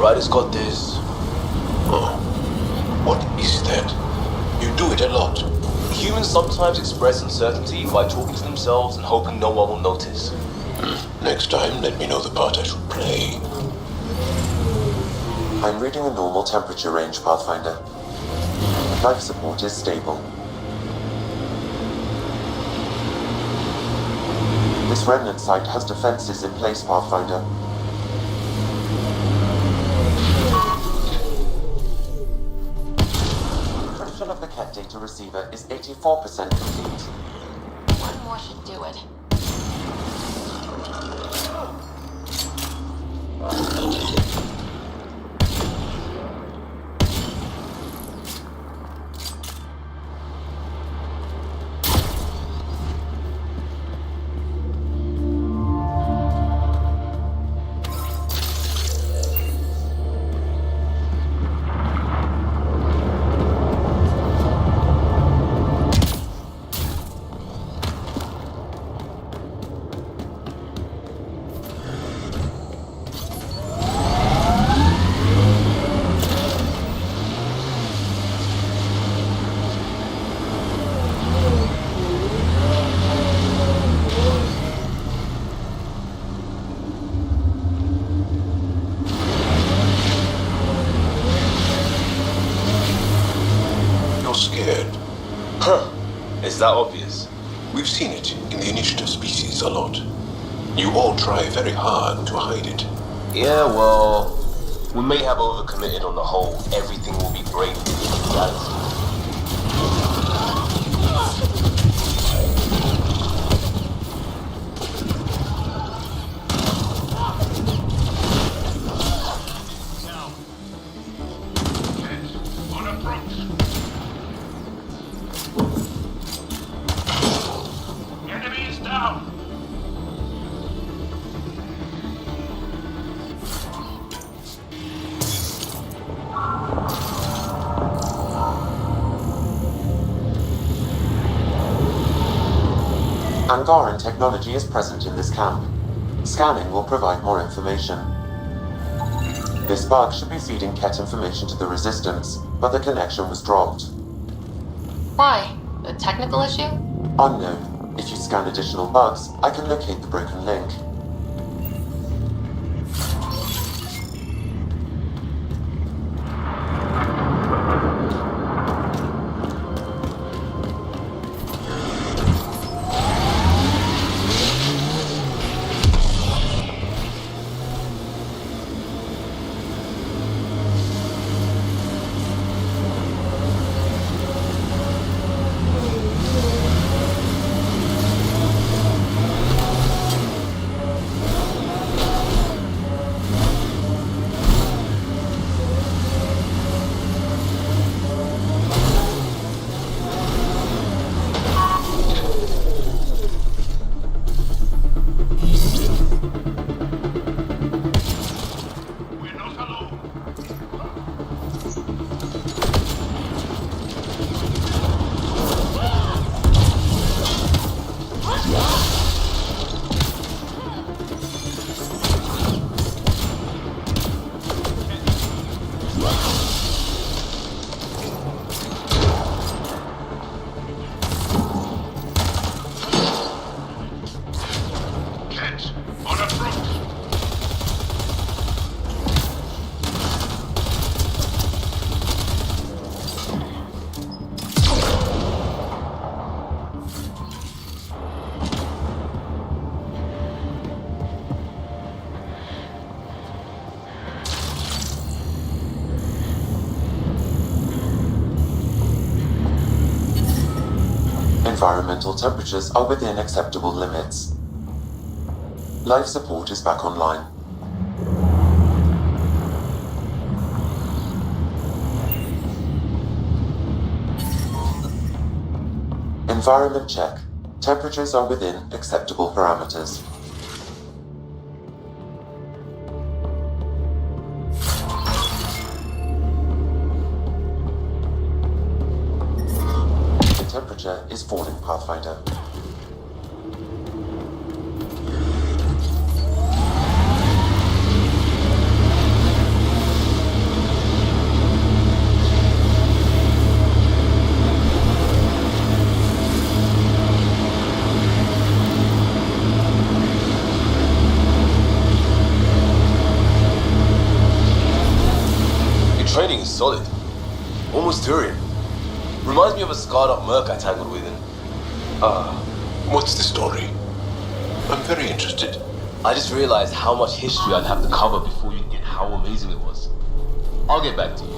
Ryder's got this. Oh. What is that? You do it a lot. Humans sometimes express uncertainty by talking to themselves and hoping no one will notice. Next time, let me know the part I should play. I'm reading a normal temperature range, Pathfinder. Life support is stable. This remnant site has defenses in place, Pathfinder. Encryption of the CAT data receiver is 84% complete. One more should do it. Is that obvious? We've seen it in the initiative species a lot. You all try very hard to hide it. Yeah, well, we may have overcommitted on the whole everything will be great reality. Angaran technology is present in this camp. Scanning will provide more information. This bug should be feeding Ket information to the Resistance, but the connection was dropped. Why? A technical issue? Unknown. If you scan additional bugs, I can locate the broken link. Environmental temperatures are within acceptable limits. Life support is back online. Environment check. Temperatures are within acceptable parameters. The temperature is falling, Pathfinder. solid. Almost Turian. Reminds me of a scarred up merc I tangled with in... What's the story? I'm very interested. I just realized how much history I'd have to cover before you'd get how amazing it was. I'll get back to you.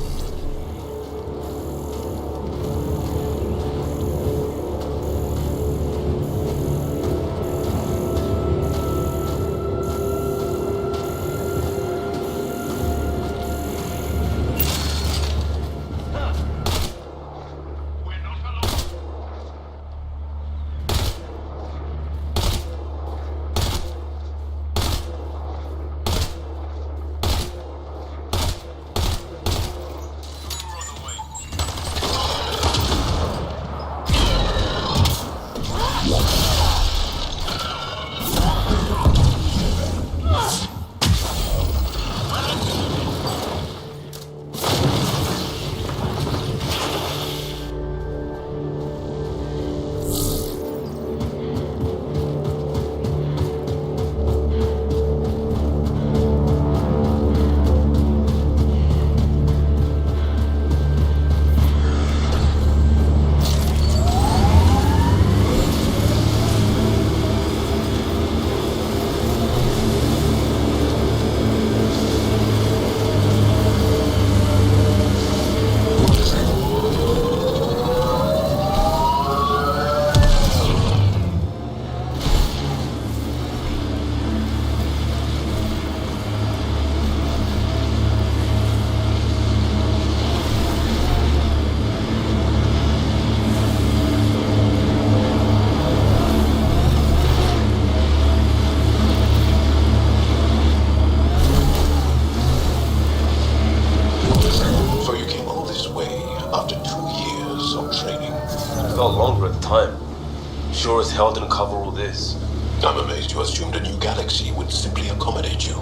Sure as hell didn't cover all this. I'm amazed you assumed a new galaxy would simply accommodate you.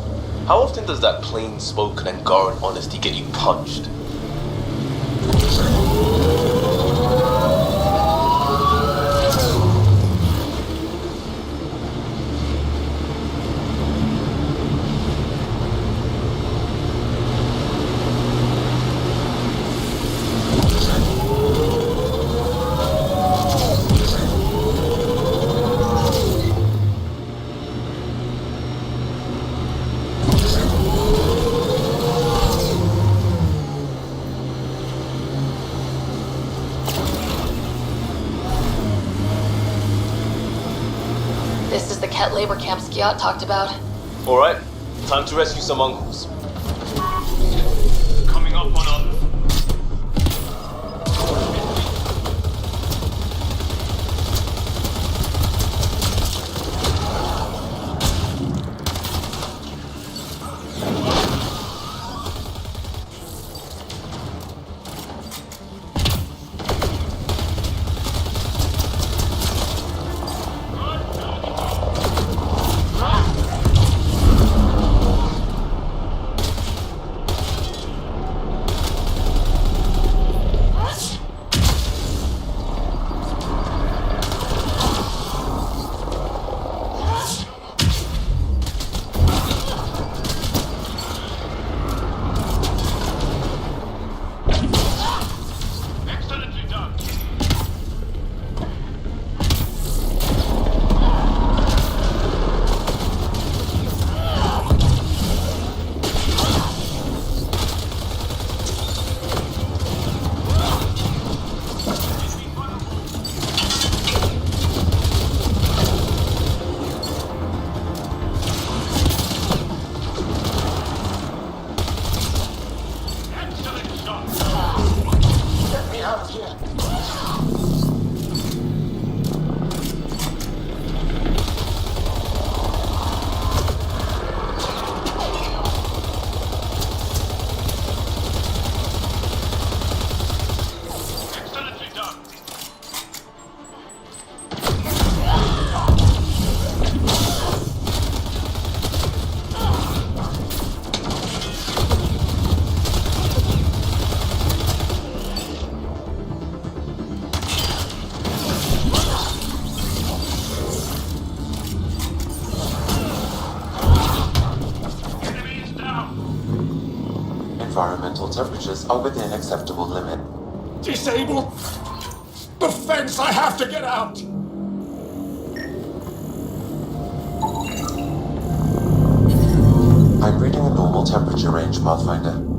How often does that plain-spoken Angaran honesty get you punched? Labor camp Skiat talked about. Alright, time to rescue some uncles. Coming up on us. temperatures are within acceptable limit. Disable the fence! I have to get out! I'm reading a normal temperature range, Pathfinder.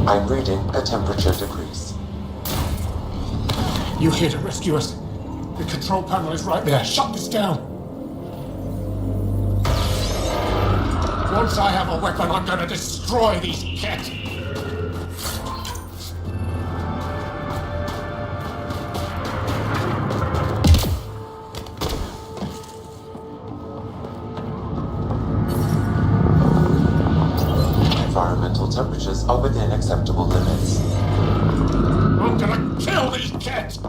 I'm reading a temperature decrease. You here to rescue us? The control panel is right there. Shut this down! Once I have a weapon, I'm gonna destroy these cats! Environmental temperatures are within acceptable limits. I'm gonna kill these cats!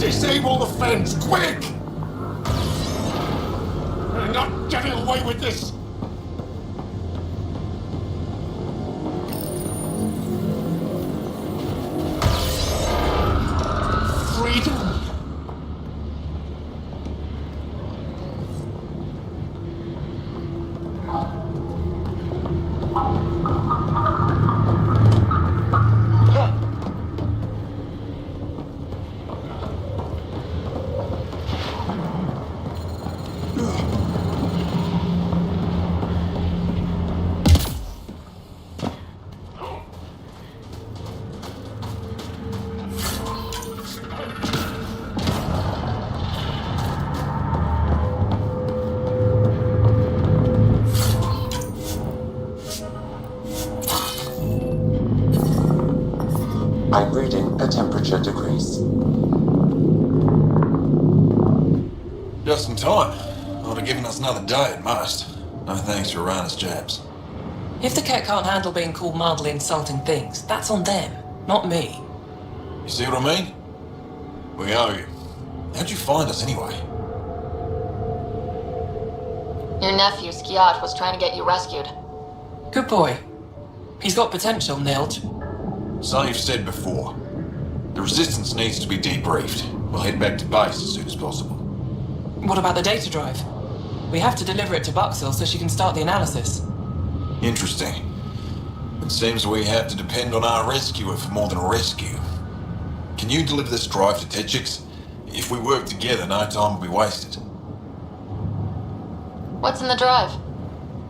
Disable the fence, quick! We're not getting away with this! Freedom! I'm reading a temperature decrease. Just in time. Would have given us another day at most. No thanks to Irana's jabs. If the cat can't handle being called mildly insulting things, that's on them, not me. You see what I mean? We owe you. How'd you find us anyway? Your nephew, Skiat, was trying to get you rescued. Good boy. He's got potential, Nilge. So you've said before. The Resistance needs to be debriefed. We'll head back to base as soon as possible. What about the data drive? We have to deliver it to Buxell so she can start the analysis. Interesting. It seems we have to depend on our rescuer for more than a rescue. Can you deliver this drive to Tetchix? If we work together, no time will be wasted. What's in the drive?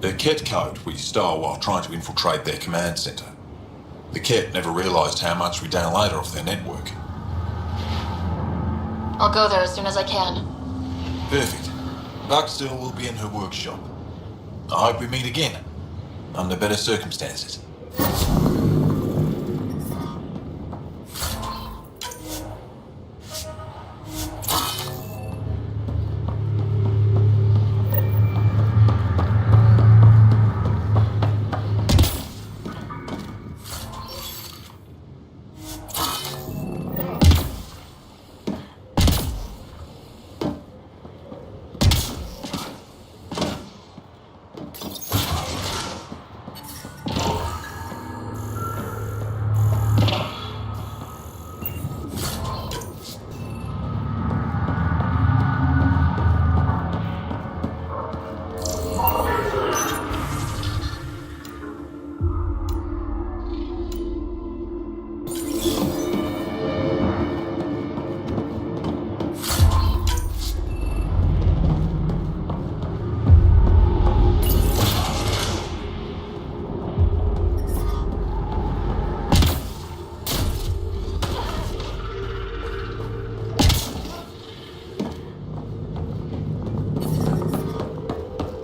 The Ket code we stole while trying to infiltrate their command center. The Ket never realized how much we downloaded off their network. I'll go there as soon as I can. Perfect. Buxell will be in her workshop. I hope we meet again, under better circumstances.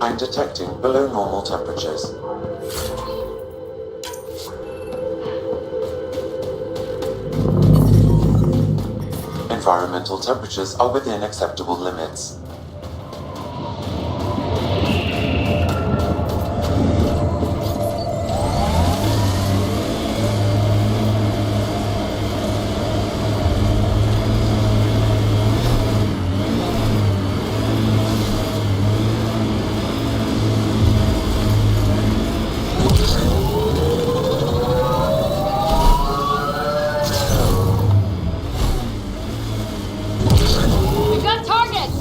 I'm detecting below normal temperatures. Environmental temperatures are within acceptable limits. We've got targets!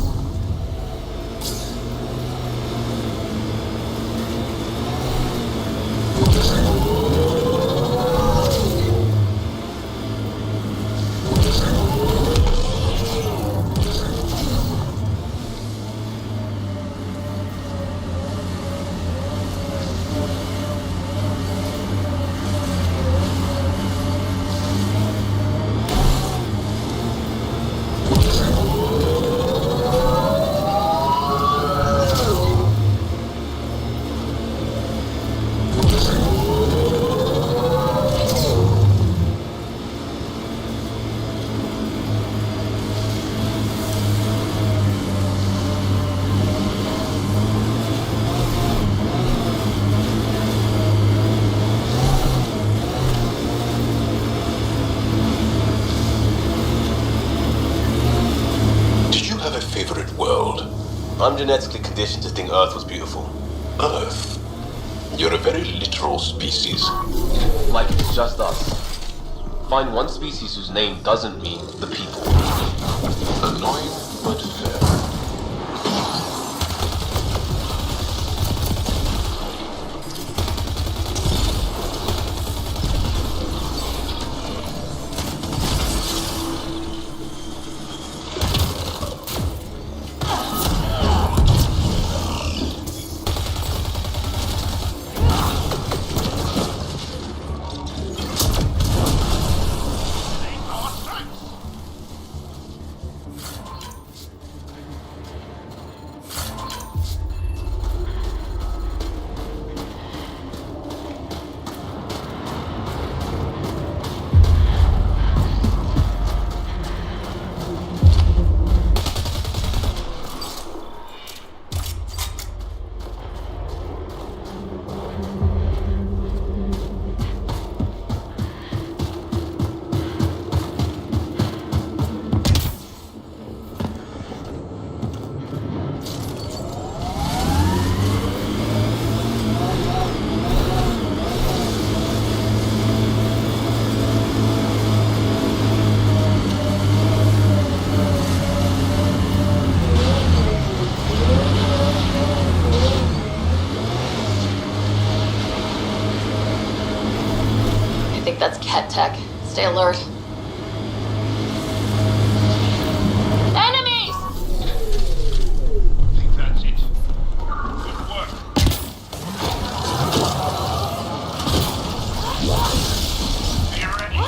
Did you have a favorite world? I'm genetically conditioned to think Earth was beautiful. Earth? You're a very literal species. Like it's just us. Find one species whose name doesn't mean the people. Annoying, but fair. I think that's cat tech. Stay alert. Enemies! I think that's it. Good work. Be ready.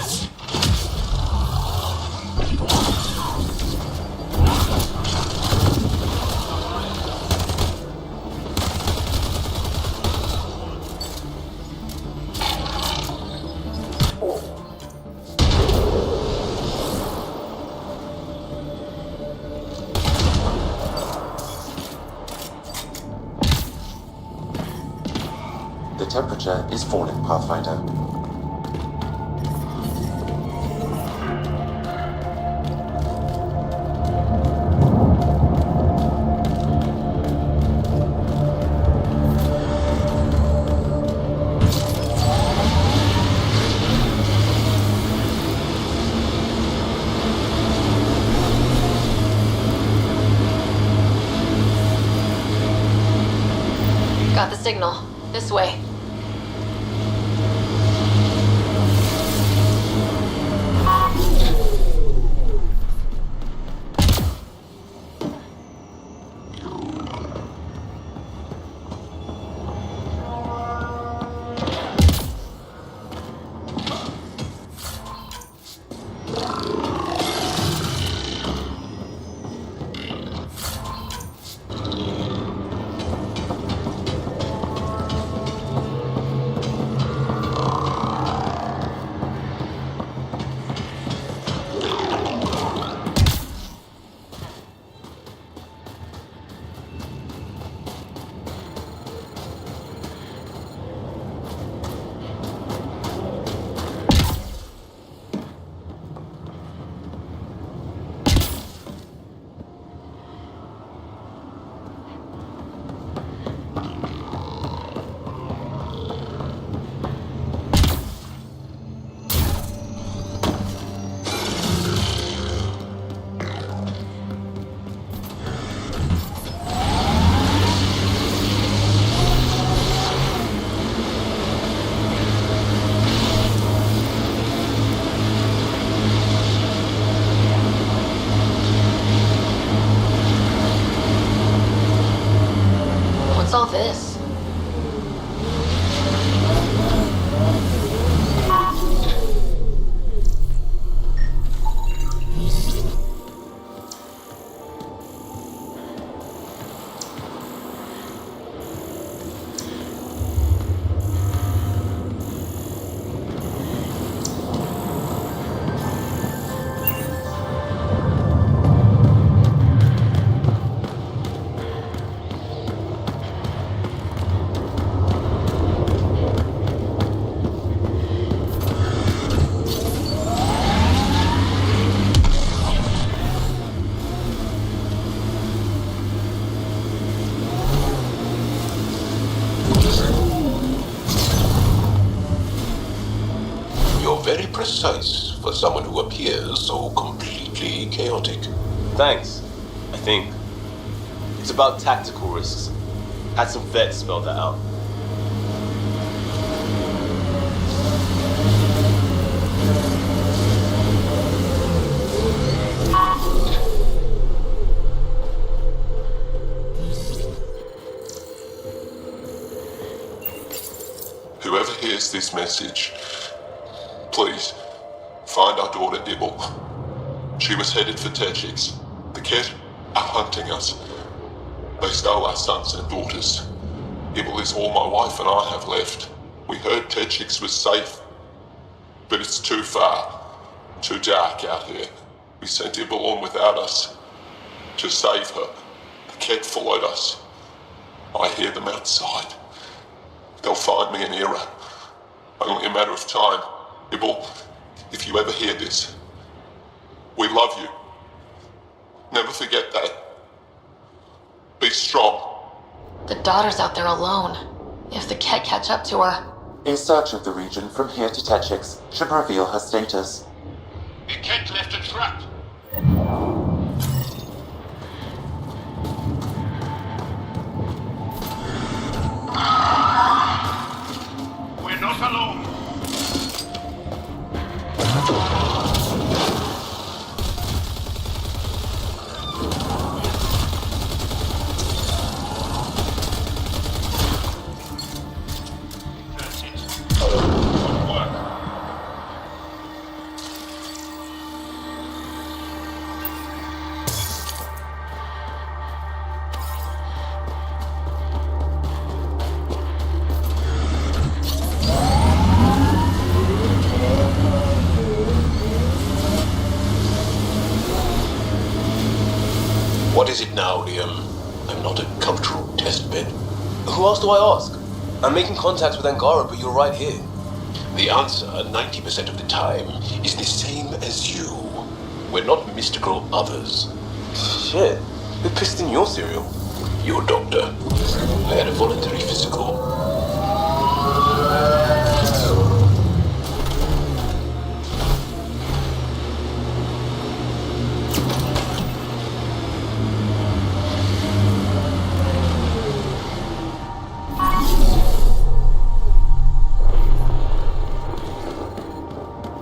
The temperature is falling, Pathfinder. Got the signal. This way. What's all this? Very precise for someone who appears so completely chaotic. Thanks, I think. It's about tactical risks. Had some vets spell that out. Whoever hears this message, please, find our daughter Dibble. She was headed for Techix. The Ket are hunting us. They stole our sons and daughters. Dibble is all my wife and I have left. We heard Techix was safe, but it's too far, too dark out here. We sent Dibble on without us. To save her, the Ket followed us. I hear them outside. They'll find me in Era. Only a matter of time. Dibble, if you ever hear this, we love you. Never forget that. Be strong. The daughter's out there alone. If the Ket catch up to her... A search of the region from here to Techix should reveal her status. The Ket left a trap. We're not alone. That's it. Good work. What is it now, Liam? I'm not a cultural testbed. Who else do I ask? I'm making contacts with Angara, but you're right here. The answer, 90% of the time, is the same as you. We're not mystical others. Shit, who pissed in your cereal? Your doctor. I had a voluntary physical.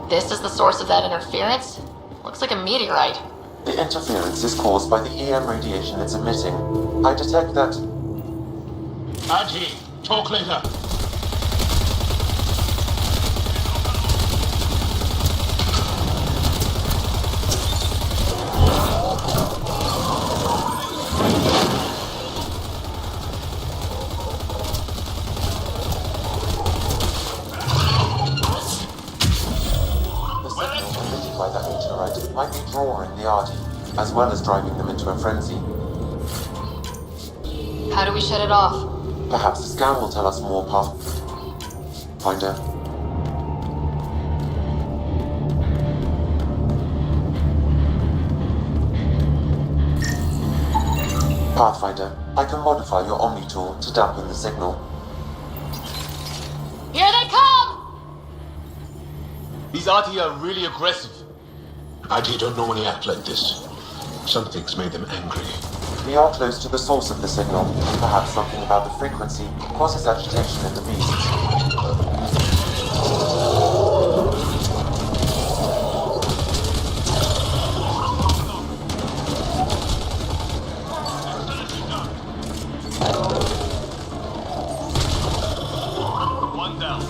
This is the source of that interference? Looks like a meteorite. The interference is caused by the EM radiation it's emitting. I detect that... Aji, talk later. by that meteorite might be drawing the Ardi, as well as driving them into a frenzy. How do we shut it off? Perhaps the scan will tell us more, Pathfinder. Pathfinder, I can modify your Omni tool to dampen the signal. Here they come! These RT are really aggressive. RT don't normally act like this. Something's made them angry. We are close to the source of the signal. Perhaps something about the frequency causes agitation in the beasts. One down.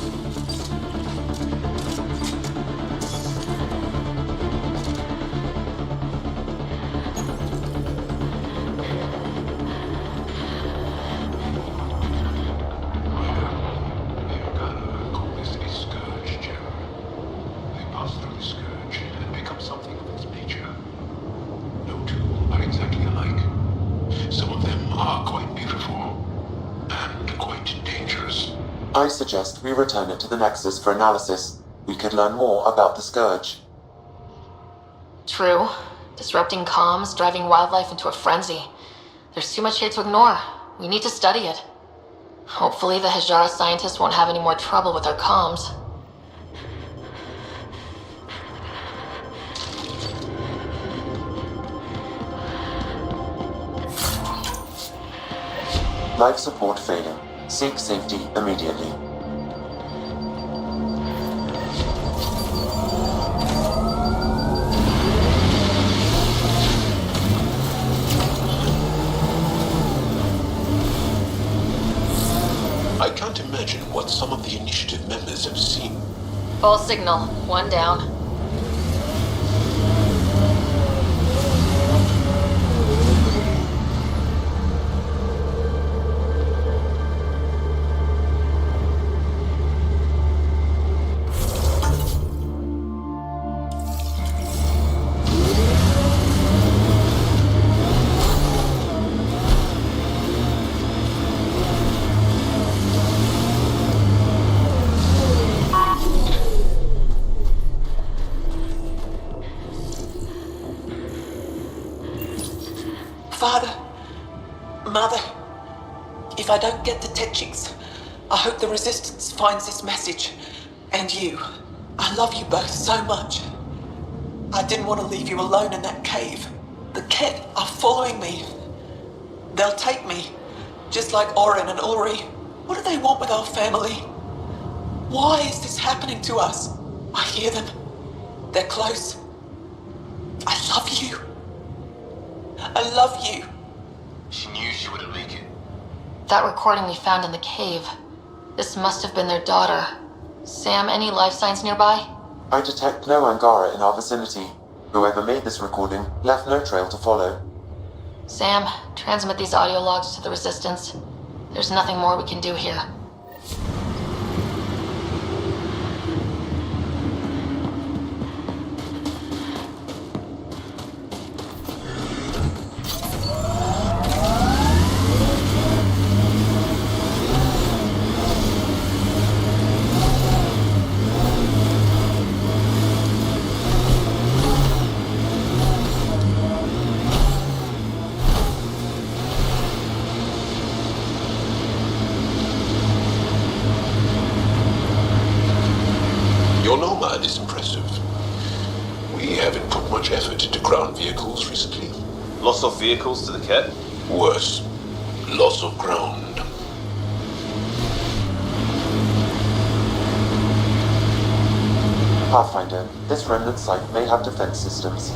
I suggest we return it to the Nexus for analysis. We could learn more about the Scourge. True. Disrupting comms, driving wildlife into a frenzy. There's too much here to ignore. We need to study it. Hopefully the Hajara scientists won't have any more trouble with our comms. Life support failing. Seek safety immediately. I can't imagine what some of the initiative members have seen. Full signal. One down. Father, Mother, if I don't get the Tetchiks, I hope the Resistance finds this message. And you. I love you both so much. I didn't want to leave you alone in that cave. The Ket are following me. They'll take me, just like Orin and Ulri. What do they want with our family? Why is this happening to us? I hear them. They're close. I love you. I love you. She knew she wouldn't make it. That recording we found in the cave. This must have been their daughter. Sam, any life signs nearby? I detect no Angara in our vicinity. Whoever made this recording left no trail to follow. Sam, transmit these audio logs to the Resistance. There's nothing more we can do here. Your Nomad is impressive. We haven't put much effort into ground vehicles recently. Loss of vehicles to the Ket? Worse, loss of ground. Pathfinder, this remnant site may have defense systems.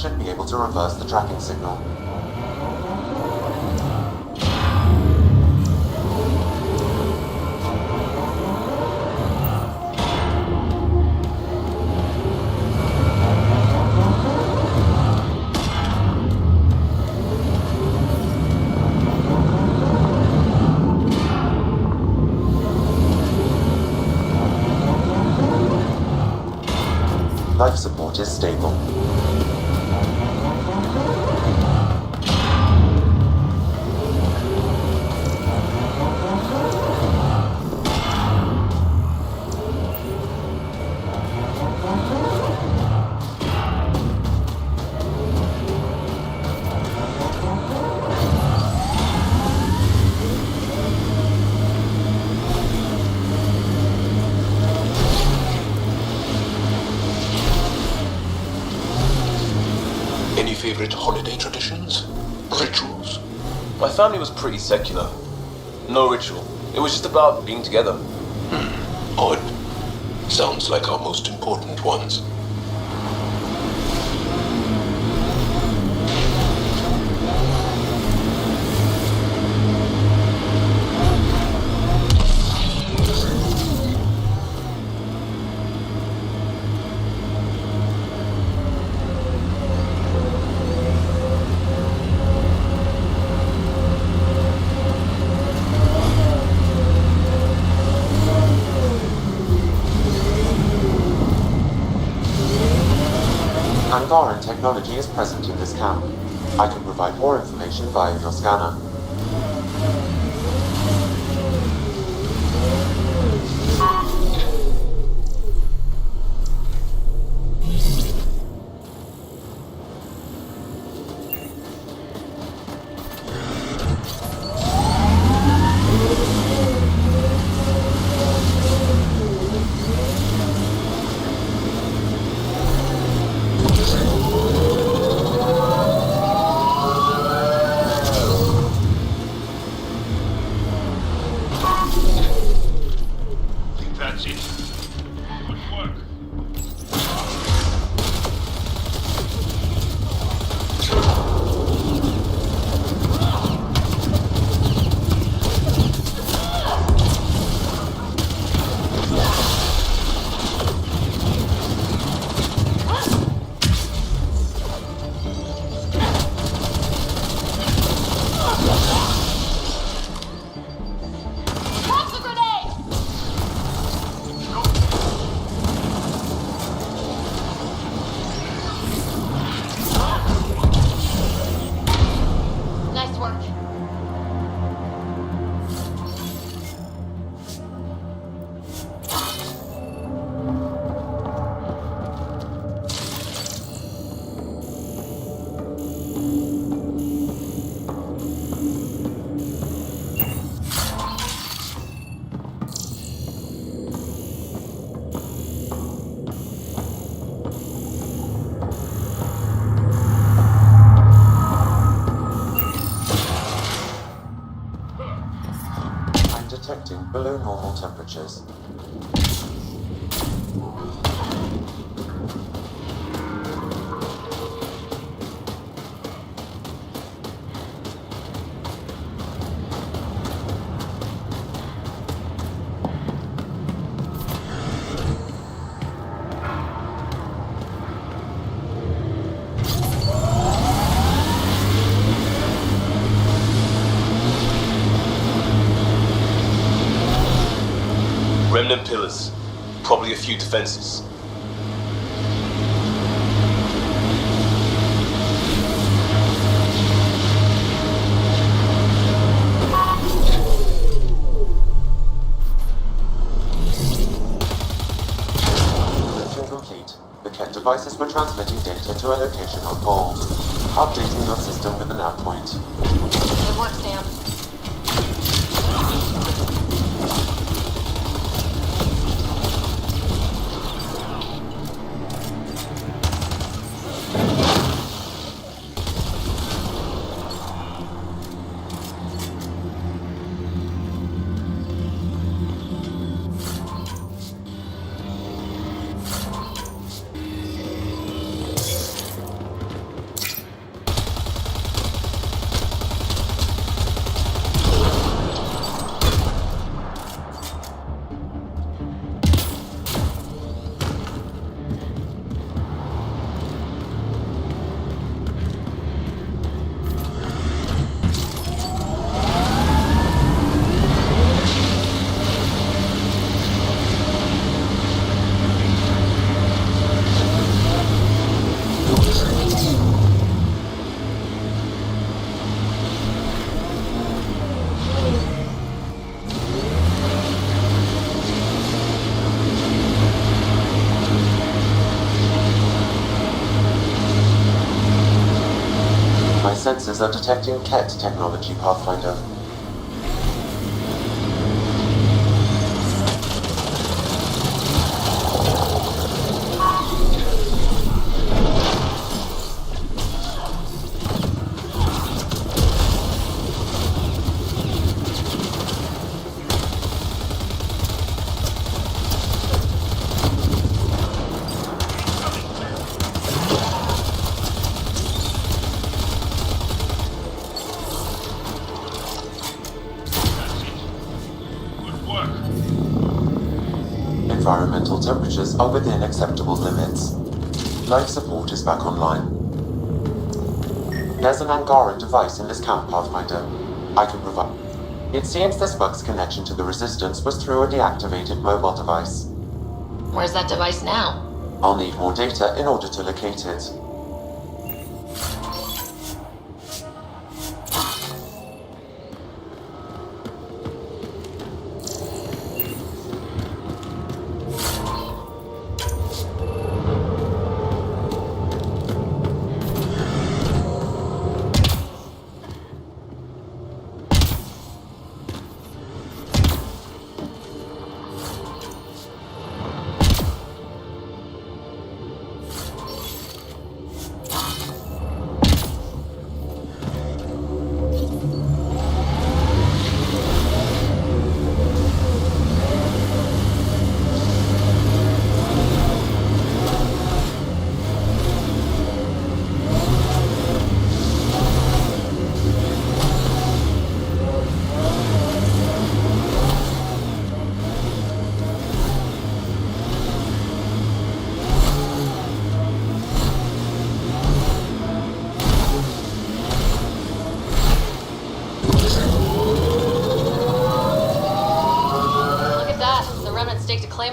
should be able to reverse the tracking signal. Life support is stable. Any favorite holiday traditions? Rituals? My family was pretty secular. No ritual. It was just about being together. Odd. Sounds like our most important ones. Angaran technology is present in this camp. I can provide more information via your scanner. That's it. Good work. Nice work. I'm detecting below normal temperatures. Remnant pillars. Probably a few defenses. Mission complete. The Ket devices were transmitting data to a location on Voeld. Updating your system with a nav point. Good work, Sam. sensors are detecting Ket technology, Pathfinder. Environmental temperatures are within acceptable limits. Life support is back online. There's an Angaran device in this camp, Pathfinder. I can provide. It seems this bug's connection to the Resistance was through a deactivated mobile device. Where's that device now? I'll need more data in order to locate it.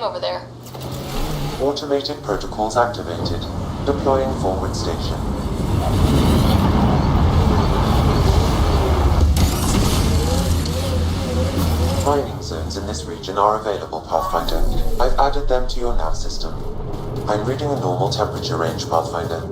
Over there. Automated protocols activated. Deploying forward station. Mining zones in this region are available, Pathfinder. I've added them to your nav system. I'm reading a normal temperature range, Pathfinder.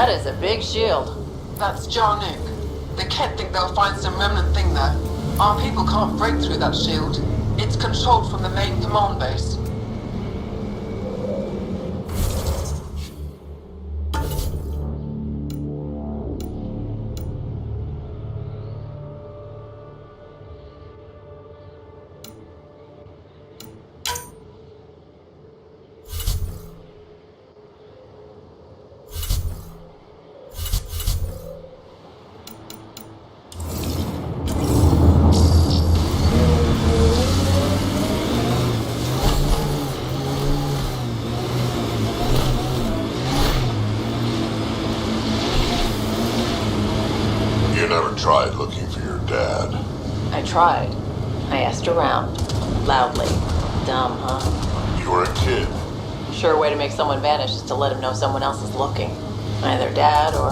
That is a big shield. That's Jarnook. The Kett think they'll find some remnant thing there. Our people can't break through that shield. It's controlled from the main command base. Tried looking for your dad. I tried. I asked around. Loudly. Dumb, huh? You were a kid. Sure way to make someone vanish is to let him know someone else is looking. Either dad or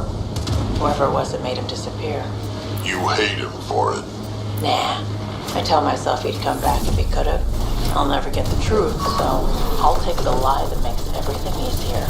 whoever it was that made him disappear. You hate him for it. Nah. I tell myself he'd come back if he could have. I'll never get the truth, so I'll take the lie that makes everything easier.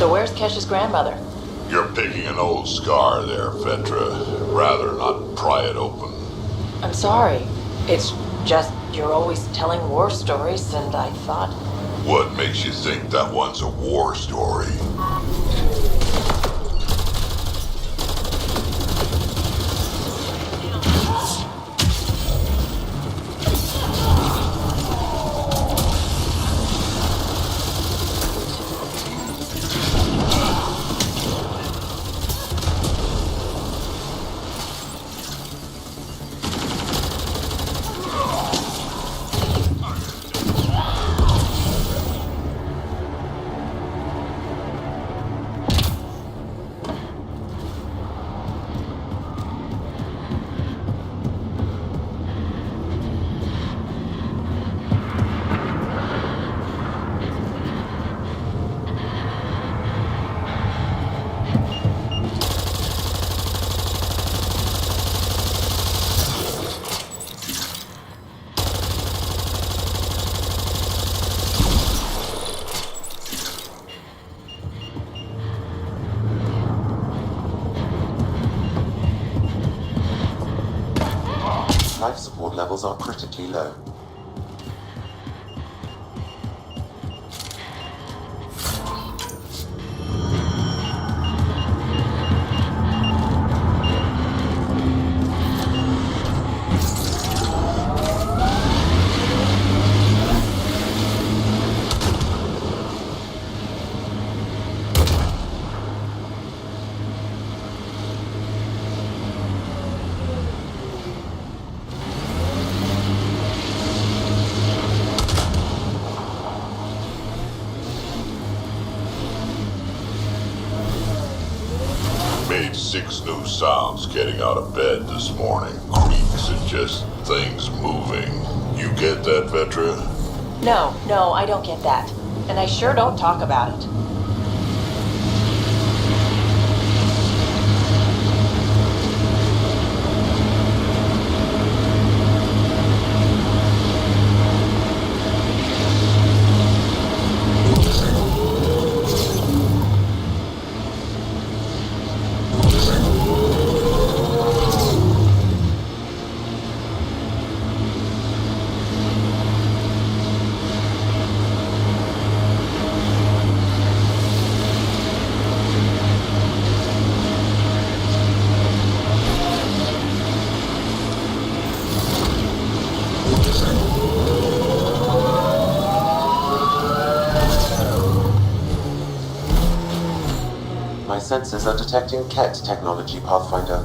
Where's Kesh's grandmother? You're picking an old scar there, Fetra. Rather not pry it open. I'm sorry. It's just you're always telling war stories, and I thought... What makes you think that one's a war story? Life support levels are critically low. made 6 new sounds getting out of bed this morning. Creaks and just things moving. You get that, Vetra? No, I don't get that. And I sure don't talk about it. My sensors are detecting Ket technology, Pathfinder.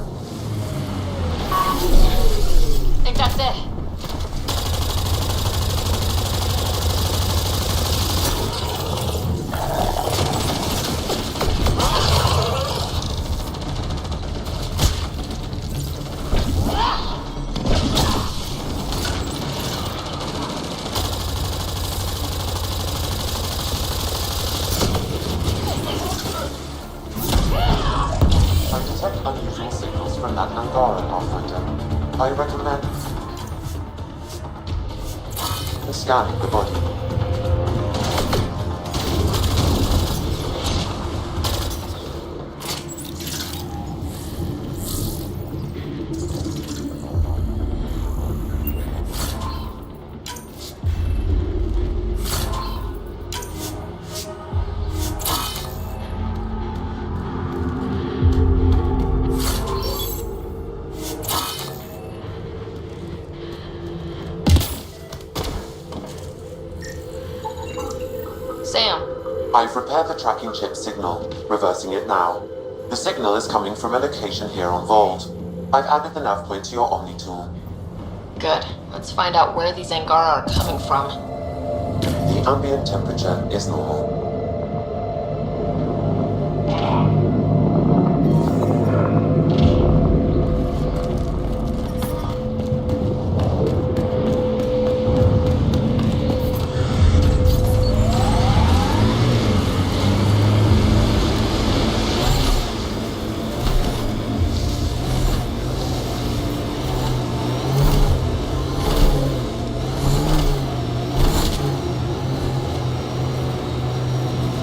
Think that's it. Unusual signals from that Angara, Pathfinder. I recommend scanning the body. I've repaired the tracking chip signal, reversing it now. The signal is coming from a location here on Voeld. I've added the nav point to your Omni tool. Good. Let's find out where these Angara are coming from. The ambient temperature is normal.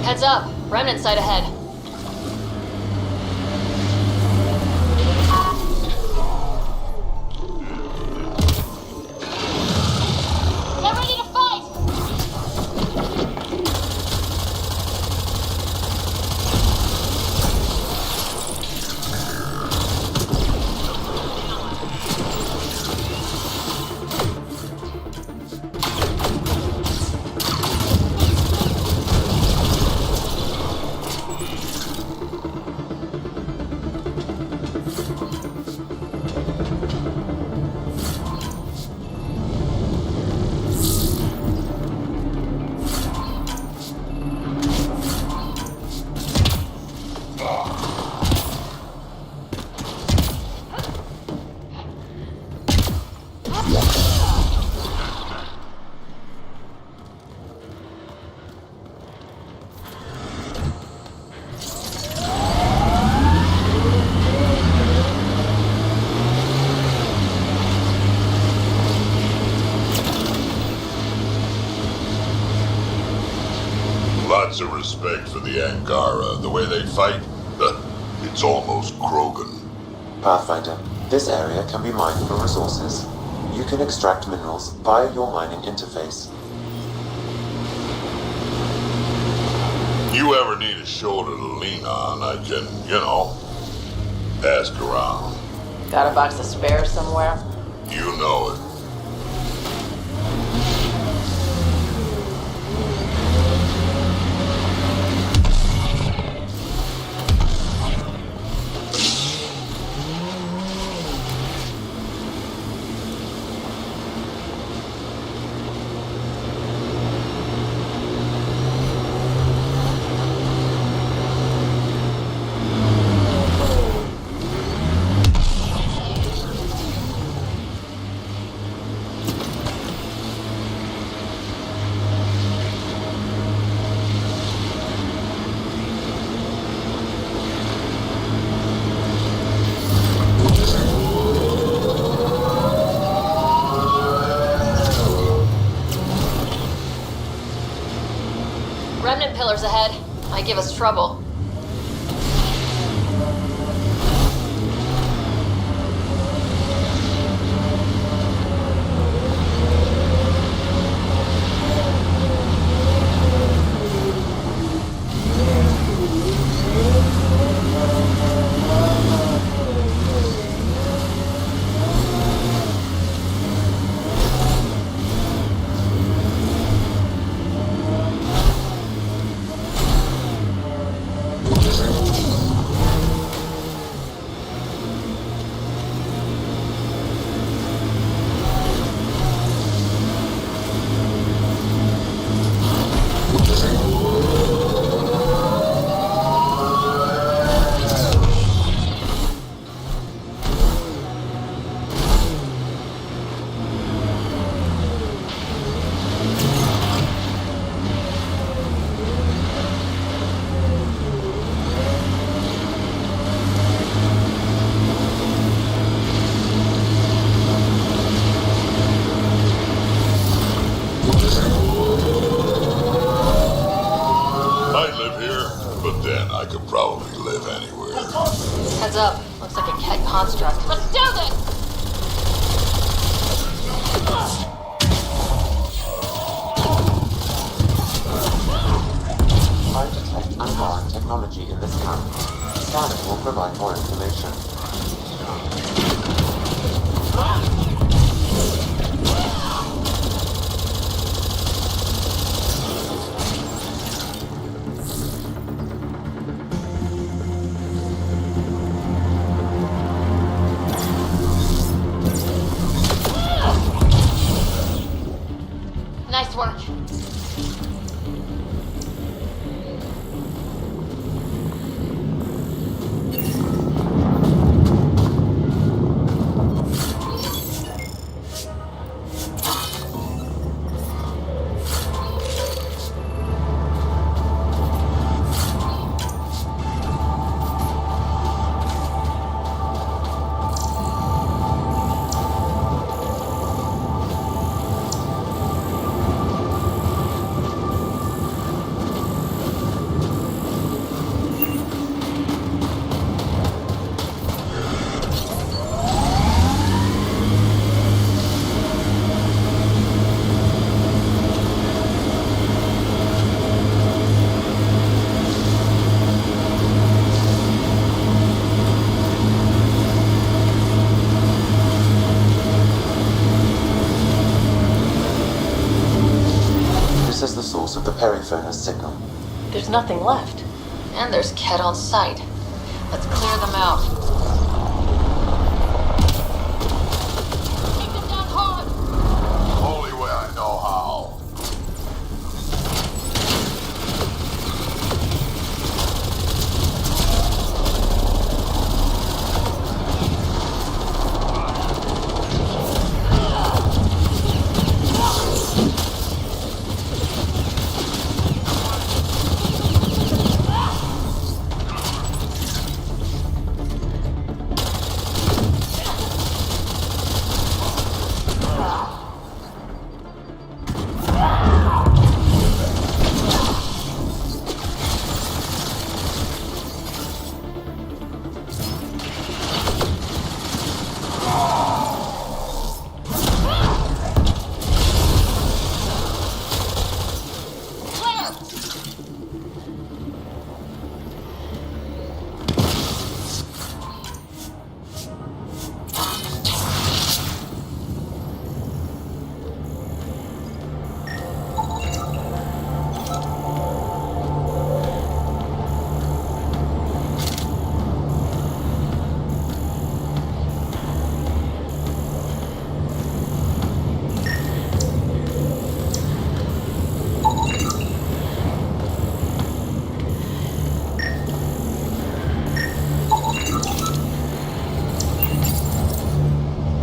Heads up. Remnant site ahead. Get ready to fight! Lots of respect for the Angara. The way they fight, it's almost Krogan. Pathfinder, this area can be mined for resources. You can extract minerals via your mining interface. You ever need a shoulder to lean on, I can, ask around. Got a box of spares somewhere? You know it. might give us trouble. Heads up. Looks like a Ket construct. Let's do this! I detect Angaran technology in this camp. Scanning will provide more information. Nice work. Of the periphone's signal. There's nothing left. And there's Ket on site. Let's clear them out. Take them down hard! Only way I know how.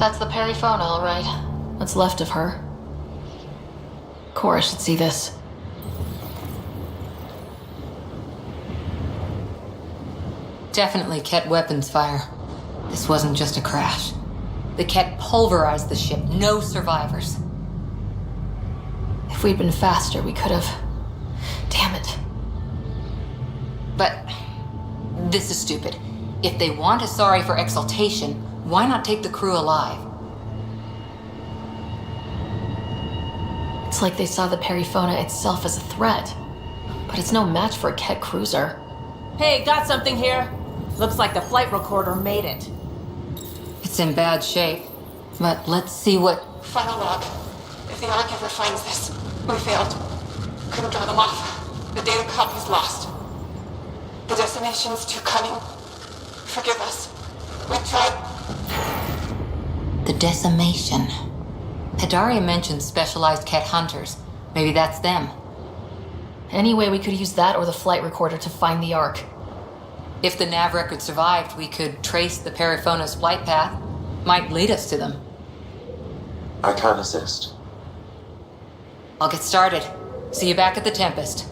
That's the periphone, all right. What's left of her? Cora should see this. Definitely Ket weapons fire. This wasn't just a crash. The Ket pulverized the ship. No survivors. If we'd been faster, we could have. Damn it. This is stupid. If they want a sorry for exaltation, why not take the crew alive? It's like they saw the Periphona itself as a threat. But it's no match for a Ket cruiser. Hey, got something here. Looks like the flight recorder made it. It's in bad shape. But let's see what... Final log. If the Ark ever finds this, we failed. Couldn't draw them off. The data copy's lost. The decimation's too cunning. Forgive us. We tried. The decimation. Hidaria mentioned specialized Ket hunters. Maybe that's them. Anyway, we could use that or the flight recorder to find the Ark. If the nav record survived, we could trace the Periphona's flight path. Might lead us to them. I can assist. I'll get started. See you back at the Tempest.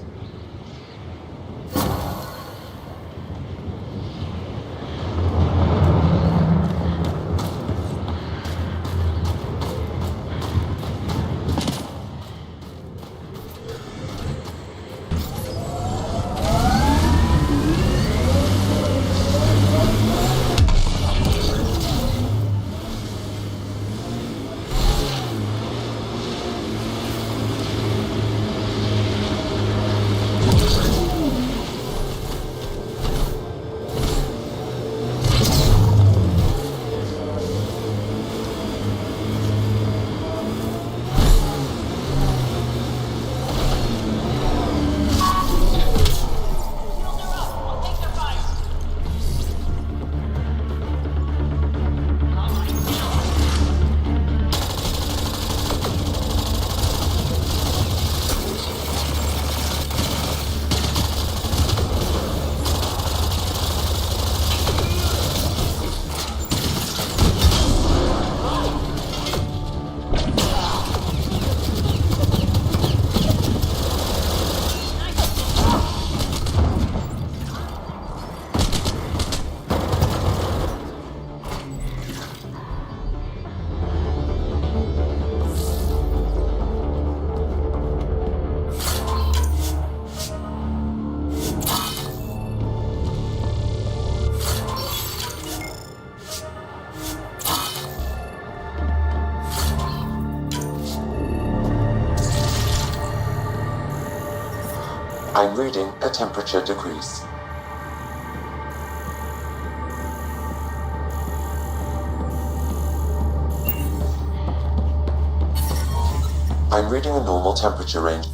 I'm reading a temperature decrease. I'm reading a normal temperature range.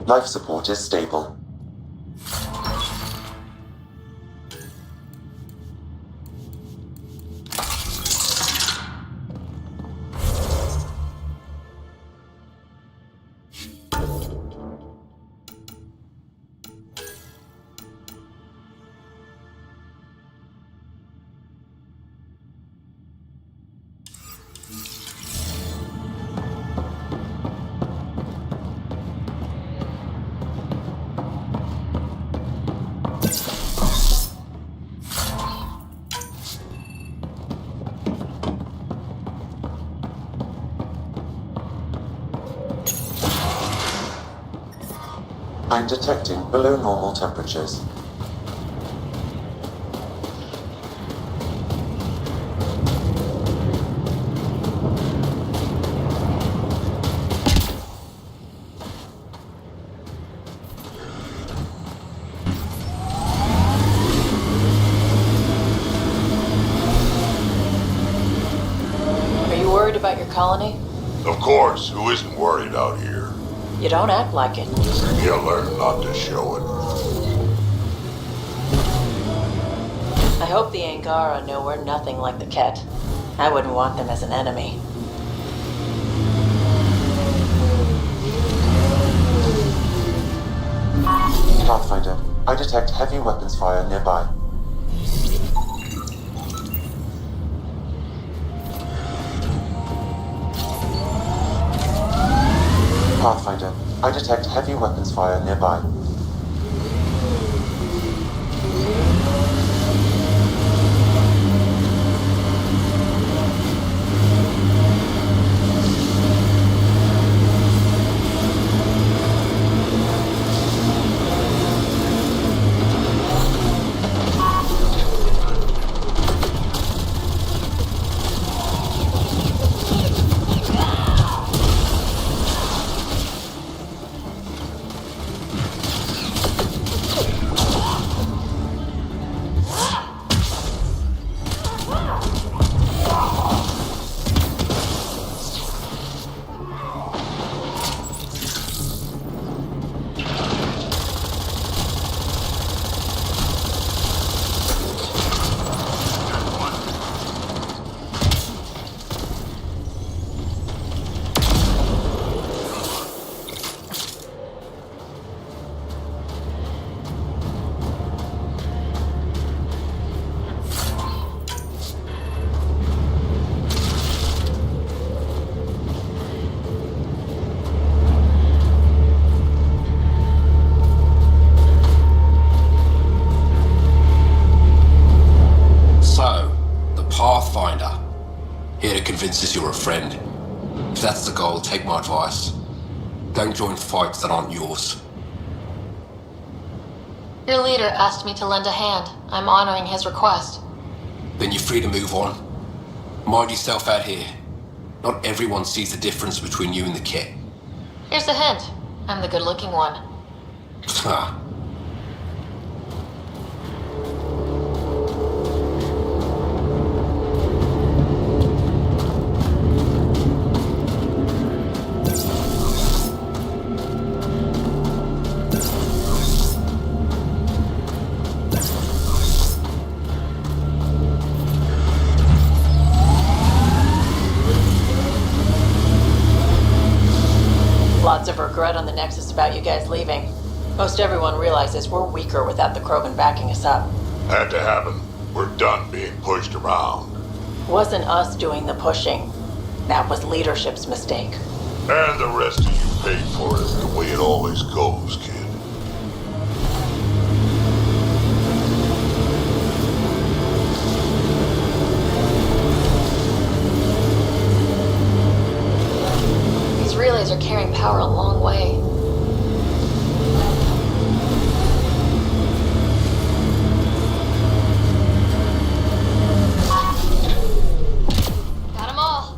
Life support is stable. I'm detecting below normal temperatures. worried about your colony? Of course, who isn't worried out here? You don't act like it. You'll learn not to show it. I hope the Angara know we're nothing like the Ket. I wouldn't want them as an enemy. Pathfinder, I detect heavy weapons fire nearby. Pathfinder, I detect heavy weapons fire nearby. Convinces you're a friend. If that's the goal, take my advice. Don't join fights that aren't yours. Your leader asked me to lend a hand. I'm honoring his request. Then you're free to move on. Mind yourself out here. Not everyone sees the difference between you and the Ket. Here's a hint. I'm the good-looking one. Ha. Lots of regret on the Nexus about you guys leaving. Most everyone realizes we're weaker without the Krogan backing us up. Had to happen. We're done being pushed around. Wasn't us doing the pushing. That was leadership's mistake. And the rest of you paid for it the way it always goes, kid. These relays are carrying power a long way. Got 'em all.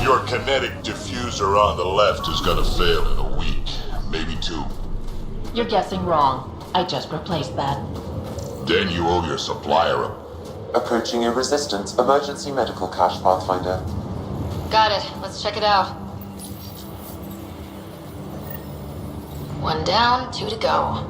Your kinetic diffuser on the left is gonna fail in a week, maybe 2. You're guessing wrong. I just replaced that. Then you owe your supplier a... Approaching a resistance emergency medical cache, Pathfinder. Got it. Let's check it out. 1 down, 2 to go.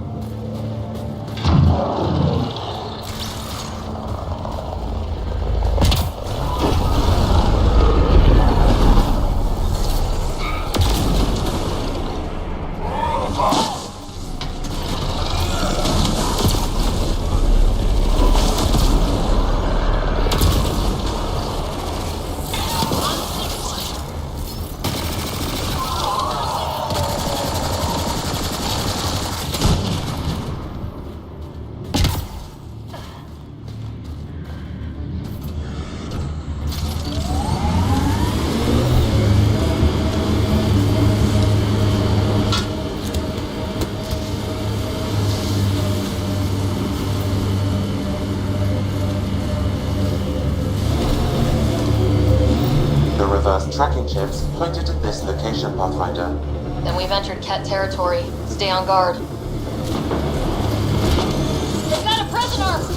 Tracking chips pointed at this location, Pathfinder. Then we've entered Ket territory. Stay on guard. They've got a prisoner!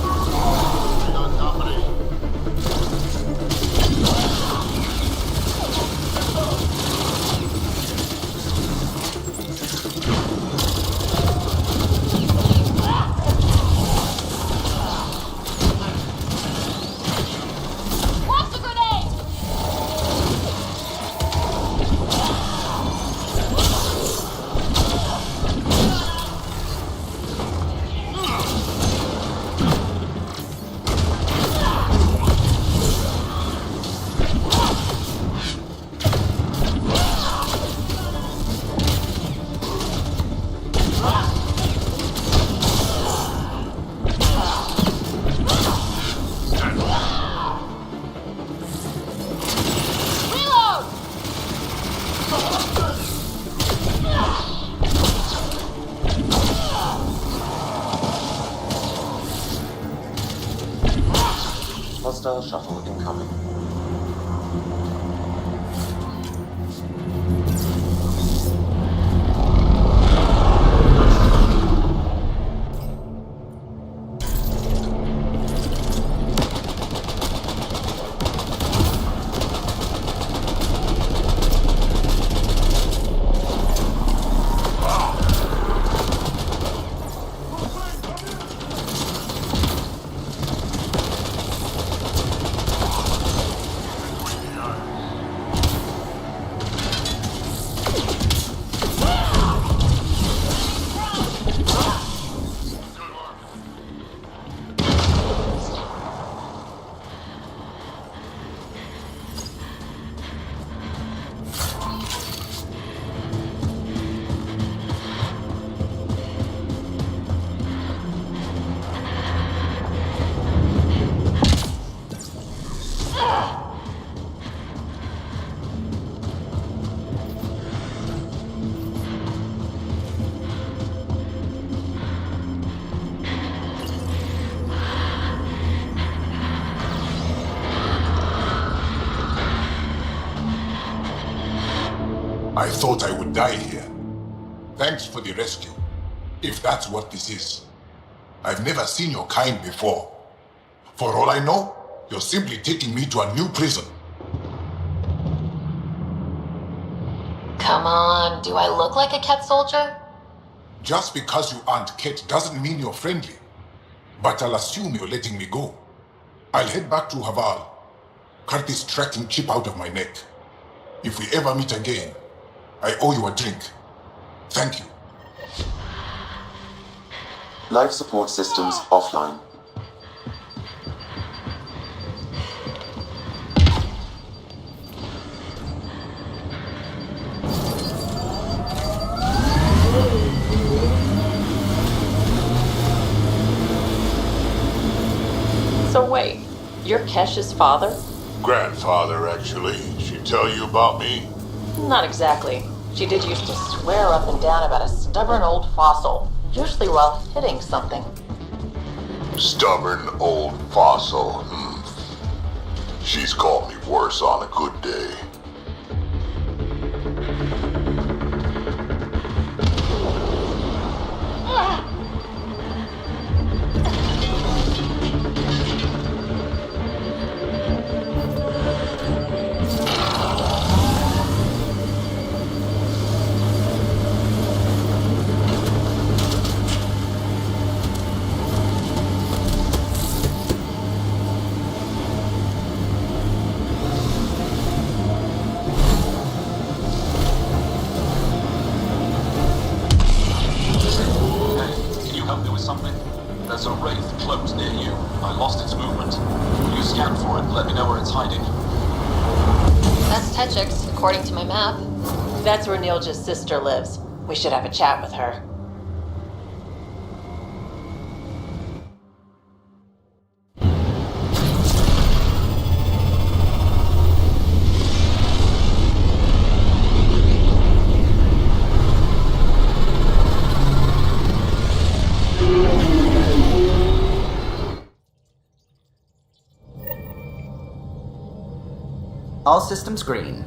Hostile shuttle incoming. I thought I would die here. Thanks for the rescue, if that's what this is. I've never seen your kind before. For all I know, you're simply taking me to a new prison. Come on, do I look like a Ket soldier? Just because you aren't Ket doesn't mean you're friendly. But I'll assume you're letting me go. I'll head back to Haval. Cut this tracking chip out of my neck. If we ever meet again, I owe you a drink. Thank you. Life support systems offline. So wait, you're Kesh's father? Grandfather, actually. She tell you about me? Not exactly. She did used to swear up and down about a stubborn old fossil, usually while hitting something. Stubborn old fossil. She's called me worse on a good day. Techix, according to my map. That's where Neilja's sister lives. We should have a chat with her. All systems green.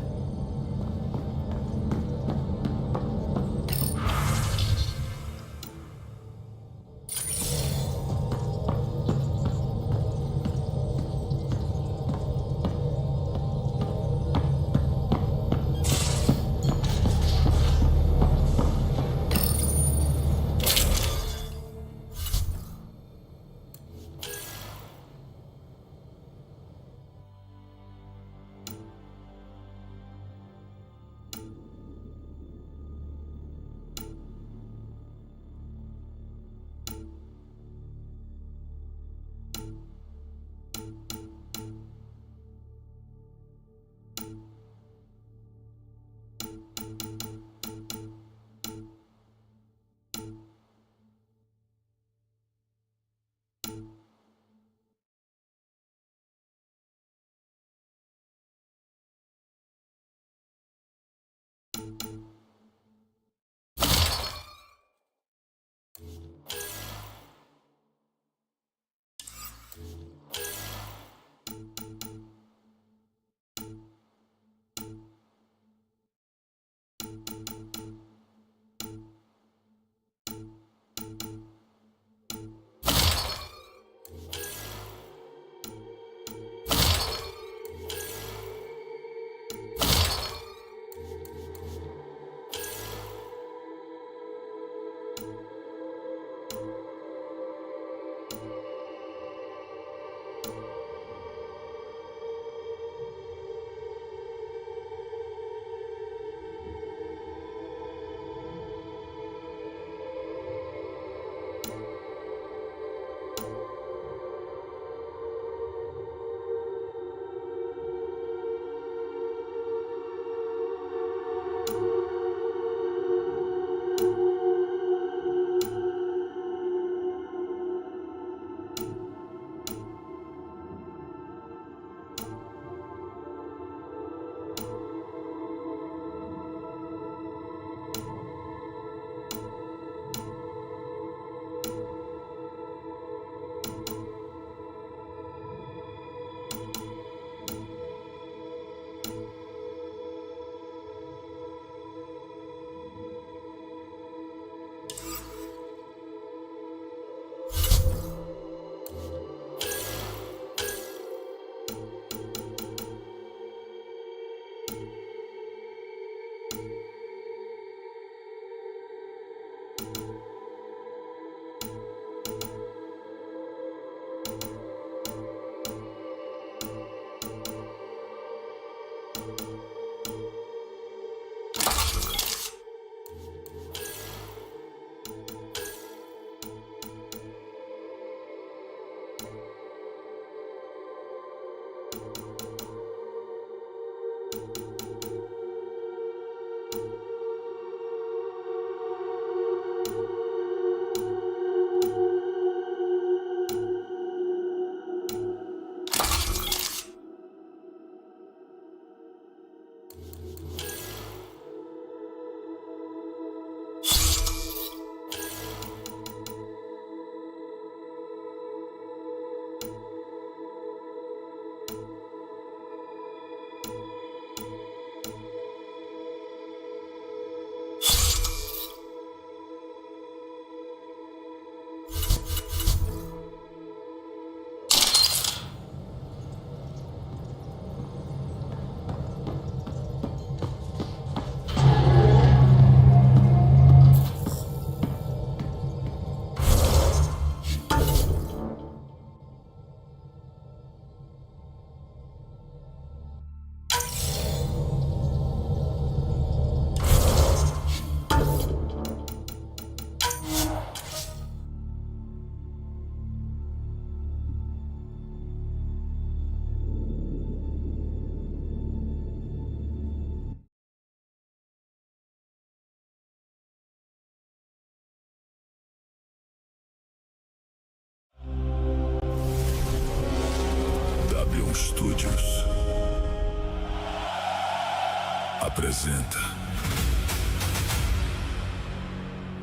apresenta.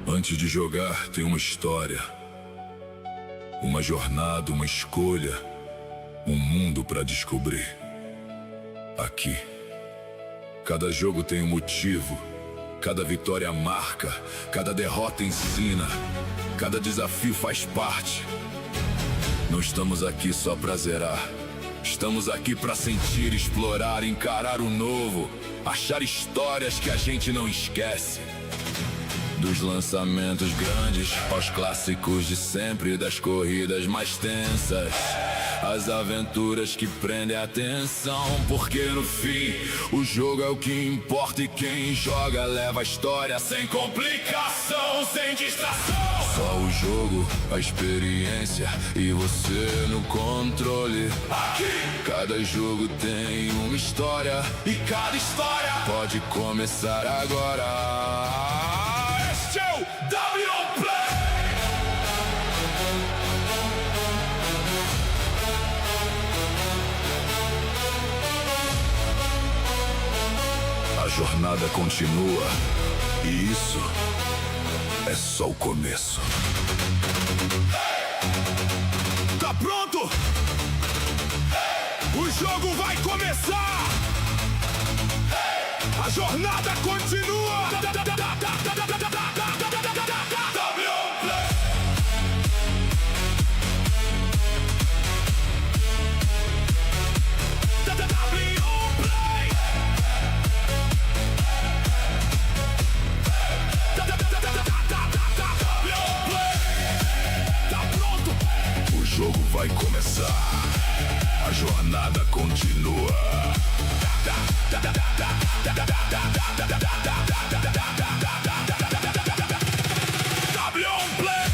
Antes de jogar, tem uma história, uma jornada, uma escolha, um mundo pra descobrir. Aqui, cada jogo tem um motivo, cada vitória marca, cada derrota ensina, cada desafio faz parte. Não estamos aqui só pra zerar, estamos aqui pra sentir, explorar, encarar o novo, achar histórias que a gente não esquece. Dos lançamentos grandes aos clássicos de sempre, das corridas mais tensas, as aventuras que prendem a atenção. Porque no fim, o jogo é o que importa e quem joga leva a história sem complicação, sem distração. Só o jogo, a experiência e você no controle. Aqui, cada jogo tem uma história e cada história pode começar agora. Este é o DablioMPlay! A jornada continua e isso é só o começo. Tá pronto? O jogo vai começar! A jornada continua! O jogo vai começar. A jornada continua. DablioMPlay.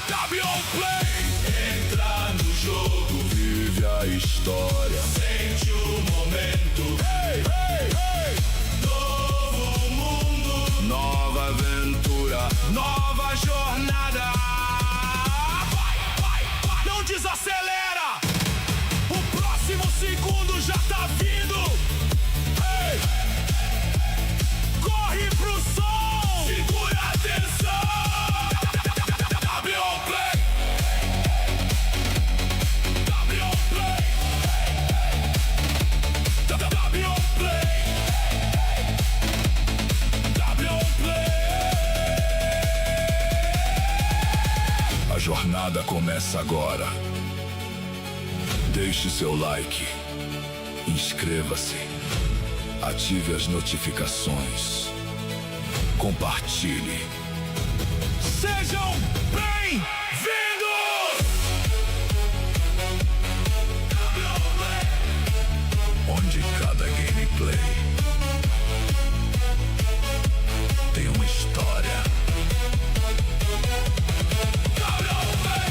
DablioMPlay. Entra no jogo, vive a história, sente o momento. Hey, hey, hey. Novo mundo, nova aventura, nova jornada. Vai, vai, vai. Não desacelera. O próximo segundo já tá vindo. Hey. Corre pro som, segura a atenção. DablioMPlay. DablioMPlay. DablioMPlay. DablioMPlay. A jornada começa agora. Deixe seu like, inscreva-se, ative as notificações, compartilhe. Sejam bem-vindos! Onde cada gameplay tem uma história. DablioMPlay.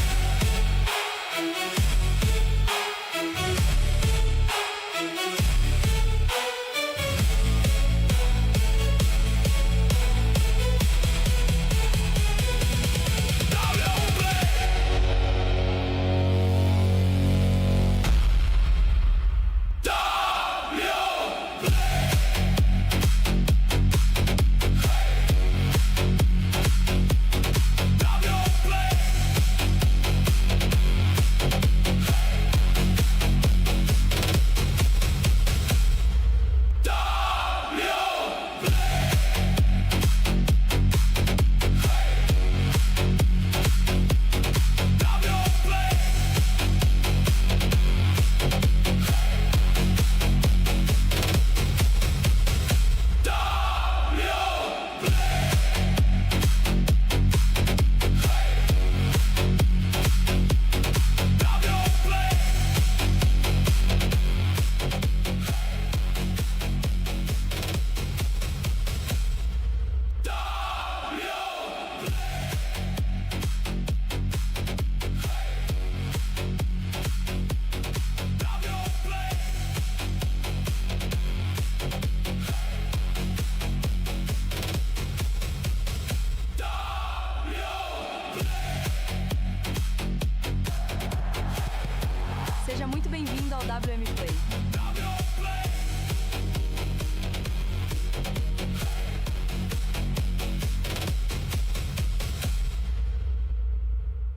ao WMPlay.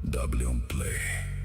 DablioMPlay.